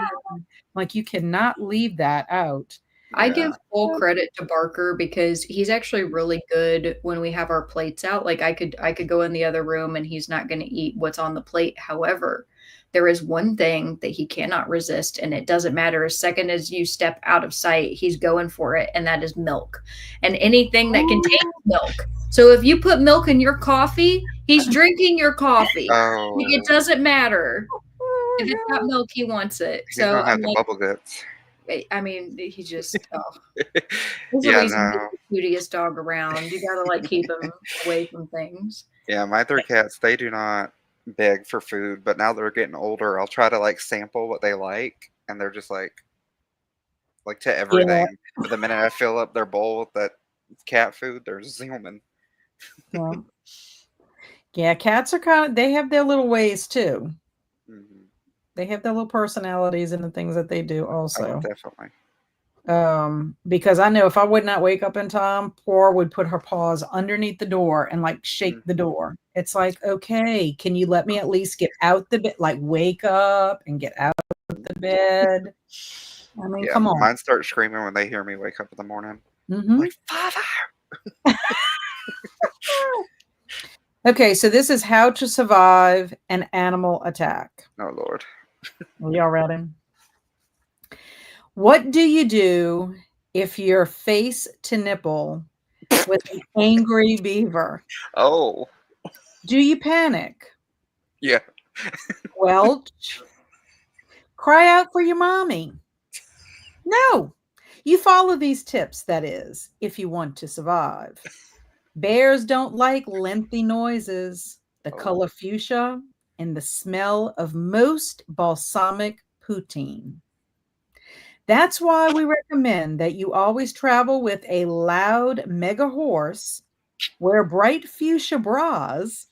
like you cannot leave that out. I Yeah. give full credit to Barker because he's actually really good when we have our plates out. Like I could go in the other room and he's not going to eat what's on the plate. However, there is one thing that he cannot resist, and it doesn't matter. As second as you step out of sight, he's going for it, and that is milk and anything that contains milk. So if you put milk in your coffee, he's drinking your coffee. Like, it Oh, doesn't matter. Oh If it's my got god. milk, he wants it. he's So gonna I'm have the like, bubble guts. I mean, he just, oh. There's a Yeah, reason he's no. the cutest dog around. You gotta, like, keep him away from things. Yeah, my 3 cats, they do not beg for food, but now they're getting older, I'll try to, like, sample what they like, and they're just like, to Yeah, everything. But the minute I fill up their bowl with that cat food, they're zooming. yeah. Yeah, cats are kinda they have their little ways too. Mhm. They have their little personalities and the things that they do Oh, also. definitely. Because I know if I would not wake up in time, Poor would put her paws underneath the door and, like, shake the Mhm. door. It's like, "Okay, can you let me at least get out the bed? Like, wake up and get out the bed." I mean, Yeah, come on. mine start screaming when they hear me wake up in the morning. Mhm. Like, "Father!" Okay, so this is how to survive an animal attack. Oh, Lord. Are y'all ready? What do you do if you're face to nipple with an angry beaver? Oh, Do you panic? yeah. Welch? Cry out for your mommy? No. You follow these tips, that is, if you want to survive. Bears don't like lengthy noises, the Oh. color fuchsia, and the smell of most balsamic poutine. That's why we recommend that you always travel with a loud mega horse, wear bright fuchsia bras,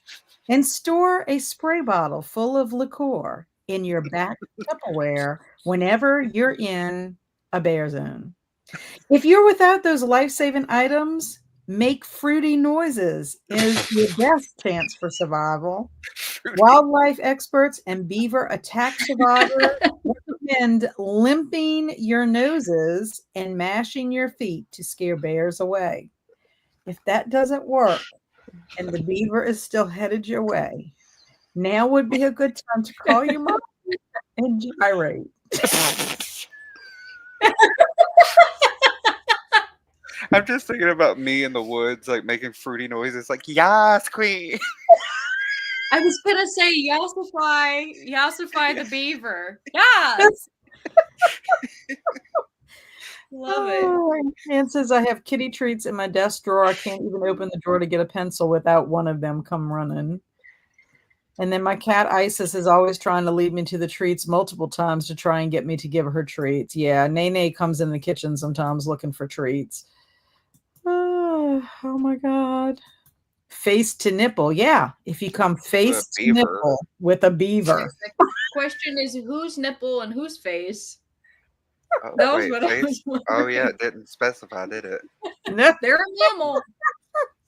and store a spray bottle full of liqueur in your back Tupperware whenever you're in a bear zone. If you're without those life-saving items, make fruity noises is your best chance for survival. Wildlife experts and beaver attack survivors recommend limping your noses and mashing your feet to scare bears away. If that doesn't work and the beaver is still headed your way, now would be a good time to call your mom and gyrate. I'm just thinking about me in the woods, like, making fruity noises like, "Yas, queen!" I was gonna say Yassify the beaver. Yes! Love it. Oh, Ann says, "I have kitty treats in my desk drawer. I can't even open the drawer to get a pencil without one of them come running." And then my cat Isis is always trying to lead me to the treats multiple times to try and get me to give her treats. Yeah, Nene comes in the kitchen sometimes looking for treats. Oh my God. Face to nipple. Yeah, if you come With a face to beaver. nipple with a beaver. The question is whose nipple and whose face? Oh, That was wait, what I face? was Oh, wondering. yeah, it didn't specify, did it? No. They're a mammal.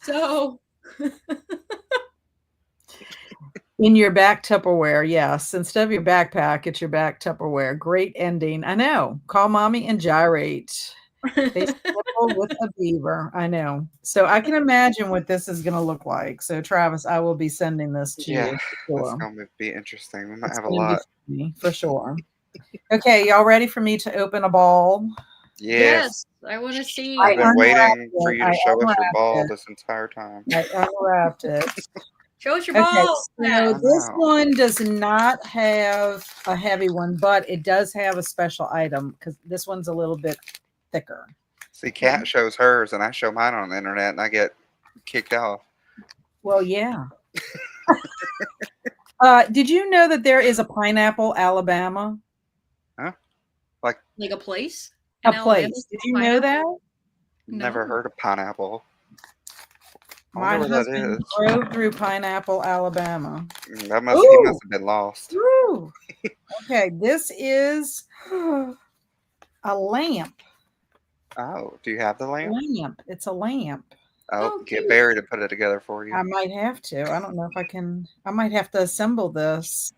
So In your back Tupperware, yes. Instead of your backpack, it's your back Tupperware. Great ending. I know. Call mommy and gyrate. Face nipple with a beaver. I know. So I can imagine what this is going to look like. So Travis, I will be sending this to Yeah, you for that's sure. going to be interesting. We might It's have a going to be lot. funny for sure. Okay, y'all ready for me to open a ball? Yes. I want to see. I've been waiting for it. you I to show us your unwrapped ball it. this entire time. I unwrapped it. Show us your Okay, ball. so Yeah. this Wow. one does not have a heavy one, but it does have a special item because this one's a little bit thicker. See, Kat shows hers, and I show mine on the internet, and I get kicked off. Well, yeah. Did you know that there is a Pineapple, Alabama? Huh? Like a place? A In Alabama? place. Did you know that? Never No. heard of pineapple. I My wonder what that husband is. drove through Pineapple, Alabama. He Ooh. must have been lost. Woo. Okay, this is a lamp. Oh, do you have the lamp? Lamp. It's a lamp. I'll Oh, get cute. Barry to put it together for you. I might have to. I don't know if I can. I might have to assemble this.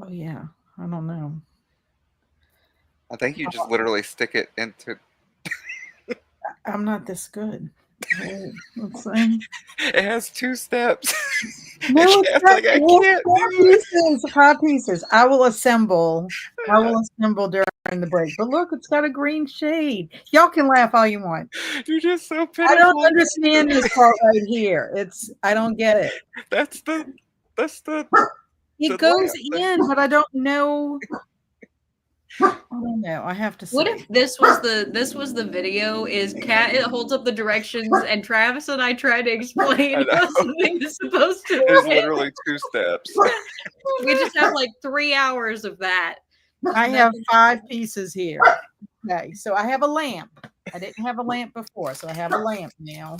Oh, yeah. I don't know. I think you just literally stick it into. I'm not this good. Wait, let's see. It has 2 steps. No, And it's Kat's not. like, I Well, can't five do it. pieces. 5 pieces. I will assemble. I will assemble during the break. But look, it's got a green shade. Y'all can laugh all you want. You're just so I pitiful. don't understand this part right here. I don't get it. That's the. It the goes lamp. in, but I don't know. I don't know. I have to see. What if this was the video? Is Kat it holds up the directions and Travis and I try to explain I know. how something is supposed to There's be. literally 2 steps. We just have like 3 hours of that. I have 5 pieces here. Okay, so I have a lamp. I didn't have a lamp before, so I have a lamp now.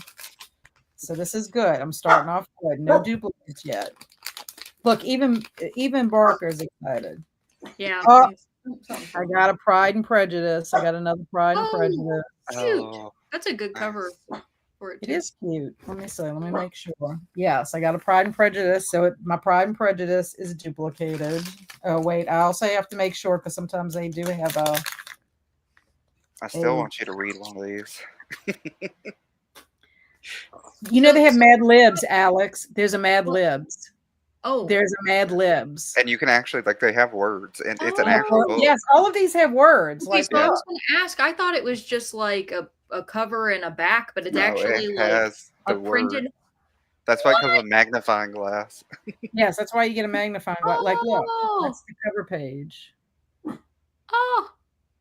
So this is good. I'm starting off good. No duplicates yet. Look, even Barker's excited. Yeah. Oh, I got a Pride and Prejudice. I got another Pride and Oh, Prejudice. cute. Oh, That's a good cover for it It too. is cute. Let me see. Let me make sure. Yes, I got a Pride and Prejudice. So my Pride and Prejudice is duplicated. Oh, wait. I also have to make sure because sometimes they do have a. I still want you to read one of these. You know, they have Mad Libs, Alex. There's a Mad Libs. Oh, There's a Mad Libs. And you can actually, like, they have words, and it's an Oh. actual book. Yes, all of these have words. okay, Like, so I was going to ask. I thought it was just like a cover and a back, but it's No, actually it like has a the printed. word. That's why it comes with a magnifying glass. yes, that's why you get a magnifying glass. Like, look, Oh, that's the cover page. oh,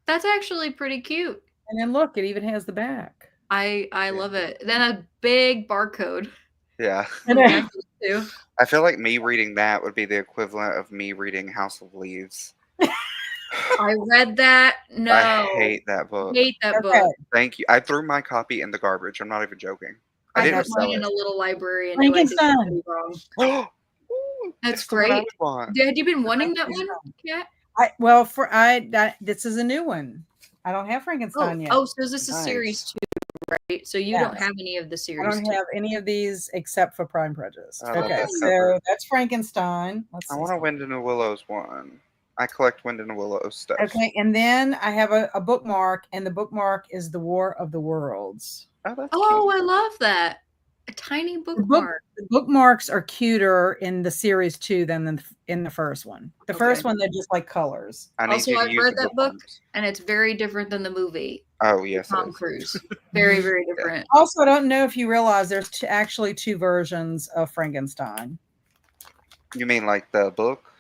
that's actually pretty cute. And then look, it even has the back. I love it. Then a big barcode. Yeah. And Yeah, too. I feel like me reading that would be the equivalent of me reading House of Leaves. I read that. No, I hate that book. hate that Okay. book. Thank you. I threw my copy in the garbage. I'm not even joking. I I didn't have sell mine in it. a little library and knew I did Frankenstein. something wrong. Ooh, That's the one I great. would want. Had you been wanting that one, Kat? This is a new one. I don't have Frankenstein yet. Oh, so this is Nice. series 2, right? So you don't Yes. have any of the I series don't 2. have any of these except for Prime Prejudice. I love Okay, that so cover. that's Frankenstein. Let's I see. want a Wind in the Willows one. I collect Wind in the Willows stuff. Okay, and then I have a bookmark, and the bookmark is The War of the Worlds. Oh, that's Oh, cute. I love that. A tiny bookmark. The bookmarks are cuter in the series 2 than in the first one. The first one, they're just like colors. I need Also, you to I've use read the that book, bookmarks. and it's very different than the movie. Oh, yes. it Tom is. Cruise. Very, very different. Also, I don't know if you realize there's actually 2 versions of Frankenstein. You mean like the book?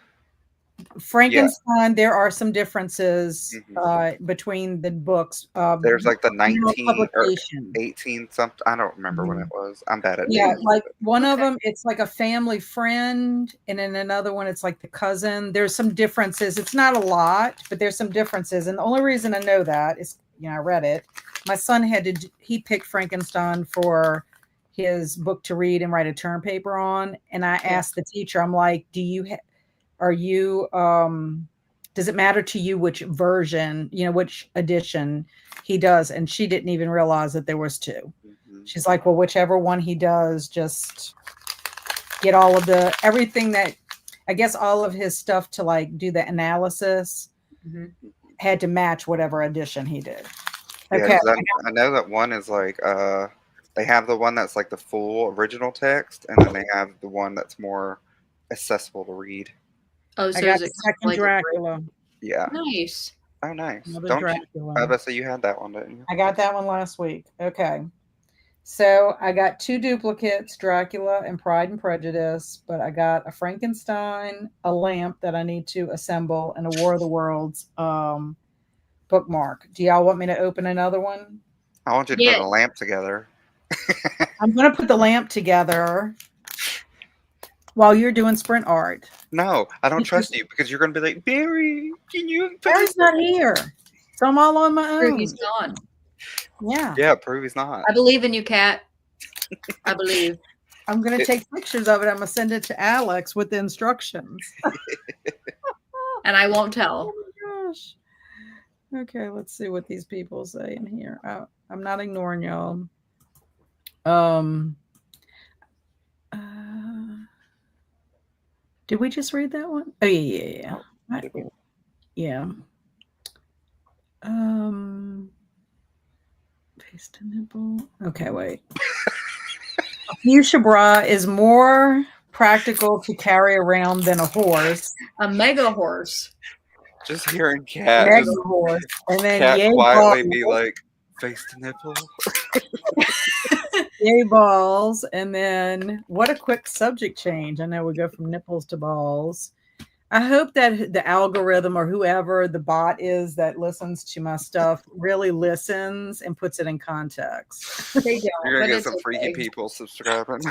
Frankenstein, there are some differences Mhm. between the books. There's like the General 19 or publication. 18 something. I don't remember when it Mhm. was. I'm bad at Yeah, dates. like But one of Okay. them, it's like a family friend, and then another one, it's like the cousin. There's some differences. It's not a lot, but there's some differences. And the only reason I know that is, I read it. My son he picked Frankenstein for his book to read and write a term paper on. And I Yeah. asked the teacher, I'm like, are you, does it matter to you which version, which edition he does? And she didn't even realize that there was two. mhm. She's like, well, whichever one he does, just get all of everything that, I guess, all of his stuff to like do the analysis Mhm. had to match whatever edition he did. Yeah, Okay. because I know that one is like they have the one that's like the full original text, and then they have the one that's more accessible to read. Oh, I so got is it kind of second like a break? Dracula. Yeah. Nice. Oh, nice. Another Don't you? Dracula. I was about to say you had that one, didn't you? I got that one last week. Okay. So I got two duplicates, Dracula and Pride and Prejudice, but I got a Frankenstein, a lamp that I need to assemble, and a War of the Worlds bookmark. Do y'all want me to open another one? I want you to put Yeah. a lamp together. I'm going to put the lamp together while you're doing sprint art. No, I don't trust you because you're going to be like, Barry, can you put this? Barry's not here. So I'm all on my True, own. he's gone. Yeah. Yeah, prove he's not. I believe in you, Kat. I believe. I'm going to take pictures of it. I'm going to send it to Alex with the instructions. And I won't tell. Oh my gosh. Okay, let's see what these people say in here. I'm not ignoring y'all. Uh, did we just read that one? Oh yeah. Yeah. Paste a nipple. Okay, wait. Fuchsia bra is more practical to carry around than a horse. A mega horse. Just hearing Cat, Mega just horse. And then Cat yay quietly be balls. like, face to nipple. Yay balls. And then what a quick subject change. I know we go from nipples to balls. I hope that the algorithm or whoever the bot is that listens to my stuff really listens and puts it in context. They don't, You're but gonna get it's some freaky okay. people subscribing.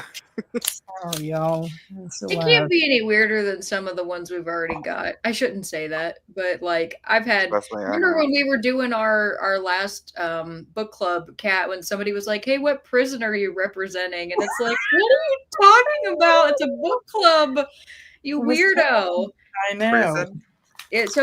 Sorry, y'all. It's the It last. can't be any weirder than some of the ones we've already got. I shouldn't say that, but like I've had. Trust me, I Remember know. when we were doing our last book club, Kat? When somebody was like, "Hey, what prison are you representing?" And it's like, "What are you talking about? It's a book club, you It was weirdo." I know. Prison? It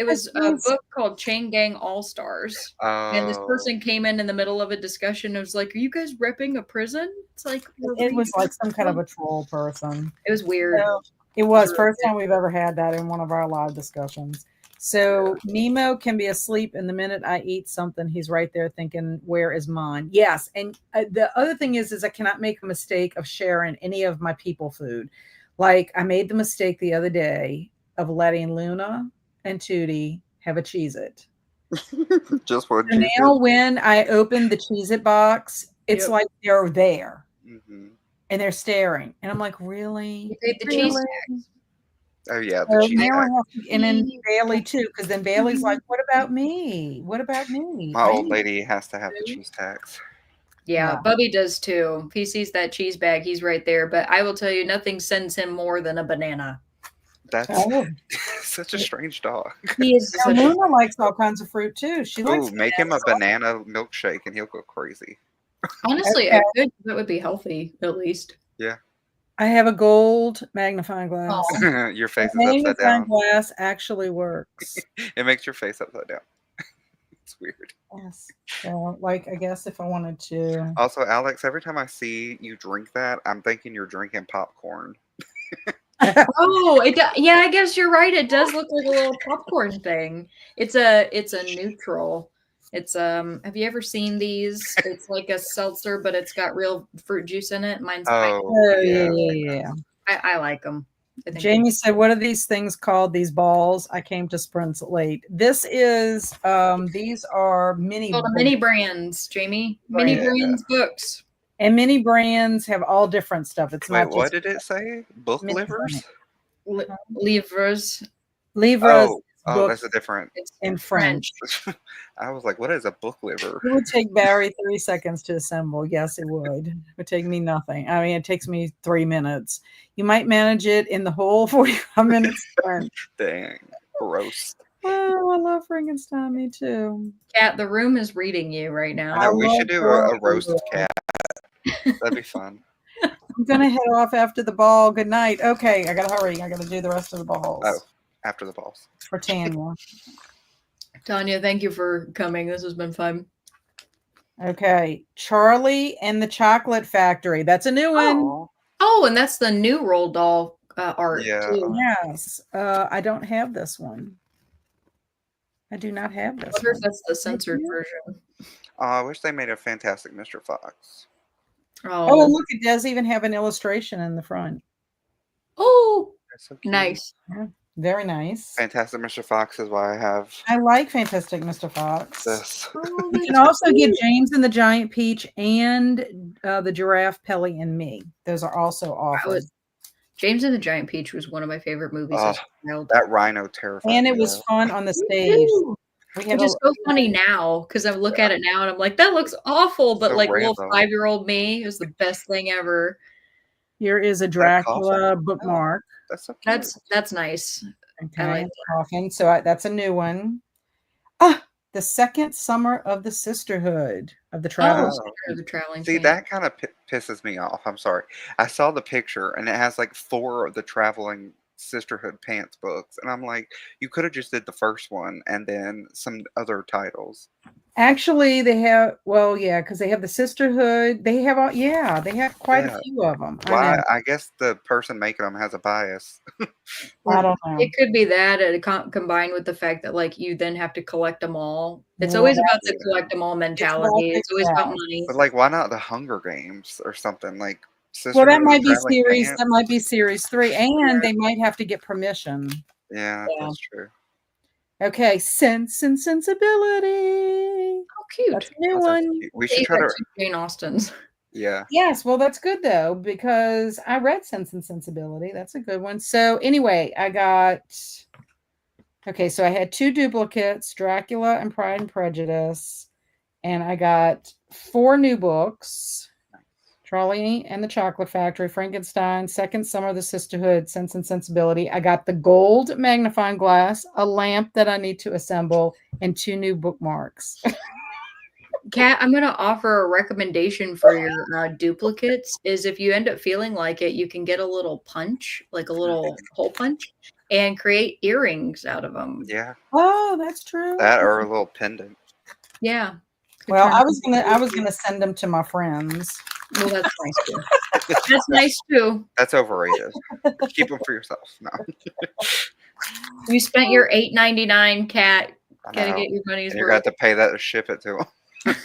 was a Yes. book called Chain Gang All Stars. And this Oh, person came in the middle of a discussion and was like, "Are you guys repping a prison?" It's like we're It was reading like a some kind of book. a troll person. It was weird. So it It was was really first weird. time we've ever had that in one of our live discussions. So Nemo can be asleep, and the minute I eat something, he's right there thinking, "Where is mine?" Yes, and the other thing is I cannot make a mistake of sharing any of my people food. Like I made the mistake the other day of letting Luna and Tootie have a Cheez-It. just one So cheese now when I open the Cheez-It box, it's Yep. like they're there Mm-hmm. and they're staring. And I'm like, really? You paid the cheese Really? tax. Oh yeah, the So cheese now I tax. have to, and then Bailey too, because then Bailey's like, what about me? What about me? My I old need lady has to have the cheese tax. Yeah, Yeah. Bubby does too. If he sees that cheese bag, he's right there. But I will tell you, nothing sends him more than a banana. That's Oh. such a strange dog. He is Now such a Luna likes all kinds of fruit too. She likes Ooh, make him a bananas. banana milkshake and he'll go crazy. honestly, Okay. I could. That would be healthy, at least. Yeah. I have a gold magnifying glass. Oh, Your The face is upside magnifying down. glass actually works. It makes your face upside down. It's weird. Yes. So, like, I guess if I wanted to. Also, Alex, every time I see you drink that, I'm thinking you're drinking popcorn. oh, yeah. I guess you're right. It does look like a little popcorn thing. It's a neutral. It's Have you ever seen these? It's like a seltzer, but it's got real fruit juice in it. Mine's pineapple. Oh, yeah. yeah. I like them. I think Jamie said, what are these things called? These balls? I came to sprints late. This is, these are mini called mini brands, Jamie. Mini Yeah. brands books. and mini brands have all different stuff. It's Wait, not what just did it say? Book mini livers? livres. Livres Oh, book that's a different. It's in French. French. I was like, what is a book liver? It would take Barry 3 seconds to assemble. Yes, it would. It would take me nothing. I mean, it takes me 3 minutes. You might manage it in the whole 45 minutes sprint. Dang, gross. Oh, I love Frankenstein. Me too. Cat, the room is reading you right I now. I know we love should do horror a roast of movies. cat. That'd be fun. I'm gonna head off after the ball. Good night. Okay, I gotta hurry. I gotta do the rest of the balls Oh, after the balls. for Tanya. Tanya, thank you for coming. This has been fun. Okay, Charlie and the Chocolate Factory. That's a new one. Aw. Oh, and that's the new Roald Doll art Yeah. too. Yes. I don't have this one. I do not have I this wonder if one. that's the censored version. I wish they made a Fantastic Mr. Fox. Oh, Oh, look, it does even have an illustration in the front. oh, That's so cute. nice. Yeah, very nice. Fantastic Mr. Fox is why I have I like Fantastic Mr. Fox. this. Oh, You can that's also get cute. James and the Giant Peach and the Giraffe, Pelly, and Me. Those are also offered. James and the Giant Peach was one of my favorite movies as a child. That rhino terrified And me. it was though. fun on the Me stage. too. We had Which is so funny now because I look at it now and I'm like, that looks awful. But So like little random. 5-year-old me is the best thing ever. Here is a Dracula bookmark. That's so cute. That's nice. Okay, I like I'm talking. So that's a new one. The Second Summer of the Sisterhood of the Travel. The traveling. See, that kind of pisses me off. I'm sorry. I saw the picture and it has like 4 of the traveling sisterhood pants books, and I'm like, you could have just did the first one and then some other titles. Actually, they have, because they have the Sisterhood. They have all, they have quite a few of them. Why? I guess the person making them has a bias. I don't know. It could be that combined with the fact that like you then have to collect them all. It's Well, always about the collect them all mentality. It's always about money. But like, why not the Hunger Games or something like? Well, that Sisterhood of might the be Traveling series. Pants? That might be series 3, and they might have to get permission. Yeah, that's true. Okay, Sense and Sensibility. Oh, cute. That's a new one. Cute. We should try to Jane Austen's. Yeah. Yes, well, that's good though because I read Sense and Sensibility. That's a good one. So anyway, I got. Okay, so I had 2 duplicates, Dracula and Pride and Prejudice, and I got 4 new books. Charlie and the Chocolate Factory, Frankenstein, Second Summer of the Sisterhood, Sense and Sensibility. I got the gold magnifying glass, a lamp that I need to assemble, and 2 new bookmarks. Kat, I'm going to offer a recommendation for your duplicates is if you end up feeling like it, you can get a little punch, like a little hole punch, and create earrings out of them. Yeah. Oh, that's true. That or a little pendant. Yeah. Well, I was gonna send them to my friends. Well, that's nice too. That's nice too. That's overrated. Keep them for yourself. No. You spent your $8.99, Kat. Gotta know. get your money's And you're worth. going to pay that to ship it to them.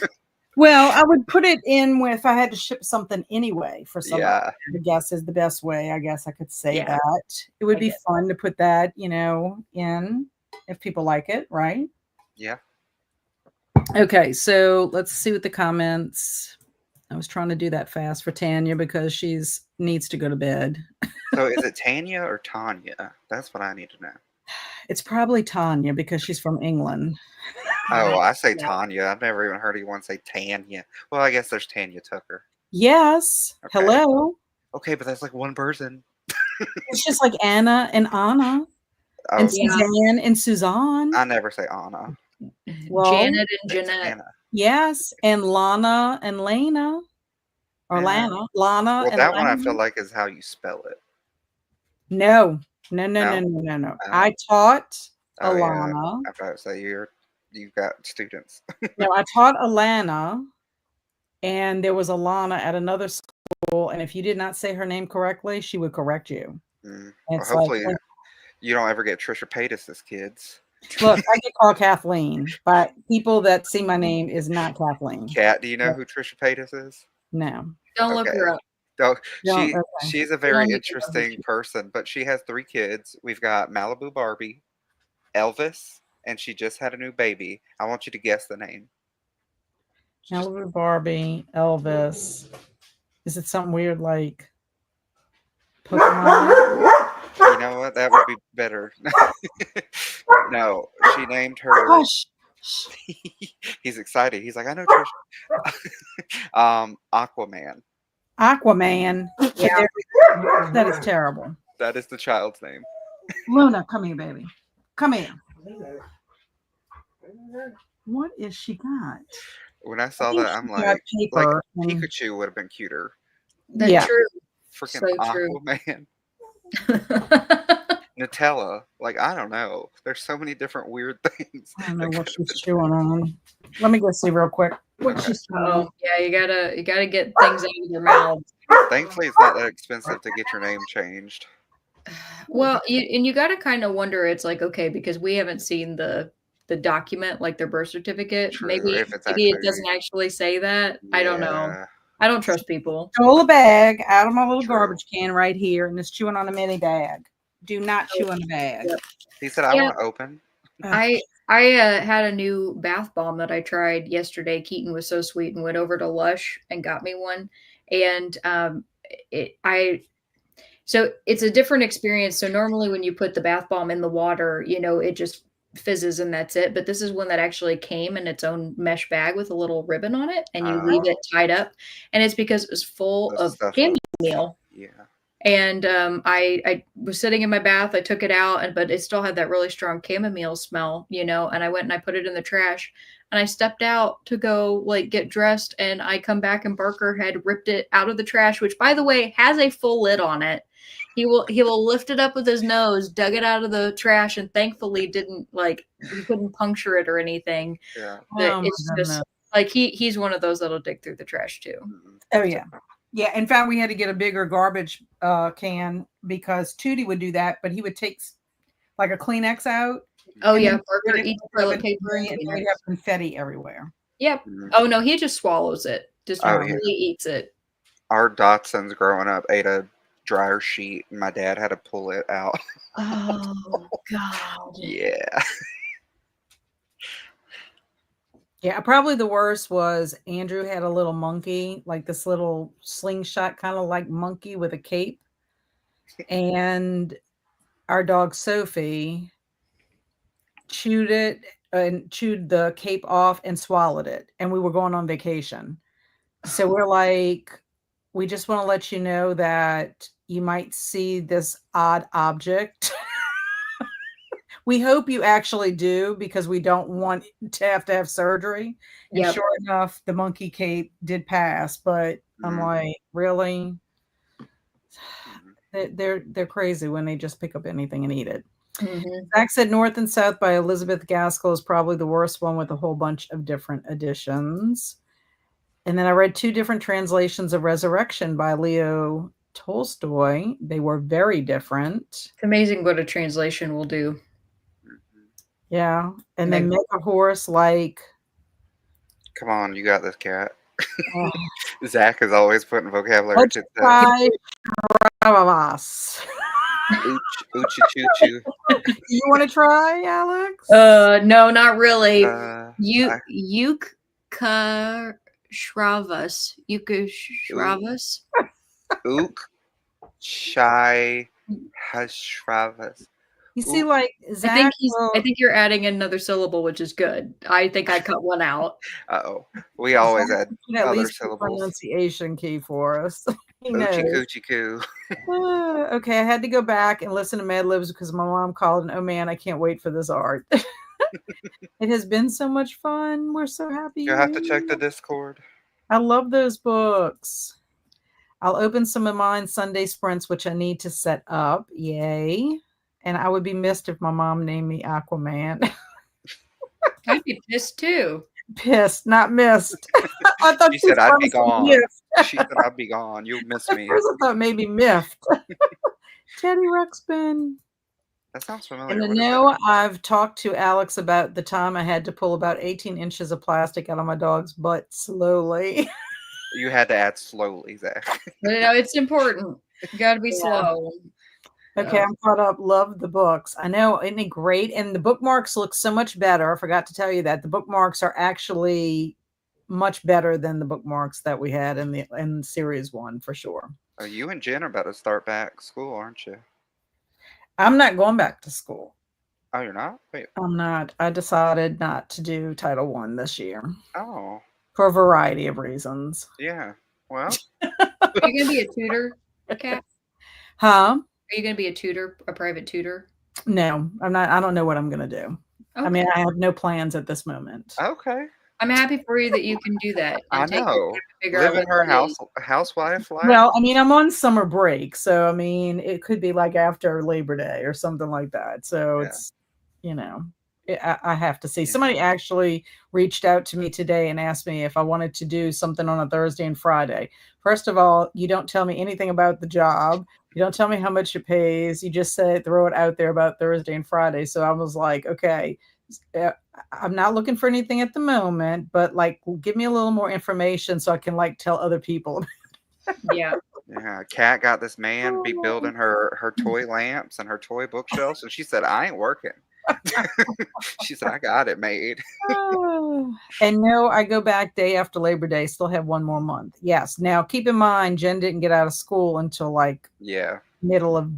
Well, I would put it in with if I had to ship something anyway for somebody. Yeah. I guess is the best way. I guess I could say Yeah. that. It would I be get fun to put that, in if people like it, right? Yeah. Okay, so let's see what the comments. I was trying to do that fast for Tanya because she's needs to go to bed. So is it Tanya or Tanya? That's what I need to know. It's probably Tanya because she's from England. Oh, I say Tanya. I've never even heard anyone say Tanya. Well, I guess there's Tanya Tucker. Yes. Okay. Hello. Okay, but that's like one person. It's just like Anna and Anna and Suzanne and Suzanne. I never say Anna. Well, Janet and Jeanette. Anna. Yes, and Lana and Lana. Or Yeah. Lana. Well, and that Lana. one I feel like is how you spell it. No. No? I taught Oh, yeah. Alana. I thought say you've got students. No, I taught Alana, and there was Alana at another school, and if you did not say her name correctly, she would correct you. Well, It's hopefully like, you don't ever get Trisha Paytas' kids. look, I get called Kathleen, but people that see my name is not Kathleen. Kat, do you know who Trisha Paytas is? No. Don't look her up. So Okay. she's a very interesting person, but she has 3 kids. We've got Malibu Barbie, Elvis, and she just had a new baby. I want you to guess the name. Malibu Barbie, Elvis. Is it something weird like Pokemon? You know what? That would be better. No, she named her. Hush. He's excited. He's like, I know Trish. Aquaman. Aquaman. Yeah. That is terrible. That is the child's name. Luna, come here, baby. Come here. What is she got? When I saw that, I'm Got like paper. and- Pikachu would have been cuter. That's Yeah. true. Freaking So true. Aquaman. Nutella. Like, I don't know. There's so many different weird things. I don't know that what could have she's chewing on. Let me go see real quick. What Okay. she's chewing on. Oh, yeah, you gotta get things out of your mouth. been- Thankfully, it's not that expensive to get your name changed. Well, you gotta kind of wonder. It's like, okay, because we haven't seen the document, like their birth certificate. True, Maybe if it's maybe it actually- doesn't actually say that. I don't know. Yeah. I don't trust people. Stole a bag out of my little True. garbage can right here and is chewing on a mini bag. Do not chew on a bag. Yep. He said, I Yeah. want to open. I had a new bath bomb that I tried yesterday. Keaton was so sweet and went over to Lush and got me one. And so it's a different experience. So normally when you put the bath bomb in the water, it just fizzes and that's it. But this is one that actually came in its own mesh bag with a little ribbon on it, and you leave it tied up. And it's because it was full The of stuff chamomile. Yeah. And I was sitting in my bath. I took it out, but it still had that really strong chamomile smell, and I went and I put it in the trash. And I stepped out to go get dressed, and I come back and Barker had ripped it out of the trash, which, by the way, has a full lid on it. He will lift it up with his nose, dug it out of the trash, and thankfully didn't he couldn't puncture it or anything. Yeah. Oh, my It's just goodness. he's one of those that'll dig through the trash too. Mhm. Oh, yeah. Yeah. In fact, we had to get a bigger garbage can because Tootie would do that, but he would take like a Kleenex out. Oh and yeah, then Barker put it eats in the toilet oven, paper and and Kleenex. we'd have confetti everywhere. Yep. Mhm. Oh no, he just swallows it. Just Oh, really yeah. eats it. Our Dachshunds growing up ate a dryer sheet, and my dad had to pull it out. Oh God. Yeah. Yeah, probably the worst was Andrew had a little monkey, like this little slingshot kind of like monkey with a cape. And our dog Sophie chewed it and chewed the cape off and swallowed it. And we were going on vacation. So we're like, we just want to let you know that you might see this odd object. We hope you actually do because we don't want to have surgery. And Yep. sure enough, the monkey cape did pass, but I'm Mhm. like, really? Mhm. They're crazy when they just pick up anything and eat it. Mhm. Zach said North and South by Elizabeth Gaskell is probably the worst one with a whole bunch of different editions. And then I read 2 different translations of Resurrection by Leo Tolstoy. They were very different. It's amazing what a translation will do. Mhm. Yeah. And then Like- Mega Horse, like, Come on, you got this, cat. oh, Zach is always putting vocabulary let's to that. try Travavas. Oochie choo choo. You want to try, Alex? No, not really. I- Yuka Shravas. Yuka Shravas. Ook Shai Hashravas. You see, Ooh. like I Zach. think will- I think you're adding another syllable, which is good. I think I cut one out. Uh-oh. We always add can at other least do syllables. pronunciation key for us. He knows. Oochie coochie coo. Okay, I had to go back and listen to Mad Libs because my mom called and oh man, I can't wait for this art. It has been so much fun. We're so happy. You'll have to check the Discord. I love those books. I'll open some of mine Sunday sprints, which I need to set up. Yay. And I would be missed if my mom named me Aquaman. I'd be pissed too. Pissed, not missed. I thought She said I'd be promised gone. miffed. She said I'd be gone. You'll miss At me. first I thought maybe miffed. Teddy Ruxpin. That sounds familiar. And I What is know that? I've talked to Alex about the time I had to pull about 18 inches of plastic out of my dog's butt slowly. You had to add slowly, Zach. But, it's important. You got to be Yeah. slow. Okay, I'm caught up. Love the books. I know, isn't it great? And the bookmarks look so much better. I forgot to tell you that. The bookmarks are actually much better than the bookmarks that we had in series 1 for sure. You and Jen are about to start back school, aren't you? I'm not going back to school. Oh, you're not? Wait. I'm not. I decided not to do Title One this year Oh, for a variety of reasons. yeah. Well, Are you gonna be a tutor, Kat? Huh? Are you gonna be a tutor, a private tutor? No, I'm not. I don't know what I'm going to do. I mean, Okay. I have no plans at this moment. okay. I'm happy for you that you can do that I and take your know. time to figure out Living what her that is. housewife life. Well, I mean, I'm on summer break, so I mean, it could be like after Labor Day or something like that. So Yeah. it's, you know, I have to see. Yeah. Somebody actually reached out to me today and asked me if I wanted to do something on a Thursday and Friday. First of all, you don't tell me anything about the job. You don't tell me how much it pays. You just say throw it out there about Thursday and Friday. So I was like, okay, uh, I'm not looking for anything at the moment, but like, give me a little more information so I can like tell other people. Yeah. Yeah. Kat got this man to be Oh. building her toy lamps and her toy bookshelves, and she said, "I ain't working." She said, "I got it made." Oh, and no, I go back day after Labor Day, still have 1 more month. Yes. Now keep in mind, Jen didn't get out of school until like Yeah. middle of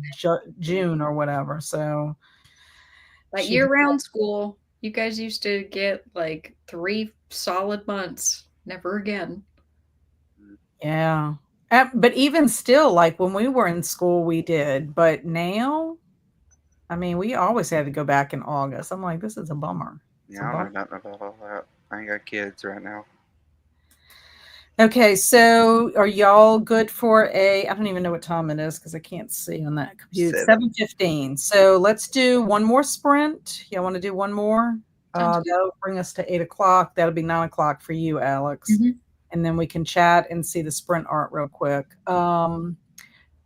June or whatever. So Like she, year-round school, you guys used to get like 3 solid months. Never again. yeah. But even still, like when we were in school, we did. But now, I mean, we always had to go back in August. I'm like, this is a bummer. It's a Yeah. I don't bummer. know nothing about all that. I ain't got kids right now. Okay, so are y'all good for I don't even know what time it is because I can't see on that computer. 7. 7:15. So let's do one more sprint. Y'all want to do one more? Sounds good. That'll bring us to 8 o'clock. That'll be 9 o'clock for you, Alex. Mhm. And then we can chat and see the sprint art real quick.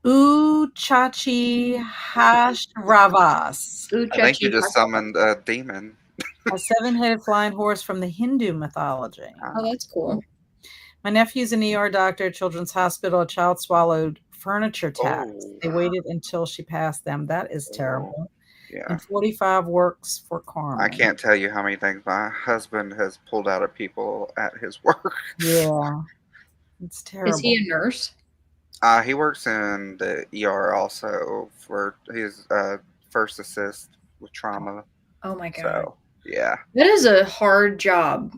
Uchachi Hashravas, I think you Uchachi just Hashira. summoned a demon. a seven-headed flying horse from the Hindu mythology. Oh, Ah. that's cool. My nephew's an ER doctor at Children's Hospital. A child swallowed furniture tacks. Oh. They waited until she passed them. That is Oh. terrible. Yeah. And 45 works for I Carmen. can't tell you how many things my husband has pulled out of people at his work. Yeah, it's Is he terrible. a nurse? He works in the ER also for his first assist with trauma. Oh my god. So yeah, That is a hard job.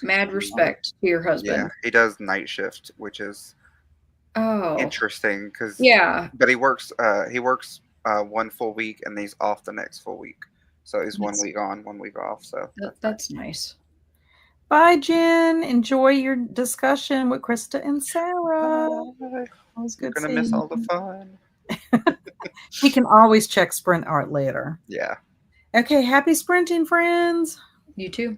Mad Mhm. respect to your Yeah, husband. he does night shift, which is Oh. interesting because, Yeah. but he works 1 full week and he's off the next full week. So he's one That's week on, 1 week off. So that's that's nice. nice. Bye, Jen. Enjoy your discussion with Krista and Sarah. Bye. It was You're good gonna miss seeing all the you. fun. We can always check sprint art later. Yeah. Okay, happy sprinting, friends. You too.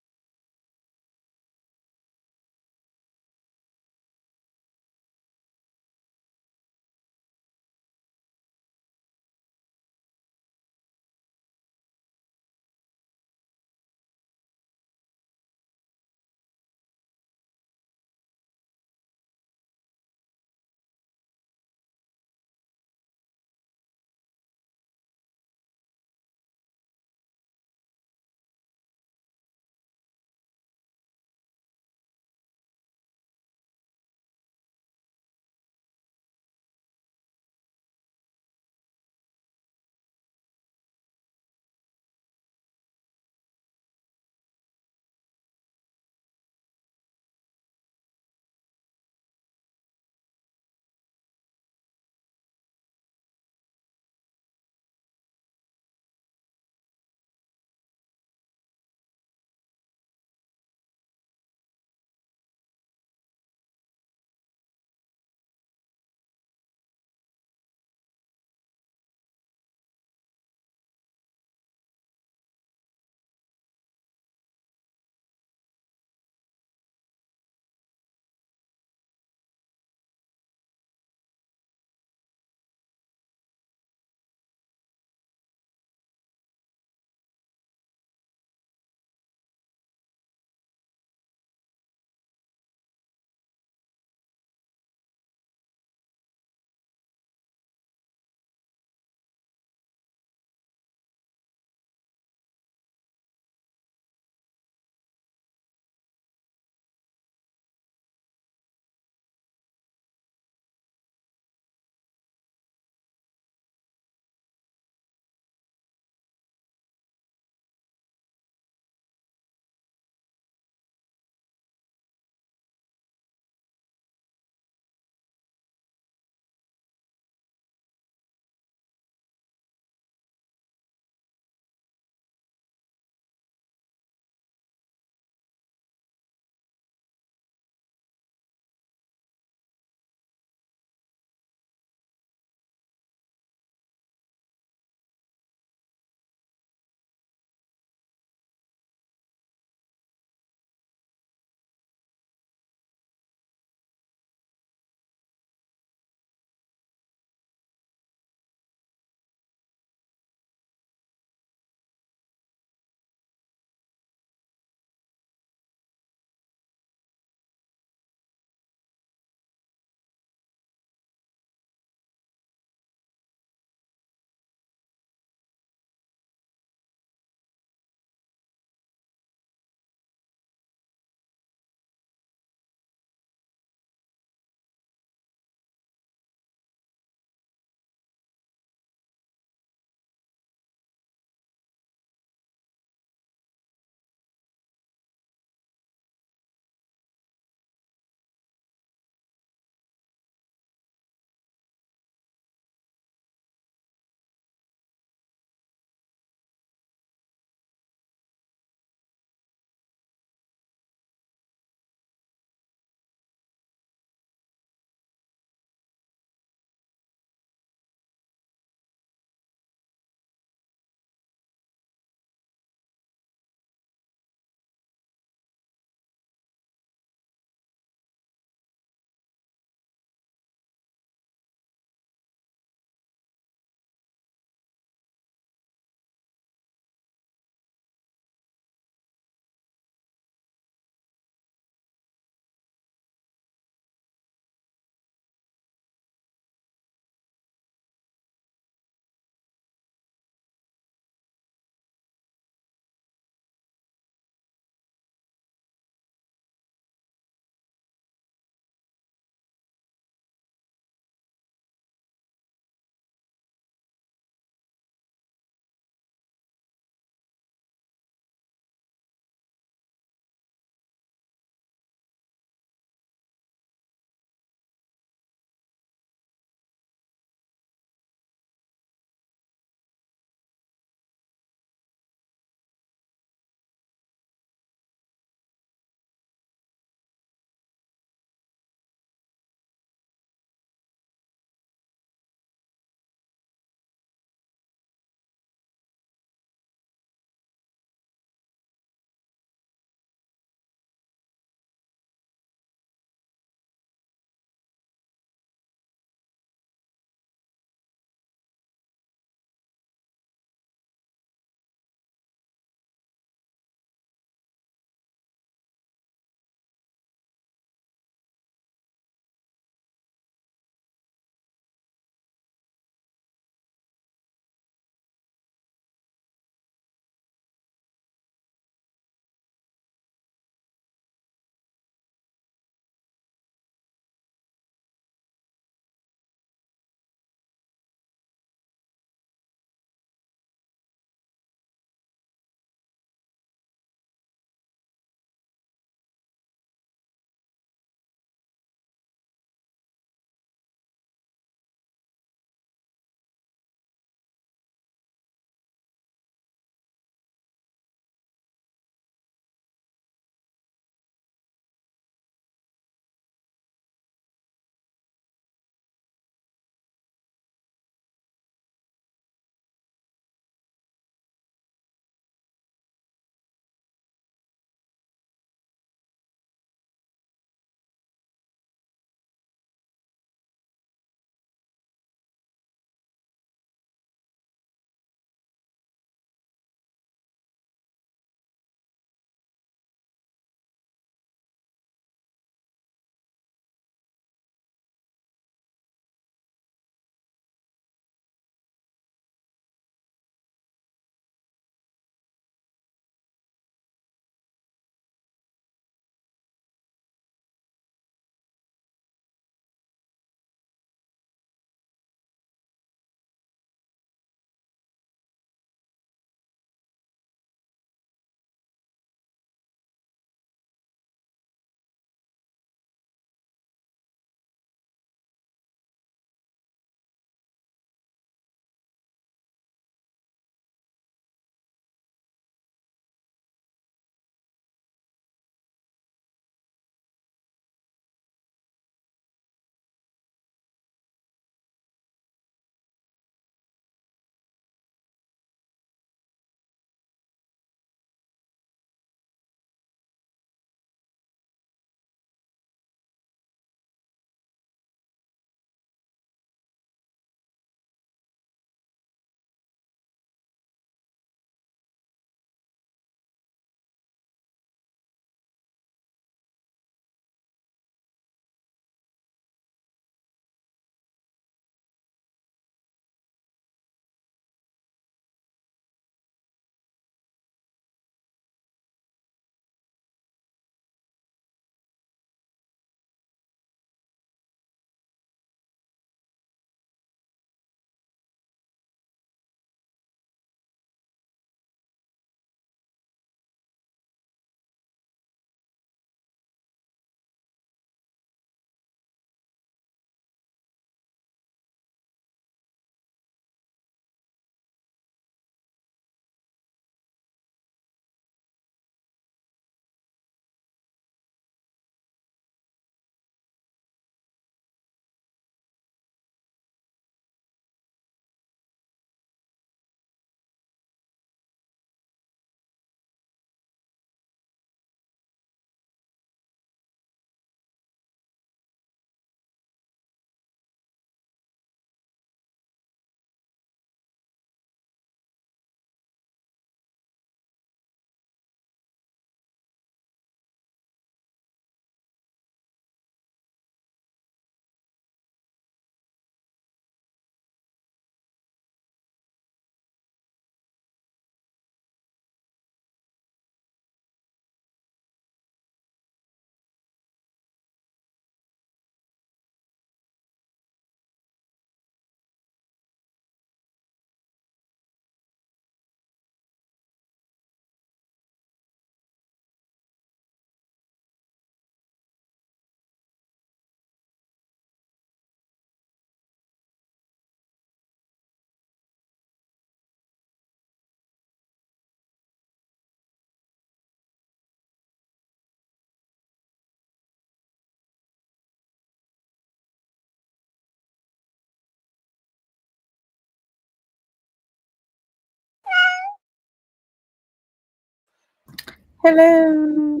Hello.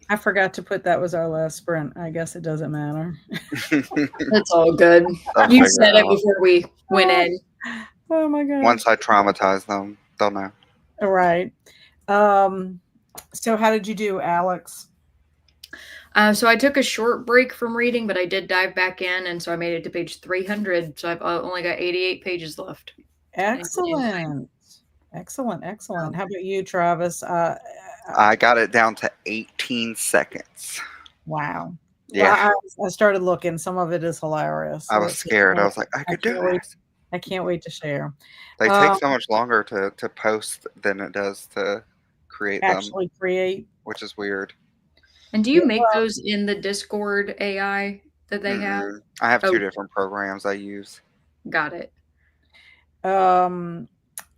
I forgot to put that was our last sprint. I guess it doesn't matter. That's all good. They'll You figure said it it out. before we went in. Oh my gosh. Once I traumatize them, they'll know. All right. So how did you do, Alex? So I took a short break from reading, but I did dive back in, and so I made it to page 300. So I've only got 88 pages left. Excellent. Excellent. How about you, Travis? I got it down to 18 seconds. Wow. Well, Yeah, I started looking. Some of it is hilarious. I was scared. I was like, I I could do can't wait. this. I can't wait to share. They Um, take so much longer to post than it does to create them, actually create. which is weird. And do Yeah, you make those in the Discord AI that they have? I have Oh, 2 different programs I use. got it.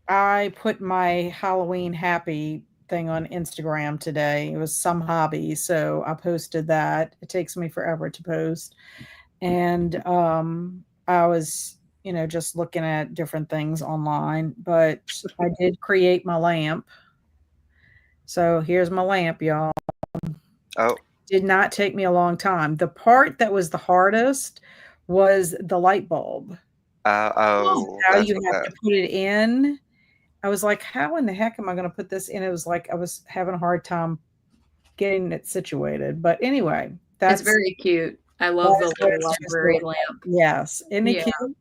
I put my Halloween happy thing on Instagram today. It was some hobby, so I posted that. It takes me forever to post. And I was, just looking at different things online, but I did create my lamp. So here's my lamp, y'all. Oh, Did not take me a long time. The part that was the hardest was the light bulb. How that's you what have that. to put it in. I was like, how in the heck am I going to put this in? It was like I was having a hard time getting it situated. But anyway, It's that's very cute. I love the that's what little it's just library lamp. yes. Isn't it Yeah. cute?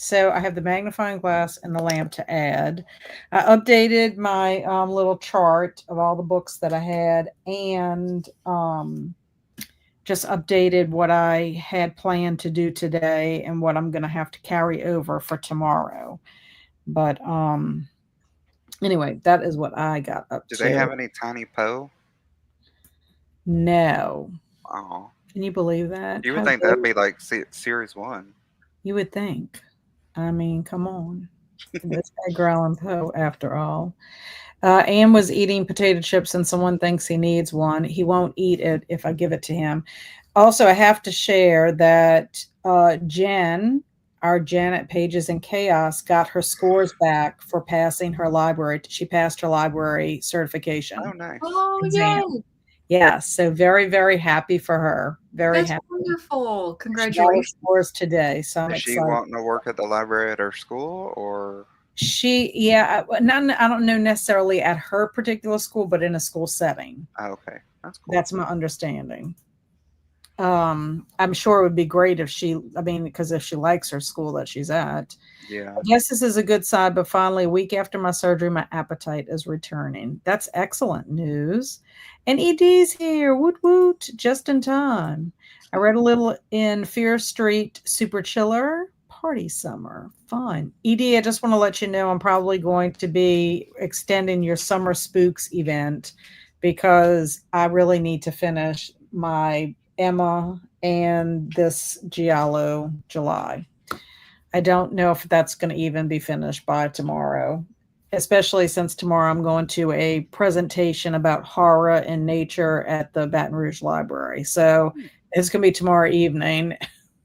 So I have the magnifying glass and the lamp to add. I updated my little chart of all the books that I had and just updated what I had planned to do today and what I'm going to have to carry over for tomorrow. But anyway, that is what I got up Do they to. have any Tiny Poe? No. Oh, Can you believe that? you would How think dare that'd be like series 1. you would think. I mean, come on. It's Edgar Allan Poe, after all. Anne was eating potato chips, and someone thinks he needs one. He won't eat it if I give it to him. Also, I have to share that Jen, our Janet Pages in Chaos, got her scores back for passing her library. She passed her library Oh, certification nice. Oh, exam. yay. Yeah, so very, very happy for her. Very That's happy. wonderful. She got her Congratulations. scores today, so I'm Is she excited. wanting to work at the library at her school, or? Yeah, not I don't know necessarily at her particular school, but in a school setting. Oh, okay, that's cool. That's my understanding. I'm sure it would be great if because if she likes her school that she's at. Yeah. I guess this is a good sign, but finally, a week after my surgery, my appetite is returning. That's excellent news. And ED's here, woot woot, just in time. I read a little in Fear Street Super Chiller. Party summer. Fun. ED, I just want to let you know I'm probably going to be extending your Summer Spooks event because I really need to finish my Emma and this Giallo July. I don't know if that's going to even be finished by tomorrow, especially since tomorrow I'm going to a presentation about horror and nature at the Baton Rouge Library. So it's going to be tomorrow evening.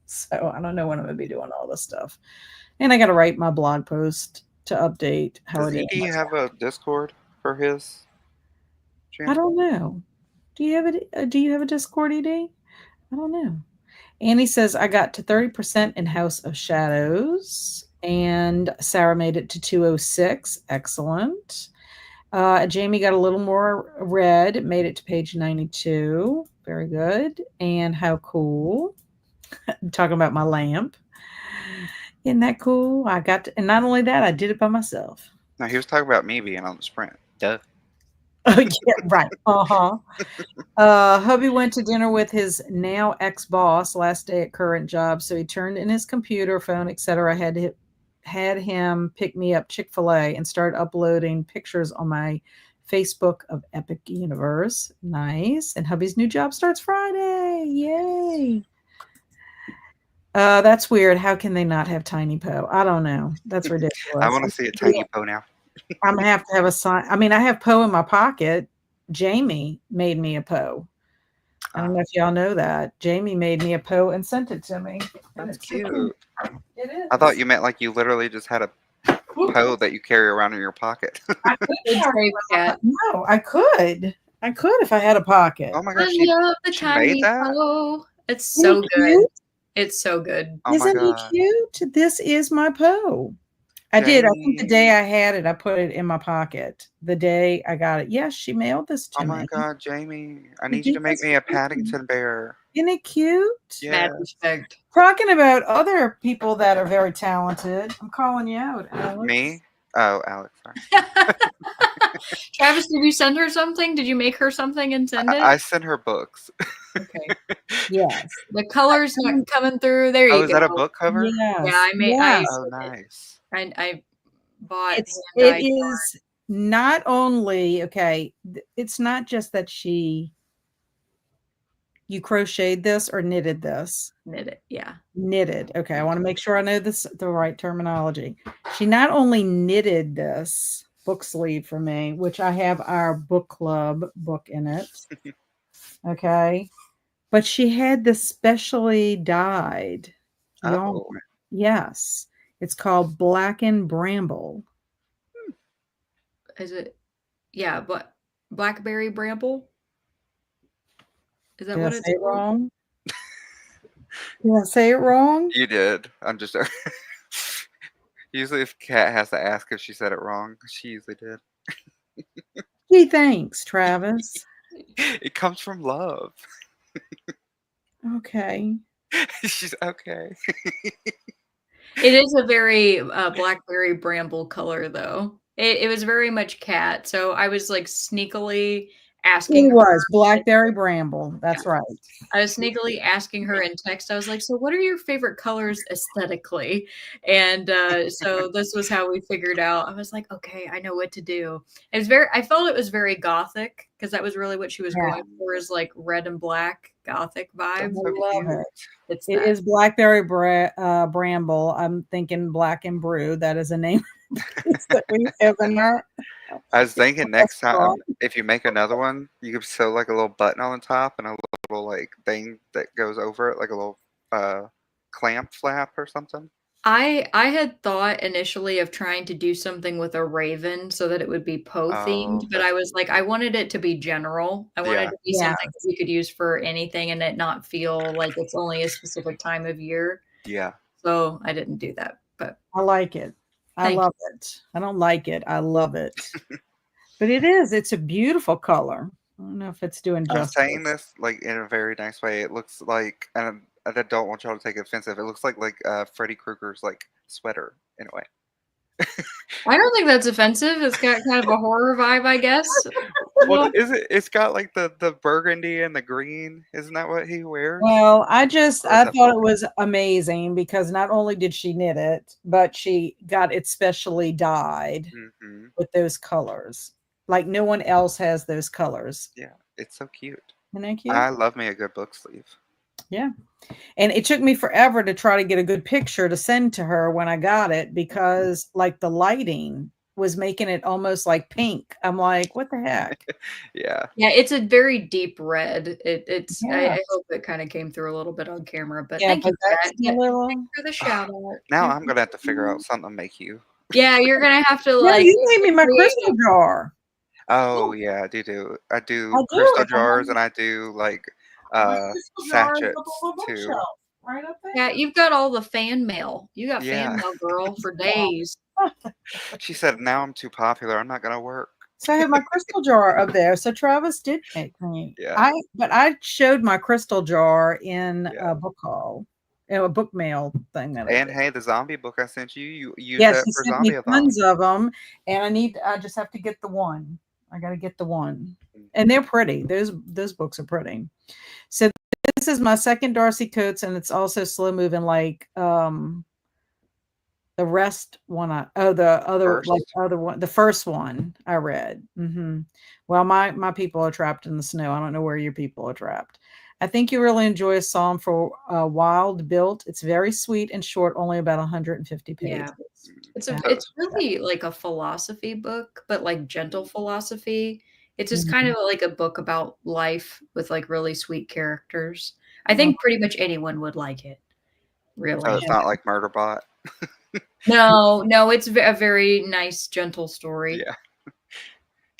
So I don't know when I'm going to be doing all this stuff. And I got to write my blog post to update how Does it is. ED have a Discord for his I channel? don't know. Do you have it? Do you have a Discord, ED? I don't know. Annie says, I got to 30% in House of Shadows, and Sarah made it to 206. Excellent. Jamie got a little more read, made it to page 92. Very good. And how cool. I'm talking about my lamp. Isn't that cool? And not only that, I did it by myself. No, he was talking about me being on the sprint. Duh. Oh, yeah, right. Uh-huh. Hubby went to dinner with his now ex-boss last day at current job, so he turned in his computer, phone, etc. Had him pick me up Chick-fil-A and start uploading pictures on my Facebook of Epic Universe. Nice. And hubby's new job starts Friday. Yay. That's weird. How can they not have Tiny Poe? I don't know. That's ridiculous. I want to see a Tiny Poe now. I'm gonna have to have a sign. I mean, I have Poe in my pocket. Jamie made me a Poe. I don't know if y'all know that. Jamie made me a Poe and sent it to me. That's cute. It is. I thought you meant like you literally just had a Poe that you carry around in your pocket. I could Good carry save, one cat. no, I could. I could if I had a pocket. Oh my I gosh, love the she made tiny that? Poe. It's Isn't he so good. cute? It's so good. Oh my Isn't he god. cute? This is my Poe. I did. I think the Jamie. day I had it, I put it in my pocket. The day I got it. Yes, she mailed this Oh to my me. god, Jamie. I She need you did to make this me a for me. Paddington bear. Isn't it cute? Mad Yes. respect. Talking about other people that are very talented, I'm calling you out, Alex. Me? Oh, Alex, sorry. Travis, did you send her something? Did you make her something and send it? I sent her books. Okay. Yes. The color's not coming through. There Oh, you is that a go. book cover? Yeah, Yes. I Yes. Oh, nice. I bought It hand-dyed is not only okay, it's not just that you crocheted this or knitted this. knit it. Yeah. Knitted. Okay, I want to Mhm. make sure I know the right terminology. She not only knitted this book sleeve for me, which I have our book club book in it. Okay. But she had this specially dyed yarn. Oh, Yes. It's called Black and Bramble. Is it yeah, but blackberry bramble? Is that Did I what it's say it called? wrong? Did I say it wrong? you did. I'm just usually if Kat has to ask if she said it wrong, she usually did. Gee, thanks, Travis. It comes from love. Okay. She's okay. It is a very, blackberry bramble color, though. It was very much cat, so I was, like, sneakily asking It her was in Blackberry Bramble. yeah, That's right. I was sneakily asking her in text, I was like, "So what are your favorite colors aesthetically?" And, so this was how we figured out I was like, "Okay, I know what to do." It was very I felt it was very gothic because that was really what she was Yeah, going for is, like, red and black gothic I vibe. That's so love cute. it. It's It that. is Bramble. I'm thinking Black and Brew. That is a name that we have in our I was thinking next restaurant. time if you make another one, you could sew like a little button on the top and a little like thing that goes over it, like a little uh clamp flap or something. I had thought initially of trying to do something with a raven so that it would be Poe themed, Oh, but that's I was cute. like, I wanted it to be general. I wanted it Yeah. to be Yeah. something that you could use for anything and it not feel like it's only a specific time of year. Yeah. So I didn't do that, but I like it. I thank love it. I don't like it. I love it. But it is. It's a beautiful color. I don't know if it's doing I'm saying justice. this like in a very nice way. It looks like, and I don't want y'all to take it offensive. It looks like Freddy Krueger's like sweater in a way. I don't think that's offensive. It's got kind of a horror vibe, I guess. Well, Well, is it? It's got like the burgundy and the green. Isn't that what he wears? Well, Or is I that thought black? it was amazing because not only did she knit it, but she got it specially dyed Hmm. with those colors. Like no one else has those colors. Yeah, it's so cute. Isn't that cute? I love me a good book sleeve. Yeah. And it took me forever to try to get a good picture to send to her when I got it because like the lighting was making it almost like pink. I'm like, what the heck? Yeah. yeah, it's a very deep red. It's I Yeah. hope it kind of came through a little bit on camera, but Yeah, thank but you for that's that. the Yeah, thanks little for the shout out. Now I I'm gonna have to figure appreciate out it. something to make you. Yeah, you're gonna have to, No, like, you made me get my crystal creative. jar. Oh Oh, yeah, I do. I I do do. crystal It's on jars and I do like my crystal jar is up sachets on my too. bookshelf, right up yeah, there. you've got all the fan mail. You got fan Yeah. mail, girl, for days. She said now I'm too popular. I'm not gonna work. So I have my crystal jar up there. So Travis did make me. Yeah. But I showed my crystal jar in Yeah. a book haul, in a book mail thing that I And did. hey, the zombie book I sent you, you use Yeah, that she for sent me zombie-a-thon. tons of them, and I just have to get the one. I got to get the one, Mm. and they're pretty. Those books are pretty. So this is my second Darcy Coates, and it's also slow moving like the rest one the other like First. other one the first one I read. Well, my people are trapped in the snow. I don't know where your people are trapped. I think you really enjoy a psalm for Wild Built. It's very sweet and short, only about 150 Yeah. pages. Yeah. It's really like a philosophy book, but, like, gentle philosophy. It's just kind Mhm. of like a book about life with, like, really sweet characters. I Oh, think pretty much anyone would like it, So it's really. yeah. not like Murderbot. No, it's a very nice, gentle story. Yeah.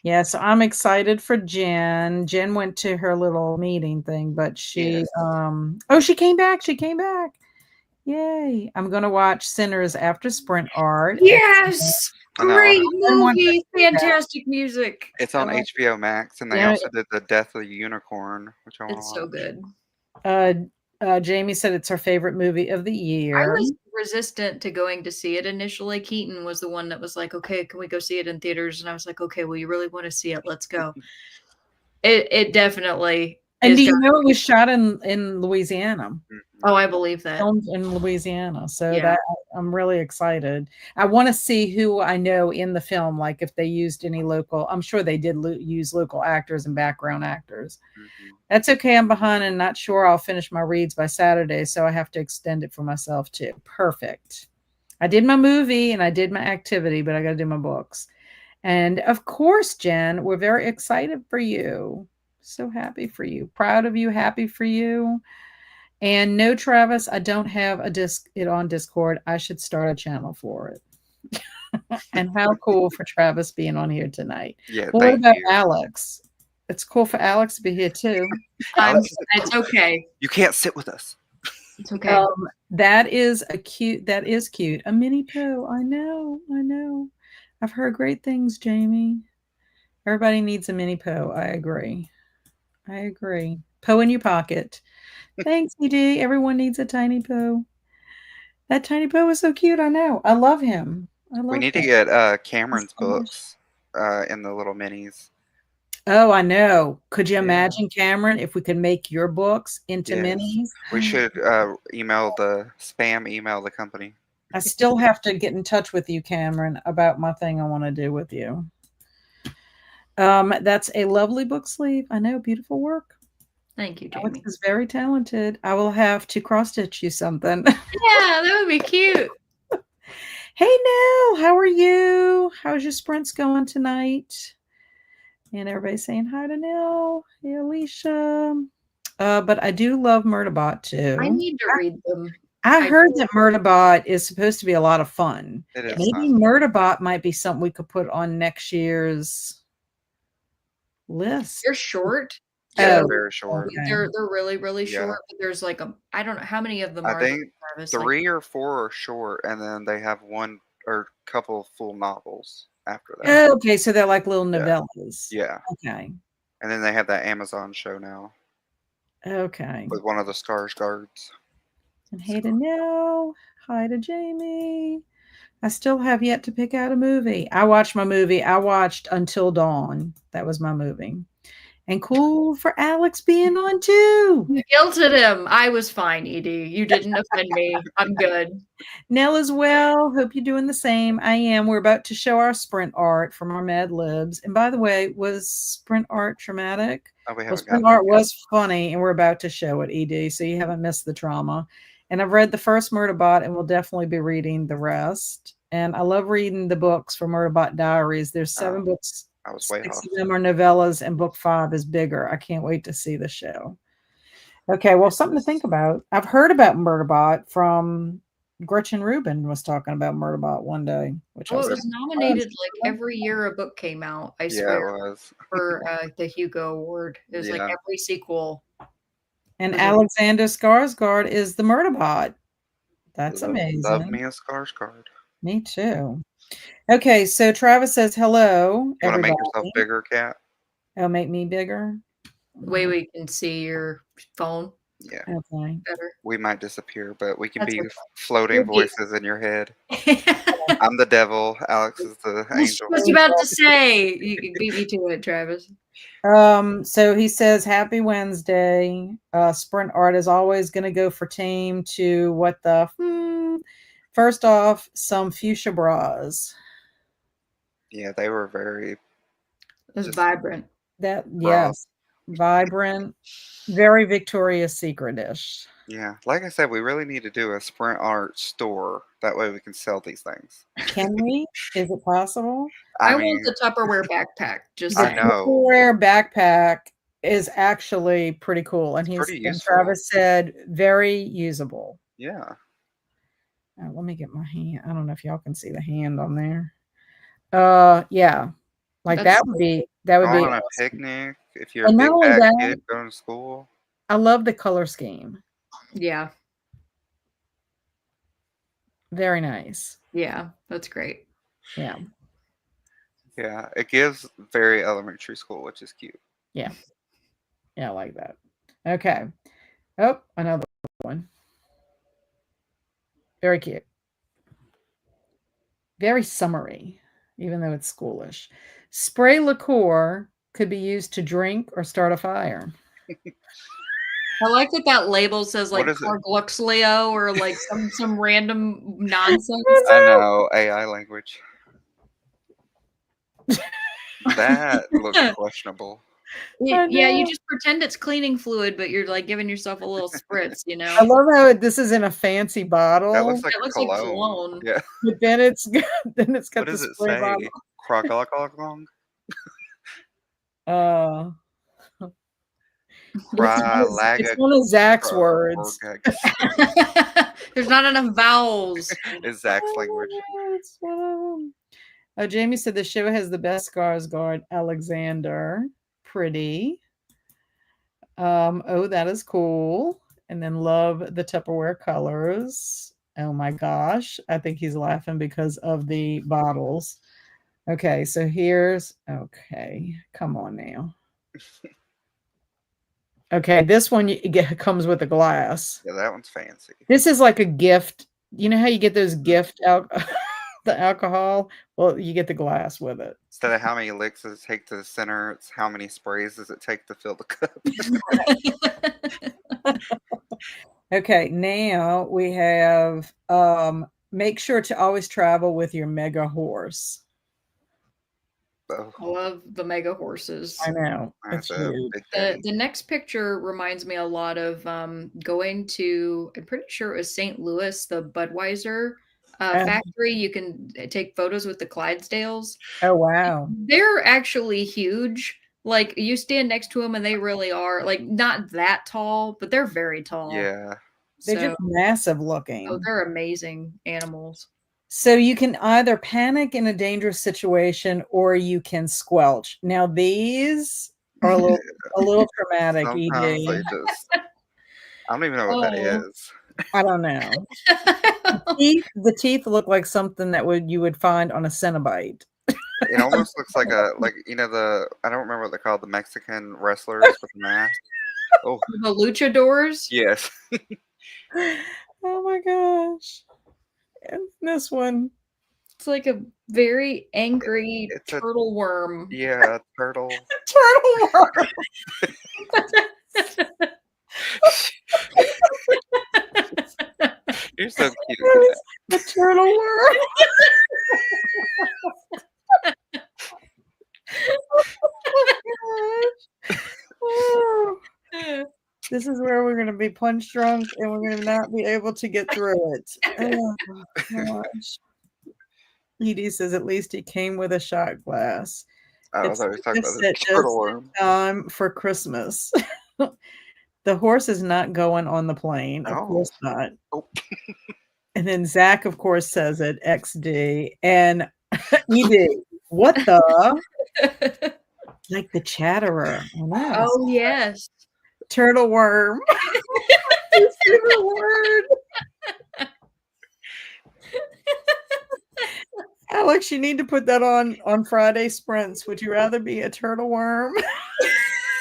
Yeah, so I'm excited for Jen. Jen went to her little meeting thing, but Yes. oh, she came back. She came back. Yay. I'm gonna watch Sinners after Sprint Art. Yes! I know. Great I want to movie, see that. fantastic music. It's I on love HBO Max, and they Yeah, also did the Death of the Unicorn, which I want it's to so watch. good. uh, Jamie said it's her favorite movie of the I year. was resistant to going to see it initially. Keaton was the one that was like, "Okay, can we go see it in theaters?" And I was like, "Okay, well, you really wanna see it, let's go." It definitely And do is you got know it was shot in Louisiana? Mhm. Oh, I believe that. Filmed in Louisiana, so Yeah. that I'm really excited. I wanna see who I know in the film, like, if they used any local I'm sure they did use local actors and background actors. Mhm. That's okay, I'm behind and not sure I'll finish my reads by Saturday, so I have to extend it for myself too. Perfect. I did my movie and I did my activity, but I gotta do my books. And of course, Jen, we're very excited for you. So happy for you. Proud of you, happy for you. And no, Travis, I don't have it on Discord. I should start a channel for it. And how cool for Travis being on here tonight. Yeah, Well, what thank about you. Alex? It's cool for Alex to be here too. Alex, It's okay. you can't sit with us. It's okay. That is cute. A mini poo. I know, I know. I've heard great things, Jamie. Everybody needs a mini poo. I agree. I agree. Poo in your pocket. Thanks, ED. Everyone needs a tiny poo. That tiny poo is so cute. I know. I love him. I We love need to him. get He's Cameron's so much. books in the little minis. Oh, I know. Could you Yeah. imagine, Cameron, if we could make your books into Yes. minis? We should spam email the company. I still have to get in touch with you, Cameron, about my thing I want to do with you. That's a lovely book sleeve. I know, beautiful work. Thank you, Alex Jamie. is very talented. I will have to cross stitch you something. Yeah, that would be cute. Hey, Nell, how are you? How's your sprints going tonight? And everybody saying hi to Nell. Hey, Alicia. But I do love Murderbot I too. need to read them. I I heard that Murderbot is supposed to be a lot of fun. It is Maybe fun. Murderbot might be something we could put on next year's list. They're short, Yeah, they're Oh, so very short. okay. they're really, really Yeah. short, but there's like I don't know how many of them I are there, think Travis? Like 3 or 4 are short, and then they have 1 or couple full novels after that. Oh, okay, so they're like little Yeah. novellas. Yeah. Okay. And then they have that Amazon show now Okay. with one of the Skarsgårds. And So, hey to Nell. Hi to Jamie. I still have yet to pick out a movie. I watched my movie. I watched Until Dawn. That was my movie. And cool for Alex being on too. you guilted him. I was fine, Edie. You didn't offend me. I'm good. Nell as well. Hope you're doing the same. I am. We're about to show our sprint art from our Mad Libs. And by the way, was sprint art traumatic? oh, we Well, haven't sprint gotten there art yet. was funny, and we're about to show it, ED, so you haven't missed the trauma. And I've read the first Murderbot, and we'll definitely be reading the rest. And I love reading the books for Murderbot Diaries. There's 7 Oh, books. I was way 6 off. of them are novellas, and book 5 is bigger. I can't wait to see the show. Okay, well, something to think about. I've heard about Murderbot from Gretchen Rubin was talking about Murderbot one day, which I Oh, was it like, was "Oh, nominated like every year a book came out, I Yeah, it swear, was. for the Hugo Award. It was like Yeah. every sequel and was a Alexander Skarsgård is the Murderbot. That's Love amazing. me a Skarsgård. Me too. Okay, so Travis says hello, You wanna make yourself everybody. bigger, Cat? Oh, make me bigger. way we can see your phone Yeah. Okay. better. We might disappear, but we can That's be okay. floating We'll be voices in your head. I I'm the devil, Alex is the was angel. just about to say, you can beat me to it, Travis. So he says happy Wednesday. Sprint art is always gonna go for team to what the first off, some fuchsia bras. Yeah, they were very It was just vibrant. That bras. yes, vibrant, very Victoria's Secret-ish. Yeah, like I said, we really need to do a Sprint Art store. That way we can sell these things. Can we? Is it possible? I I want mean, the Tupperware backpack, just The I saying. know Tupperware backpack is actually pretty cool, and it's pretty and useful. Travis said very usable. Yeah, Let me get my hand. I don't know if y'all can see the hand on there. Yeah. Like That's that would Going be on a awesome. picnic, if you're a And not big only bad kid that, going to school. I love the color scheme. yeah. Very nice. Yeah, that's great. Yeah. Yeah, it gives very elementary school, which is cute. Yeah. Yeah, I like that. Okay. Oh, another one. Very cute. Very summery, even though it's schoolish. Spray liqueur could be used to drink or start a fire. I like that that label says, What like, is it? Cargluxleo or, like, some random I nonsense. I know. know, AI language. That looks questionable. I Yeah, you know. just pretend it's cleaning fluid, but you're, like, giving yourself a little spritz, you I know? love how this is in a fancy That bottle, looks like It looks like cologne. cologne. Yeah. but then it's What got the does it spray bottle. say? Crocolong? Uh, it's Cralaga one of Zach's words. There's not enough vowels. is Zach's language. Oh, it's one of 'em. Oh, Jamie said the show has the best Skarsgård, Alexander. Pretty. Oh, that is cool. And then love the Tupperware colors. Oh my gosh. I think he's laughing because of the bottles. Okay, so okay. Come on now. Okay, this one comes with a glass. Yeah, that one's fancy. This is like a gift. You know how you get those gift the alcohol? Well, you get the glass with it. Instead of how many licks does it take to the center, it's how many sprays does it take to fill the cup. Okay, now we have make sure to always travel with your mega horse. Oh, I love the mega horses. I know. that's It's a huge. big The daddy. the next picture reminds me a lot of going to, I'm pretty sure it was St. Louis, the Budweiser Uh, factory. You can take photos with the Clydesdales. oh wow. They're actually huge. Like you stand next to them and they really are like not that tall, but they're very tall. They're Yeah. So, just massive oh, looking. they're amazing animals. So you can either panic in a dangerous situation or you can squelch. Now these are a little traumatic, Sometimes ED. they just, I don't even know what that Oh. is. I don't know. The teeth look like something that you would find on a Cenobite. It almost looks like I don't remember what they're called, the Mexican wrestlers with the mask. Oh, The luchadors. yes. Oh my gosh. And this one. It's like a very angry It's a, turtle worm. yeah, turtle. Turtle worm. You're so cute. The turtle worm. Oh my gosh. Oh. This is where we're going to be punch drunk and we're going to not be able to get through it. Oh gosh. Edie says at least he came with a shot glass. I It's thought we were talking about just the turtle worm. time for Christmas. The horse is not going on the plane. Of Oh. course not. Oh. And then Zach, of course, says it, XD. And ED, what the? Like the chatterer. I know. Oh yes. Turtle worm. You see the word. Alex, you need to put that on Friday sprints. Would you rather be a turtle worm?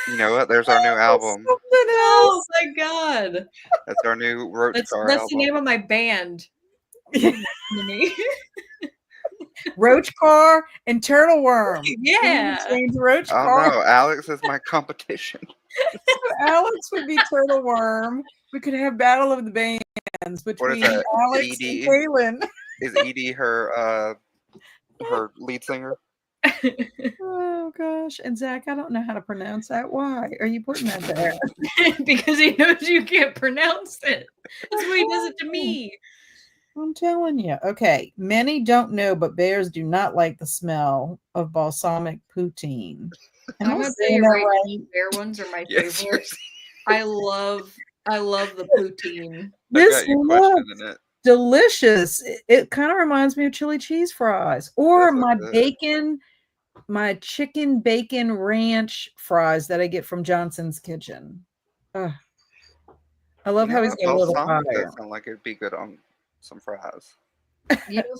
You know what? There's our new album. Something Oh else. my god. That's our new Roach That's Car the album. name of my band. Roach car and turtle worm. Yeah. Change roach Oh car. no, Alex is my competition. Alex would be turtle worm. We could have battle of the bands between that? Alex and ED? Kaylin. Is Edie her lead singer? Oh gosh. And Zach, I don't know how to pronounce that. Why are you putting that there? Because he knows you can't pronounce it. That's why he does it to me. I'm telling you. Okay. Many don't know, but bears do not like the smell of balsamic poutine. I'm gonna tell you right now, bear ones are my Yes, favorite. I love the poutine. I've got you questioning it. delicious. It kind of reminds me of chili cheese fries or Those look good. my chicken bacon ranch fries that I get from Johnson's Kitchen. Ugh, I You love know how he's what? got a little Balsamic does fire. sound like it'd be good on some fries.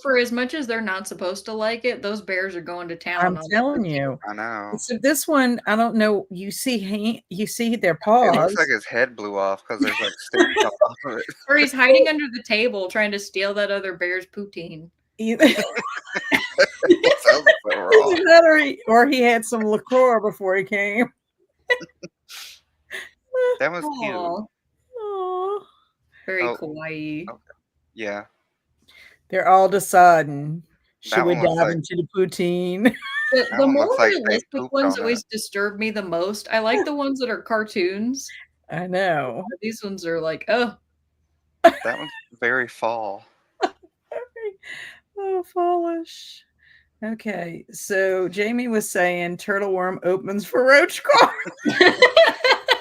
For as much as they're not supposed to like it, those bears are going to town I'm on telling poutine. you. I know. So this one, I don't know. You see their It looks like paws. his head blew off because there's like sticks on top of it. Or he's hiding under the table trying to steal that other bear's poutine. Either, That sounds so wrong. either that or he had some liqueur before he came. That was cute. Aw, Aw. very Oh, kawaii. okay. Yeah. They're all deciding, should That we one looks dive like into the poutine? that The one more looks like they realistic pooped ones on it. always disturb me the most. I like the ones that are cartoons. I know. These ones are like, oh, That one's very fall. Oh, foolish. Okay, so Jamie was saying turtle worm opens for roach car.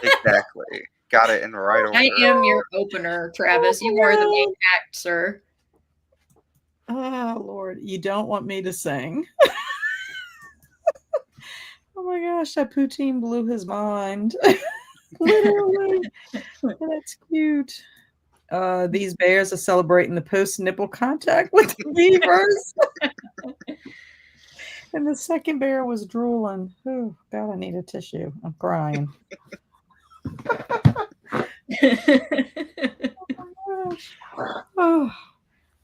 Exactly. Got it in the right I order. am your opener, Travis. You are the main act, sir. Oh, Lord. You don't want me to sing. Oh my gosh, that poutine blew his mind. Literally. That's cute. These bears are celebrating the post nipple contact with the beavers. And the second bear was drooling. Oh, God, I need a tissue. I'm crying. Oh, gosh. Oh,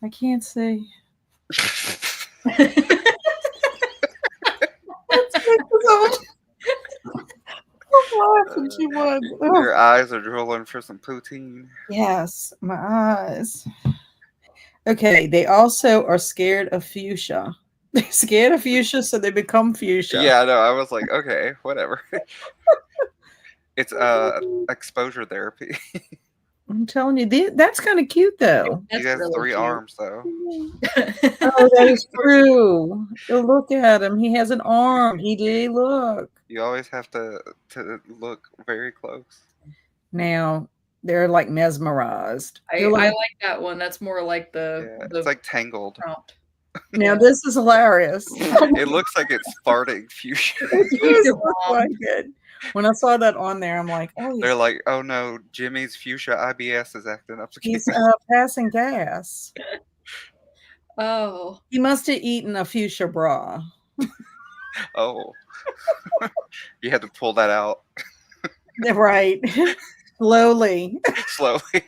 I can't see. I'm laughing too much. Oh. Your eyes are drooling for some poutine. Yes, my eyes. Okay, they also are scared of fuchsia. They're scared of fuchsia, so they become fuchsia. Yeah, I know. I was like, okay, whatever. It's exposure therapy. I'm telling you, that's kind of cute, though. He That's has really 3 cute. arms though. Oh, that is true. Oh, look at him. He has an arm. Look. You always have to look very close. Now they're like mesmerized. I like that one. That's more like Yeah, the it's like Tangled. prompt. Now this is hilarious. It looks like it's farting fuchsia. It does look like it. When I saw that on there, I'm like, oh, They're like, oh no, Jimmy's fuchsia IBS is acting up again. he's passing gas. Oh. He must have eaten a fuchsia bra. Oh. You had to pull that out Right. Slowly. slowly.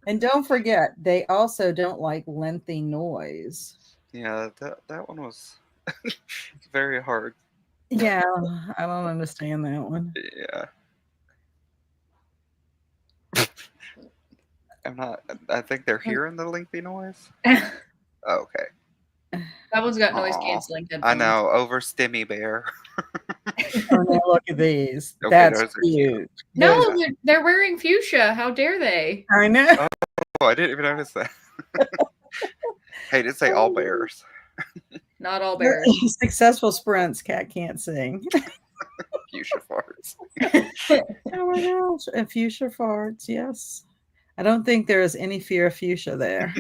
And don't forget, they also don't like lengthy noise. Yeah, that one was very hard. Yeah, I don't understand that one. Yeah. I think they're hearing the lengthy noise. Oh, okay. That one's got noise Aw, canceling headphones. I know, over Stimmy Bear. Oh, now look at these. Okay, That's those are cute. cute. No, they're wearing fuchsia. How dare they? I know. Oh, I didn't even notice that. Hey, did say all bears. Not all bears. Successful sprints, cat can't sing. Fuchsia farts. Oh my gosh. And fuchsia farts, yes. I don't think there is any fear of fuchsia there.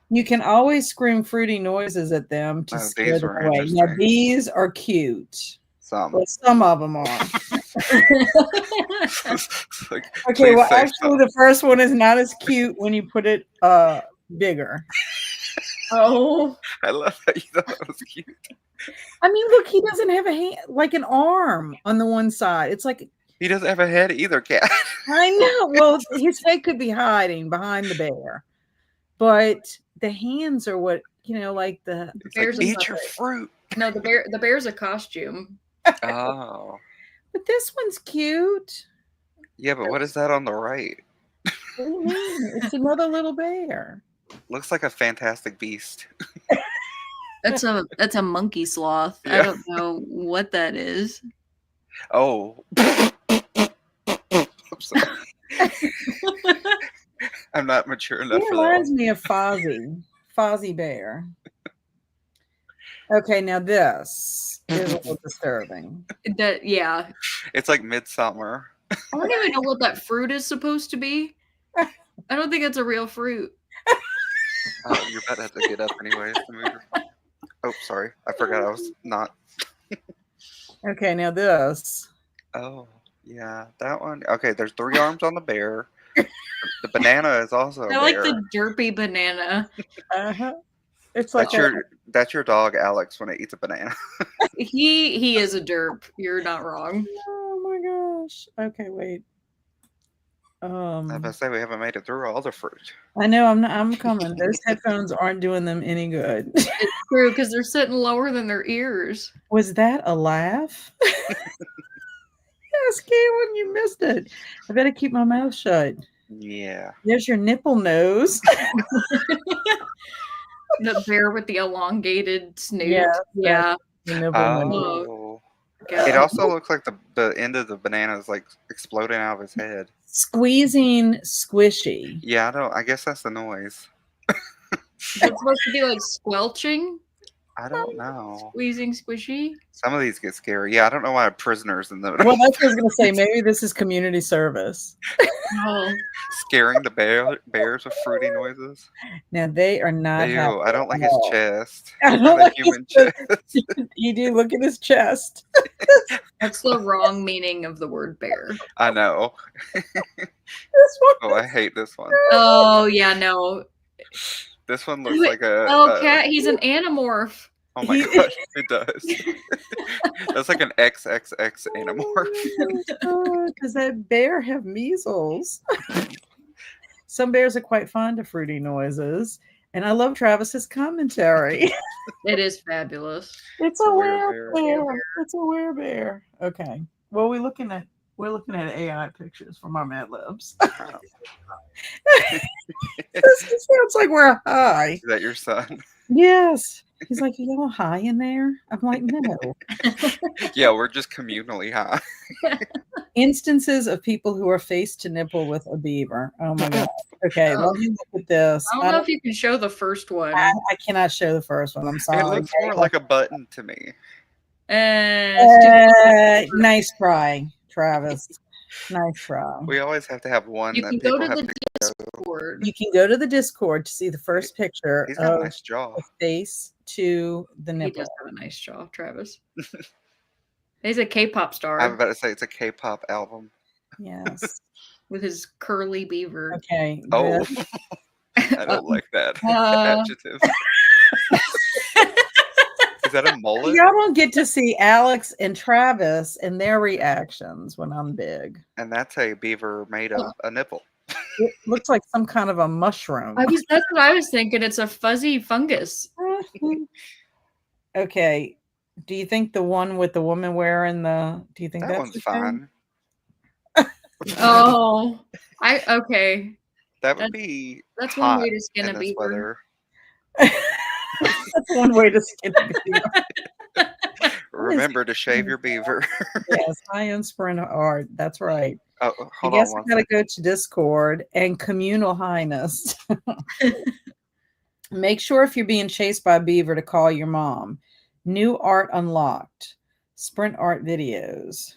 You can always scream fruity noises at them to scare these them were away. Now, interesting. these are cute. Some. Well, some of them are. Like, Okay, please well, say actually, some. the first one is not as cute when you put it bigger. Oh. I love that you thought that was cute. I mean, look, he doesn't have a hand, like an arm on the one side. It's like, He doesn't have a head either, cat. I know. Well, his head could be hiding behind the bear, but the hands are what, like the. It's Bear's like, a eat your puppet. fruit. No, the bear's a costume. Oh. But this one's cute. Yeah, but what is that on the right? What do you mean? It's another little bear. Looks like a fantastic beast. That's a monkey sloth. Yeah. I don't know what that is. Oh. I'm sorry. I'm not mature enough He for that reminds one. me of Fozzie Bear. Okay, now this is a little disturbing. Yeah. It's like Midsummer. I don't even know what that fruit is supposed to be. I don't think it's a real fruit. Oh, you're about to have to get up anyways to move. Oh, sorry. I forgot I was not. Okay, now this. Oh, yeah, that one. Okay, there's 3 arms on the bear. The banana is also a I like bear. the derpy banana. Uh-huh. It's like That's your dog, Alex, when it eats a banana. He is a derp. You're not wrong. oh my gosh. Okay, wait. I was about to say we haven't made it through all the fruit. I know I'm coming. Those headphones aren't doing them any good. It's true because they're sitting lower than their ears. Was that a laugh? Yes, Caitlin, you missed it. I better keep my mouth shut. Yeah. There's your nipple nose. The bear with the elongated snoot. Yes, Yeah. The nipple nose. Oh. God. It also looks like the end of the banana is like exploding out of his head. Squeezing squishy. Yeah, I guess that's the noise. Is it supposed to be like squelching? I don't know. Squeezing squishy? Some of these get scary. Yeah, I don't know why prisoners in the Well, that's what I was going to say. Maybe this is community service. Oh. scaring the bears with fruity noises. Now, they are not Ew, happy I don't like at his all. chest. I don't Or the like human his chest. You do look at his chest. That's the wrong meaning of the word bear. I know. This one. Oh, I hate this one. Oh, yeah, no. This one looks like Oh, cat, he's an animorph. Oh my gosh, it does. That's like an XXX animorph. Does that bear have measles? Some bears are quite fond of fruity noises. And I love Travis's commentary. It is fabulous. It's a werebear. It's a werebear. Okay. Well, we're looking at AI pictures from our Mad Libs. This sounds like we're high. Is that your son? Yes. He's like, "You all high in there?" I'm like, "No." Yeah, we're just communally high. Instances of people who are face to nipple with a beaver. Oh my god. Okay, let me look at this. I don't know if you can show the first one. I cannot show the first one. I'm sorry. It looks more like a button to me. Nice try, Travis. Nice try. We always have to have one You that can people go to have the to Discord. You can go to the Discord to see the first picture He's got of a nice jaw. the face to the He nipple. does have a nice jaw, Travis. He's a K-pop star. I'm about to say it's a K-pop album. Yes. With his curly beaver. Okay. Oh, I don't like that adjective. Is that a mullet? Y'all don't get to see Alex and Travis and their reactions when I'm big. And that's a beaver made of a nipple. It looks like some kind of a mushroom. That's what I was thinking. It's a fuzzy fungus. Okay. Do you think the one with the woman wearing do you think That that's one's the fine. Oh, okay. That would be That's hot one way to skin in a this beaver. weather. That's one way to skin a beaver. Remember to shave your beaver. Yes, I am Sprint Art. That's right. Oh, I hold guess on I one gotta second. go to Discord and communal highness. Make sure if you're being chased by a beaver to call your mom. New art unlocked. Sprint Art videos.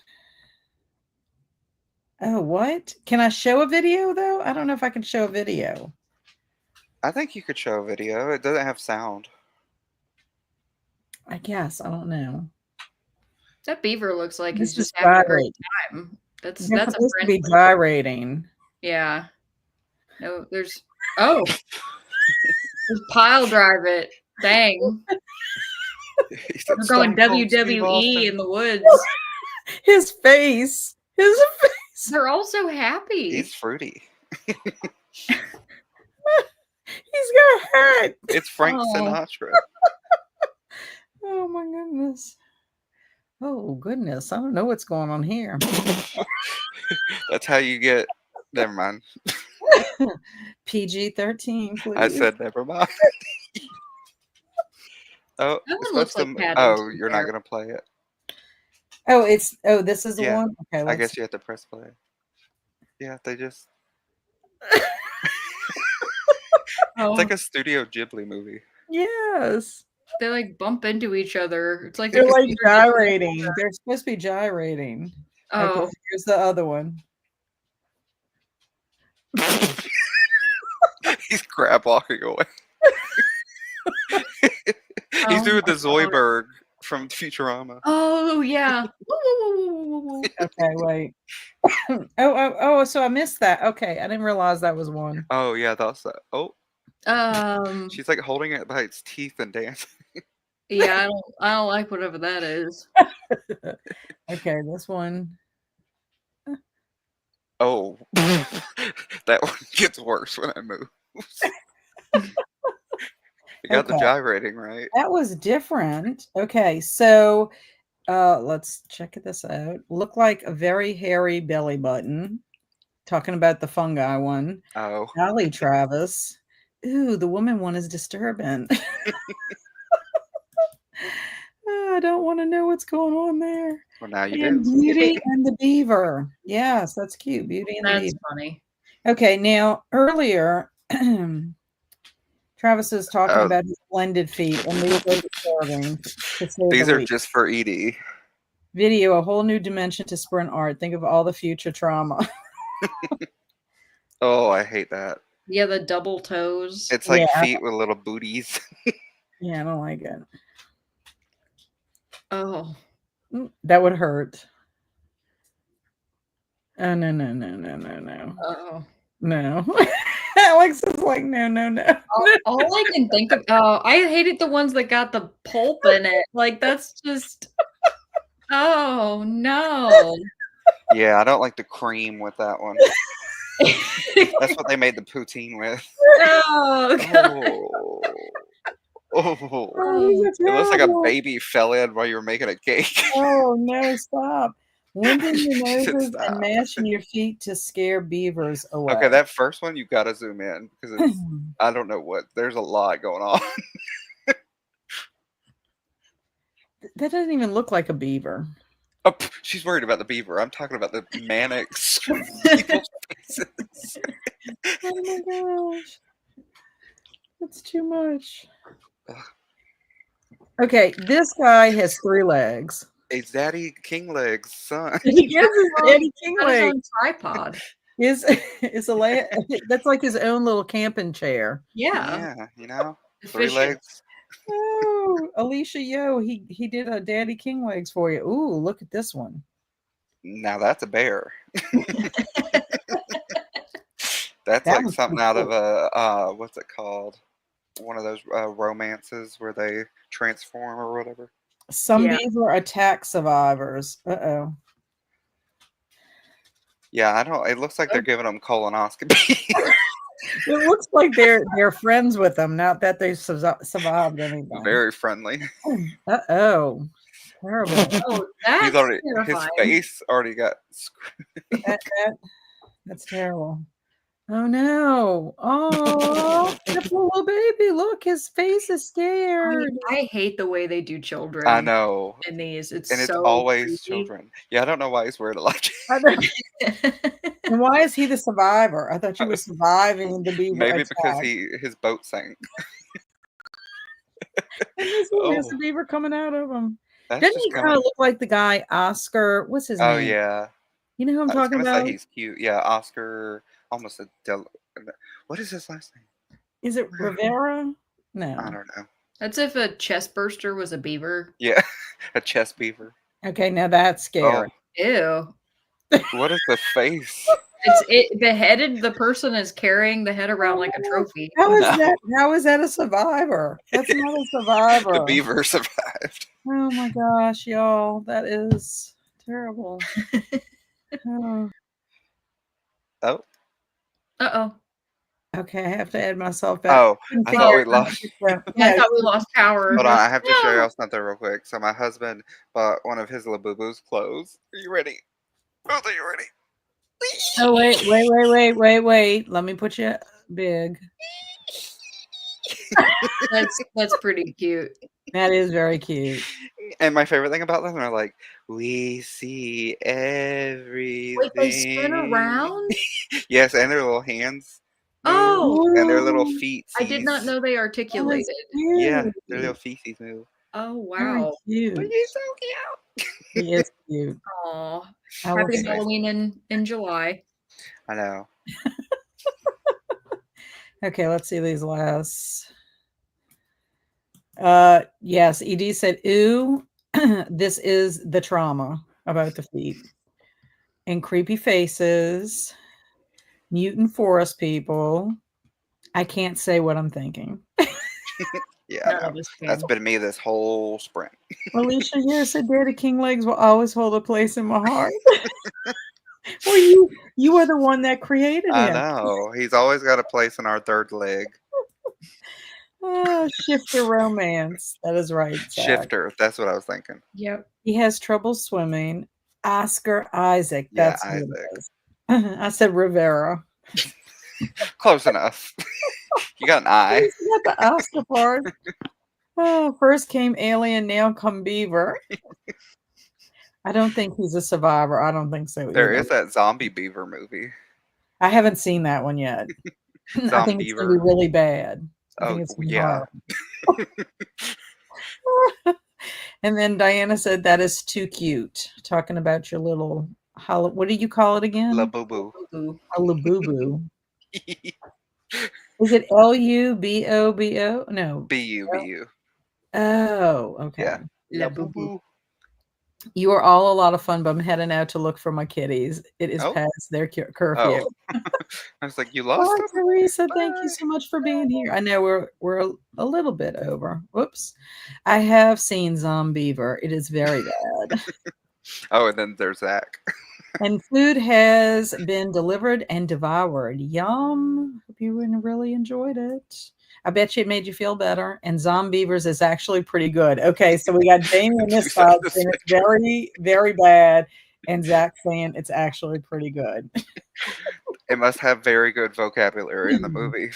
Oh, what? Can I show a video though? I don't know if I can show a video. I think you could show a video. It doesn't have sound. I guess. I don't know. That beaver looks like This he's just is having a great gyrating. time. They're That's a supposed to be friend. gyrating. Yeah. No, there's Just pile drive it. Dang. We're going WWE in the woods. His face. His face. They're all so happy. He's fruity. He's got a hat. It's Frank Oh. Sinatra. Oh my goodness. Oh goodness. I don't know what's going on here. That's how you get. Never mind. PG-13, please. I said never mind. Oh, That it's one looks supposed like to. Oh, Paddington you're Bear. not gonna play it. This is the Yeah. one? Okay, I let's guess you have to press play. Yeah, they just. Oh, It's like a Studio Ghibli movie. Yes. they like bump into each other. It's like They're like computer- gyrating. They're supposed to be gyrating. Oh, Okay, here's the other one. He's crab walking away. He's Oh doing my the god. Zoidberg from Futurama. Oh, yeah. Woo. Okay, wait. Oh, so I missed that. Okay, I didn't realize that was one. Oh yeah, that's that. Oh, Um, she's like holding it by its teeth and dancing. yeah, I don't like whatever that is. Okay, this one. Oh, that one gets worse when I move. You got the Okay, gyrating right. that was different. Okay, so let's check this out. Look like a very hairy belly button. Talking about the fungi one. Oh, Golly, Travis. Ooh, the woman one is disturbing. Oh, I don't want to know what's going on there. well now you do. And Beauty and the Beaver. Yes, that's cute. Beauty and the That's Beaver. funny. Okay, now earlier, Travis is talking Oh, about his blended feet, and these are disturbing, to say the these are least. just for Edie. Video, a whole new dimension to sprint art. Think of all the future trauma. Oh, I hate that. Yeah, the double toes. It's like Yeah, feet with little booties. yeah, I don't like it. Oh. That would hurt. Oh, no, no, no, no, no, no. Oh. No. Alex is like, no, no, no. All I can think of I hated the ones that got the pulp in it. Like, that's just oh, no. Yeah, I don't like the cream with that one. That's what they made the poutine with. Oh, God. Oh. Oh. Oh, these are It looks like a terrible. baby fell in while you were making a cake. Oh, no, stop. Winding your She said noses and stop. mashing your feet to scare beavers away. Okay, that first one you gotta zoom in because it's I don't know what there's a lot going on. That doesn't even look like a beaver. Oh, she's worried about the beaver. I'm talking about the manic people's faces. Oh my gosh. That's too much. Okay, this guy has 3 legs. It's Daddy King Leg's son. He gives his Daddy King Got his leg. own tripod. Is that's like his own little camping chair. Yeah. Yeah, you know, 3 Efficient. legs. Oh, Alicia Yo, he did a Daddy King legs for you. Ooh, look at this one. Now that's a bear. That's That like one's something pretty out of cool. a what's it called? One of those romances where they transform or whatever. Some Yeah. beaver attack survivors. Uh-oh. Yeah, I don't. It looks like they're giving them colonoscopy. It looks like they're friends with them, not that they survived anything. Very friendly. Uh-oh. Terrible. Oh, He's that's already his terrifying. face already got. That's terrible. Oh no. Oh, that poor little baby. Look, his face is scared. I hate the way they do children I know, in these. It's and it's so always creepy. children. Yeah, I don't know why he's wearing a life I thought- And why is he the survivor? I thought you were surviving the beaver Maybe attack. because his boat sank. And this one has Oh, the beaver coming out of him. that's Doesn't just he kind coming. of look like the guy Oscar? What's his Oh name? yeah, You know who I'm I was talking gonna say about? he's cute. Yeah, Oscar. Almost a what is his last name? Is it Rivera? I No. don't know. That's if a chest burster was a beaver. Yeah, a chest beaver. Okay, now that's scary. Oh, Ew. what is the face? It beheaded the person is carrying the head around like a trophy. How is No. that? How is that a survivor? That's not a survivor. The beaver survived. Oh my gosh, y'all, that is terrible. Oh, Oh, Uh-oh. okay, I have to add myself back. oh, Couldn't I figure thought we out how to lost. get the- Yeah, I Yeah, thought we lost power. Hold on, I have to show No. y'all something real quick. So my husband bought one of his Labubu's clothes. Are you ready? Both are you ready? Oh wait. Let me put you big. That's pretty cute. That is very cute. And my favorite thing about them, they're like, we see everything. Wait, they spin around? Yes, and their little hands move, Oh, and their little Ooh, feet. I did not know they that is articulated. Yeah, cute. their little feces move. Oh, Very wow. cute. But you're so cute. He is cute. Aw. I will Happy say. Halloween in July. I know. Okay, let's see these last. Yes, ED said, ooh, this is the trauma about the feet. And creepy faces, mutant forest people. I can't say what I'm thinking. Yeah, I None know. of us That's can. been me this whole sprint. Alicia here said, Daddy King Legs will always hold a place in my heart. Well, you are the one that created I him. know. He's always got a place in our third leg. Oh, shifter romance. That is right, Zach. Shifter. That's what I was thinking. Yep. He has trouble swimming. Oscar Isaac. Yeah, That's who Isaac. it is. I said Rivera. Close enough. You got an eye. You got the Oscar part. Oh, first came Alien, now come Beaver. I don't think he's a survivor. I don't think so There either. is that zombie beaver movie. I haven't seen that one yet. I think it's going to be Zombiever. really bad. I think Oh, it's going to be yeah. hard. And then Diana said, that is too cute. Talking about your little, what do you call it La again? Boo Boo. Ooh. A labubu. Is it Lubobo? No. BU. Oh, okay. Yeah. La La boo Boo boo. Boo. You are all a lot of fun, but I'm heading out to look for my kitties. It is Oh. past their curfew. Oh. I was like, you lost Bye, them? Teresa. Thank you Bye. so much for being here. I know we're a little bit over. Whoops. I have seen Zombeaver. It is very bad. Oh, and then there's Zach. And food has been delivered and devoured. Yum. Hope you really enjoyed it. I bet you it made you feel better. And Zombeavers is actually pretty good. Okay, so we got Jamie on Two this sides side of the saying it's spectrum. very, very bad. And Zach saying it's actually pretty good. It must have very good vocabulary in the movie.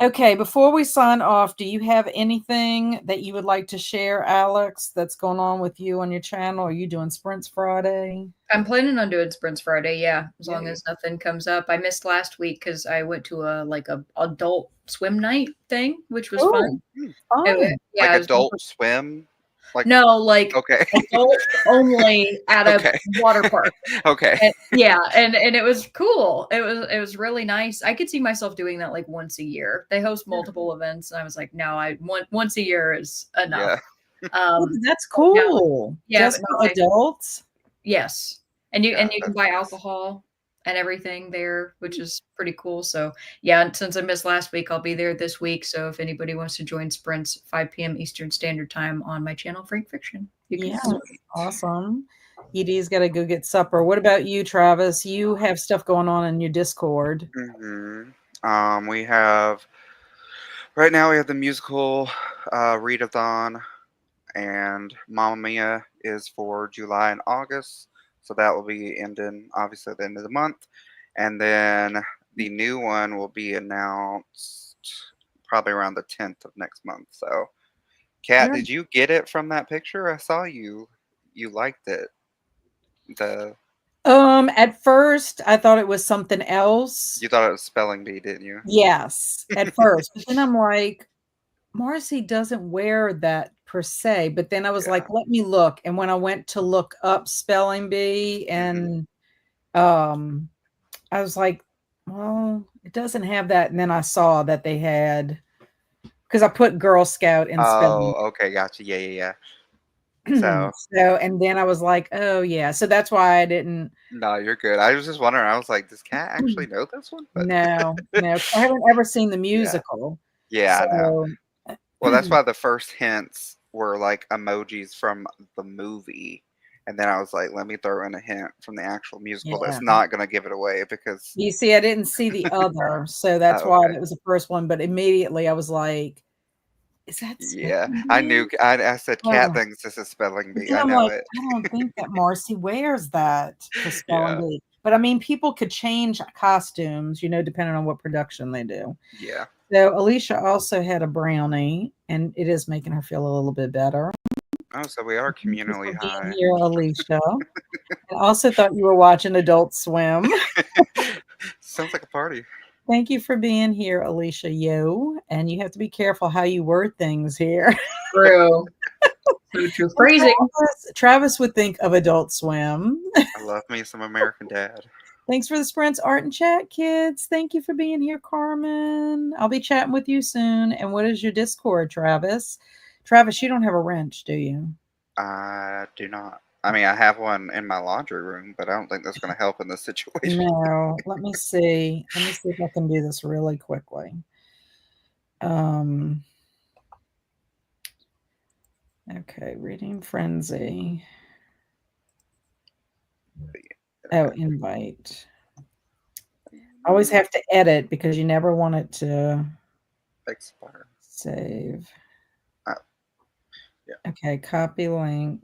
Okay, before we sign off, do you have anything that you would like to share, Alex, that's going on with you on your channel? Are you doing Sprints Friday? I'm planning on doing Sprints Friday, yeah, as long Yay. as nothing comes up. I missed last week because I went to a adult swim night thing, which was Oh, fun. fun. Like Yeah, it was Adult Swim? Like, no, like okay. adult only at a Okay. water park. Okay. And, yeah, and it was cool. It was really nice. I could see myself doing that like once a year. They host multiple events, and I was like, no, once a year is enough. Yeah. Oh, Um, that's yeah, cool. yeah, but Just no, for adults? yes, and Yeah, you can that's buy nice. alcohol and everything there, which is pretty cool. So yeah, and since I missed last week, I'll be there this week. So if anybody wants to join sprints, 5 p.m. Eastern Standard Time on my channel, Frank Fiction, you can. Yeah, Sweet. awesome. Edie's got to go get supper. What about you, Travis? You have stuff going on in your Discord. We have right now we have the musical readathon, and Mamma Mia is for July and August, so that will be ending obviously at the end of the month, and then the new one will be announced probably around the 10th of next month. So, Kat, Yeah. did you get it from that picture? I saw you liked it. The At first I thought it was something else. You thought it was spelling bee, didn't you? Yes, at first. But then I'm like, Morrissey doesn't wear that per se. But then I was Yeah. like, let me look. And when I went to look up spelling bee hmm and I was like, well, it doesn't have that. And then I saw that they had because I put Girl Scout in spelling. Oh, okay, gotcha. Yeah, yeah, yeah. So, So and then I was like, oh yeah. So that's why I didn't no, you're good. I was just wondering. I was like, does Kat actually know this one? But no. I haven't ever seen the yeah, musical. yeah, I know. So Well, that's why the first hints were like emojis from the movie. And then I was like, let me throw in a hint from the actual musical yeah. that's not going to give it away because, You see, I didn't see the other, so that's oh, why okay. that was the first one. But immediately I was like, "Is that Yeah, spelling I bee?" knew, I said, Kat Oh, thinks this is spelling but bee. then I I'm know like, it. I don't think that Marcy wears that for spelling Yeah, bee. But I mean, people could change costumes, depending on what production they do. yeah. So Alicia also had a brownie, and it is making her feel a little bit better. Oh, so we are Thank you communally for being high. here, Alicia. I also thought you were watching Adult Swim. Sounds like a party. Thank you for being here, Alicia Yo. And you have to be careful how you word things here. True. So true. Phrasing. Travis would think of Adult Swim. I love me some American Dad. Thanks for the sprints, art and chat, kids. Thank you for being here, Carmen. I'll be chatting with you soon. And what is your Discord, Travis? Travis, you don't have a wrench, do you? I do not. I mean, I have one in my laundry room, but I don't think that's going to help in this situation. No. Let me see. Let me see if I can do this really quickly. Okay, reading frenzy. Oh, invite. I always have to edit because you never want it to Expire. save. Oh, yeah. Okay, copy link.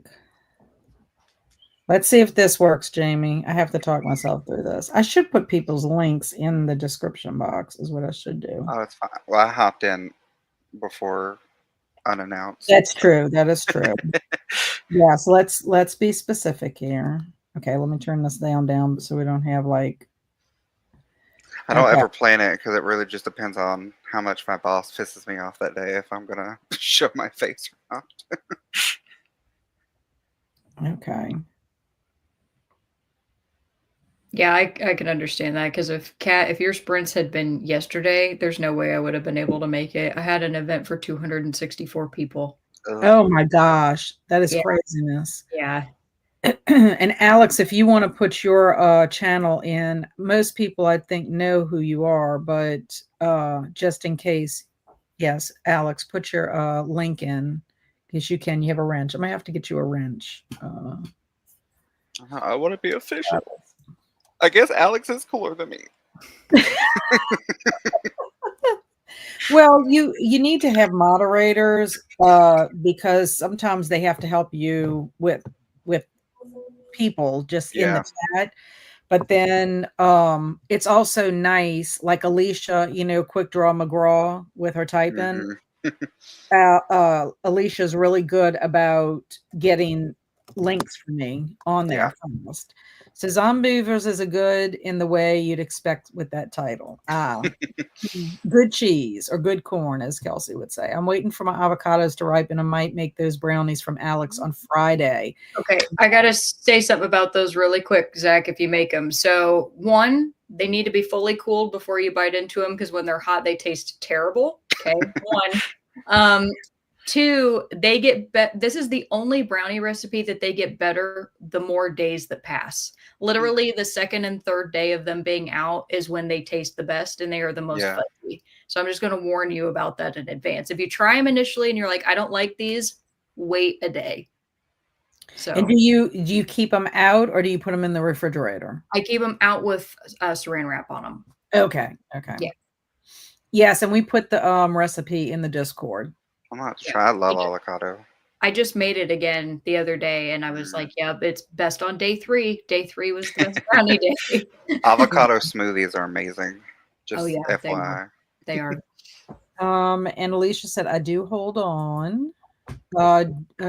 Let's see if this works, Jamie. I have to talk myself through this. I should put people's links in the description box, is what I should do. Oh, it's fine. Well, I hopped in before unannounced. That's true. That is true. Yeah, so let's be specific here. Okay, let me turn this down so we don't have like. I don't Okay. ever plan it because it really just depends on how much my boss pisses me off that day if I'm gonna show my face or not. Okay. Yeah, I can understand that because if your sprints had been yesterday, there's no way I would have been able to make it. I had an event for 264 people. Ugh. Oh my gosh, that is Yeah. craziness. Yeah. And Alex, if you want to put your channel in, most people I think know who you are, but just in case, yes, Alex, put your link in because you can. You have a wrench. I might have to get you a wrench. I want to be official. I guess Alex is cooler than me. Well, you need to have moderators because sometimes they have to help you with people just in the chat. But then it's also nice, like Alicia, Quick Draw McGraw with her typing. Alicia's really good about getting links for me on there first. So Zombievers is a good in the way you'd expect with that title. Good cheese or good corn, as Kelsey would say. I'm waiting for my avocados to ripen. I might make those brownies from Alex on Friday. Okay, I gotta say something about those really quick, Zach, if you make them. So one, they need to be fully cooled before you bite into them because when they're hot, they taste terrible. Okay, one. Two, they get this is the only brownie recipe that they get better the more days that pass. Literally, the second and third day of them being out is when they taste the best and they are the most fuzzy. So I'm just going to warn you about that in advance. If you try them initially and you're like, I don't like these, wait a day. So, and do you keep them out or do you put them in the refrigerator? I keep them out with saran wrap on them. Okay. Yeah. Yes, and we put the recipe in the Discord. I'm gonna have to try. I love avocado. I just made it again the other day, and I was like, "Yeah, it's best on day 3. Day 3 was the best brownie day." Avocado smoothies are amazing. Just FYI. They are. And Alicia said, "I do hold on."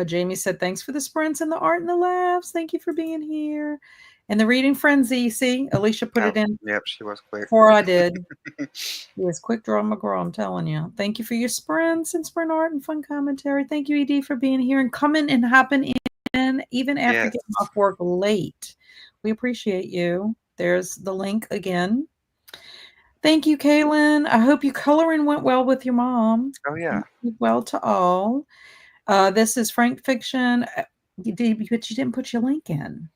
Jamie said, "Thanks for the sprints and the art and the laughs. Thank you for being here." And the reading frenzy. See, Alicia put it in. Yep, she was quick. Before I did. Yes, Quick Draw McGraw, I'm telling you. Thank you for your sprints and sprint art and fun commentary. Thank you, ED, for being here and coming and hopping in even after getting off work late. We appreciate you. There's the link again. Thank you, Kaylin. I hope your coloring went well with your mom. Oh, yeah. Well to all. This is Frank Fiction. But you didn't put your link in.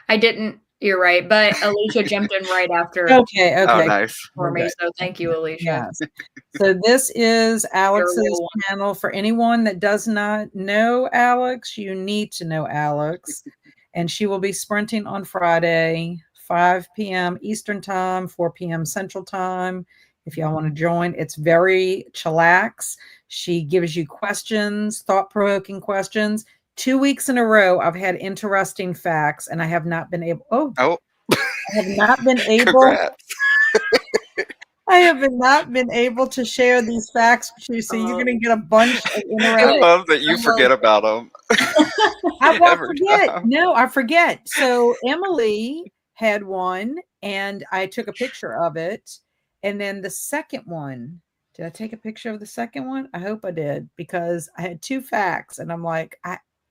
I didn't. You're right. But Alicia jumped in right after. Okay. Oh, nice. For me. So thank you, Alicia. Yes. So this is Alex's channel. For anyone that does not know Alex, you need to know Alex. And she will be sprinting on Friday, 5 p.m. Eastern Time, 4 p.m. Central Time. If y'all want to join, it's very chillax. She gives you questions, thought-provoking questions. 2 weeks in a row, I've had interesting facts, and I have not been able. I have not been able. I have not been able to share these facts with you, so you're going to get a bunch of interesting. I love that you forget about them. I won't forget. No, I forget. So Emily had one, and I took a picture of it, and then the second one. Did I take a picture of the second one? I hope I did because I had 2 facts, and I'm like,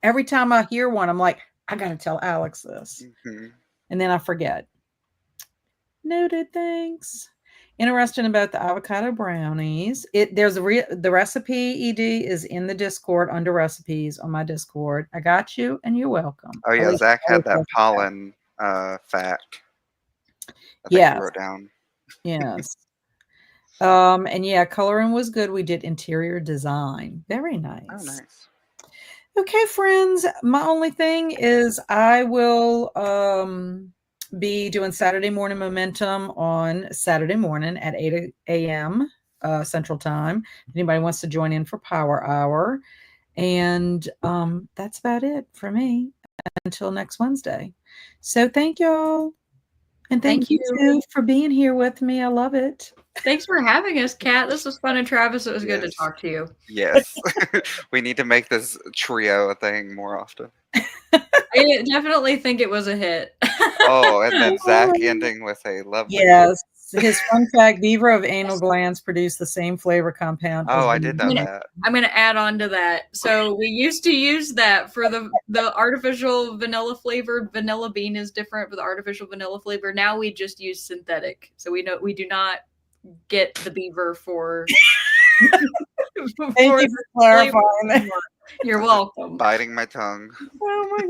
every time I hear one, I'm like, I got to tell Alex this, and then I forget. Noted, thanks. Interesting about the avocado brownies. The recipe, ED, is in the Discord under recipes on my Discord. I got you, and you're welcome. Oh, yeah, Alicia Zach always had that does that. pollen, fact I think he Yes, wrote down. yes. And yeah, coloring was good. We did interior design. Very Oh, nice. nice. Okay, friends, my only thing is I will be doing Saturday morning momentum on Saturday morning at 8 a.m. Central Time. If anybody wants to join in for Power Hour. And that's about it for me until next Wednesday. So thank y'all. And Thank thank you you. too for being here with me. I love it. Thanks for having us, Kat. This was fun, and Travis, it was good to Yes. talk to you. Yes. We need to make this trio a thing more often. I definitely think it was a hit. Oh, and then Zach ending with a lovely kiss. Yes. His fun fact, beaver of anal glands produce the same flavor compound as Oh, I did know vanilla. that. I'm gonna add on to that. So we used to use that for the artificial vanilla flavored vanilla bean is different, but the artificial vanilla flavor. Now we just use synthetic. So we do not get the beaver for Thank for you the for flavor clarifying that. anymore. You're I'm just welcome. biting my tongue. Oh my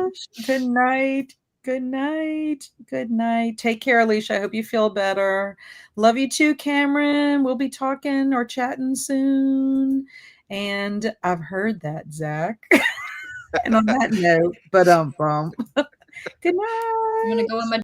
gosh. Good night. Good night. Good night. Take care, Alicia. I hope you feel better. Love you too, Cameron. We'll be talking or chatting soon. And I've heard that, Zach. And on that note, but good I'm gonna night. go in my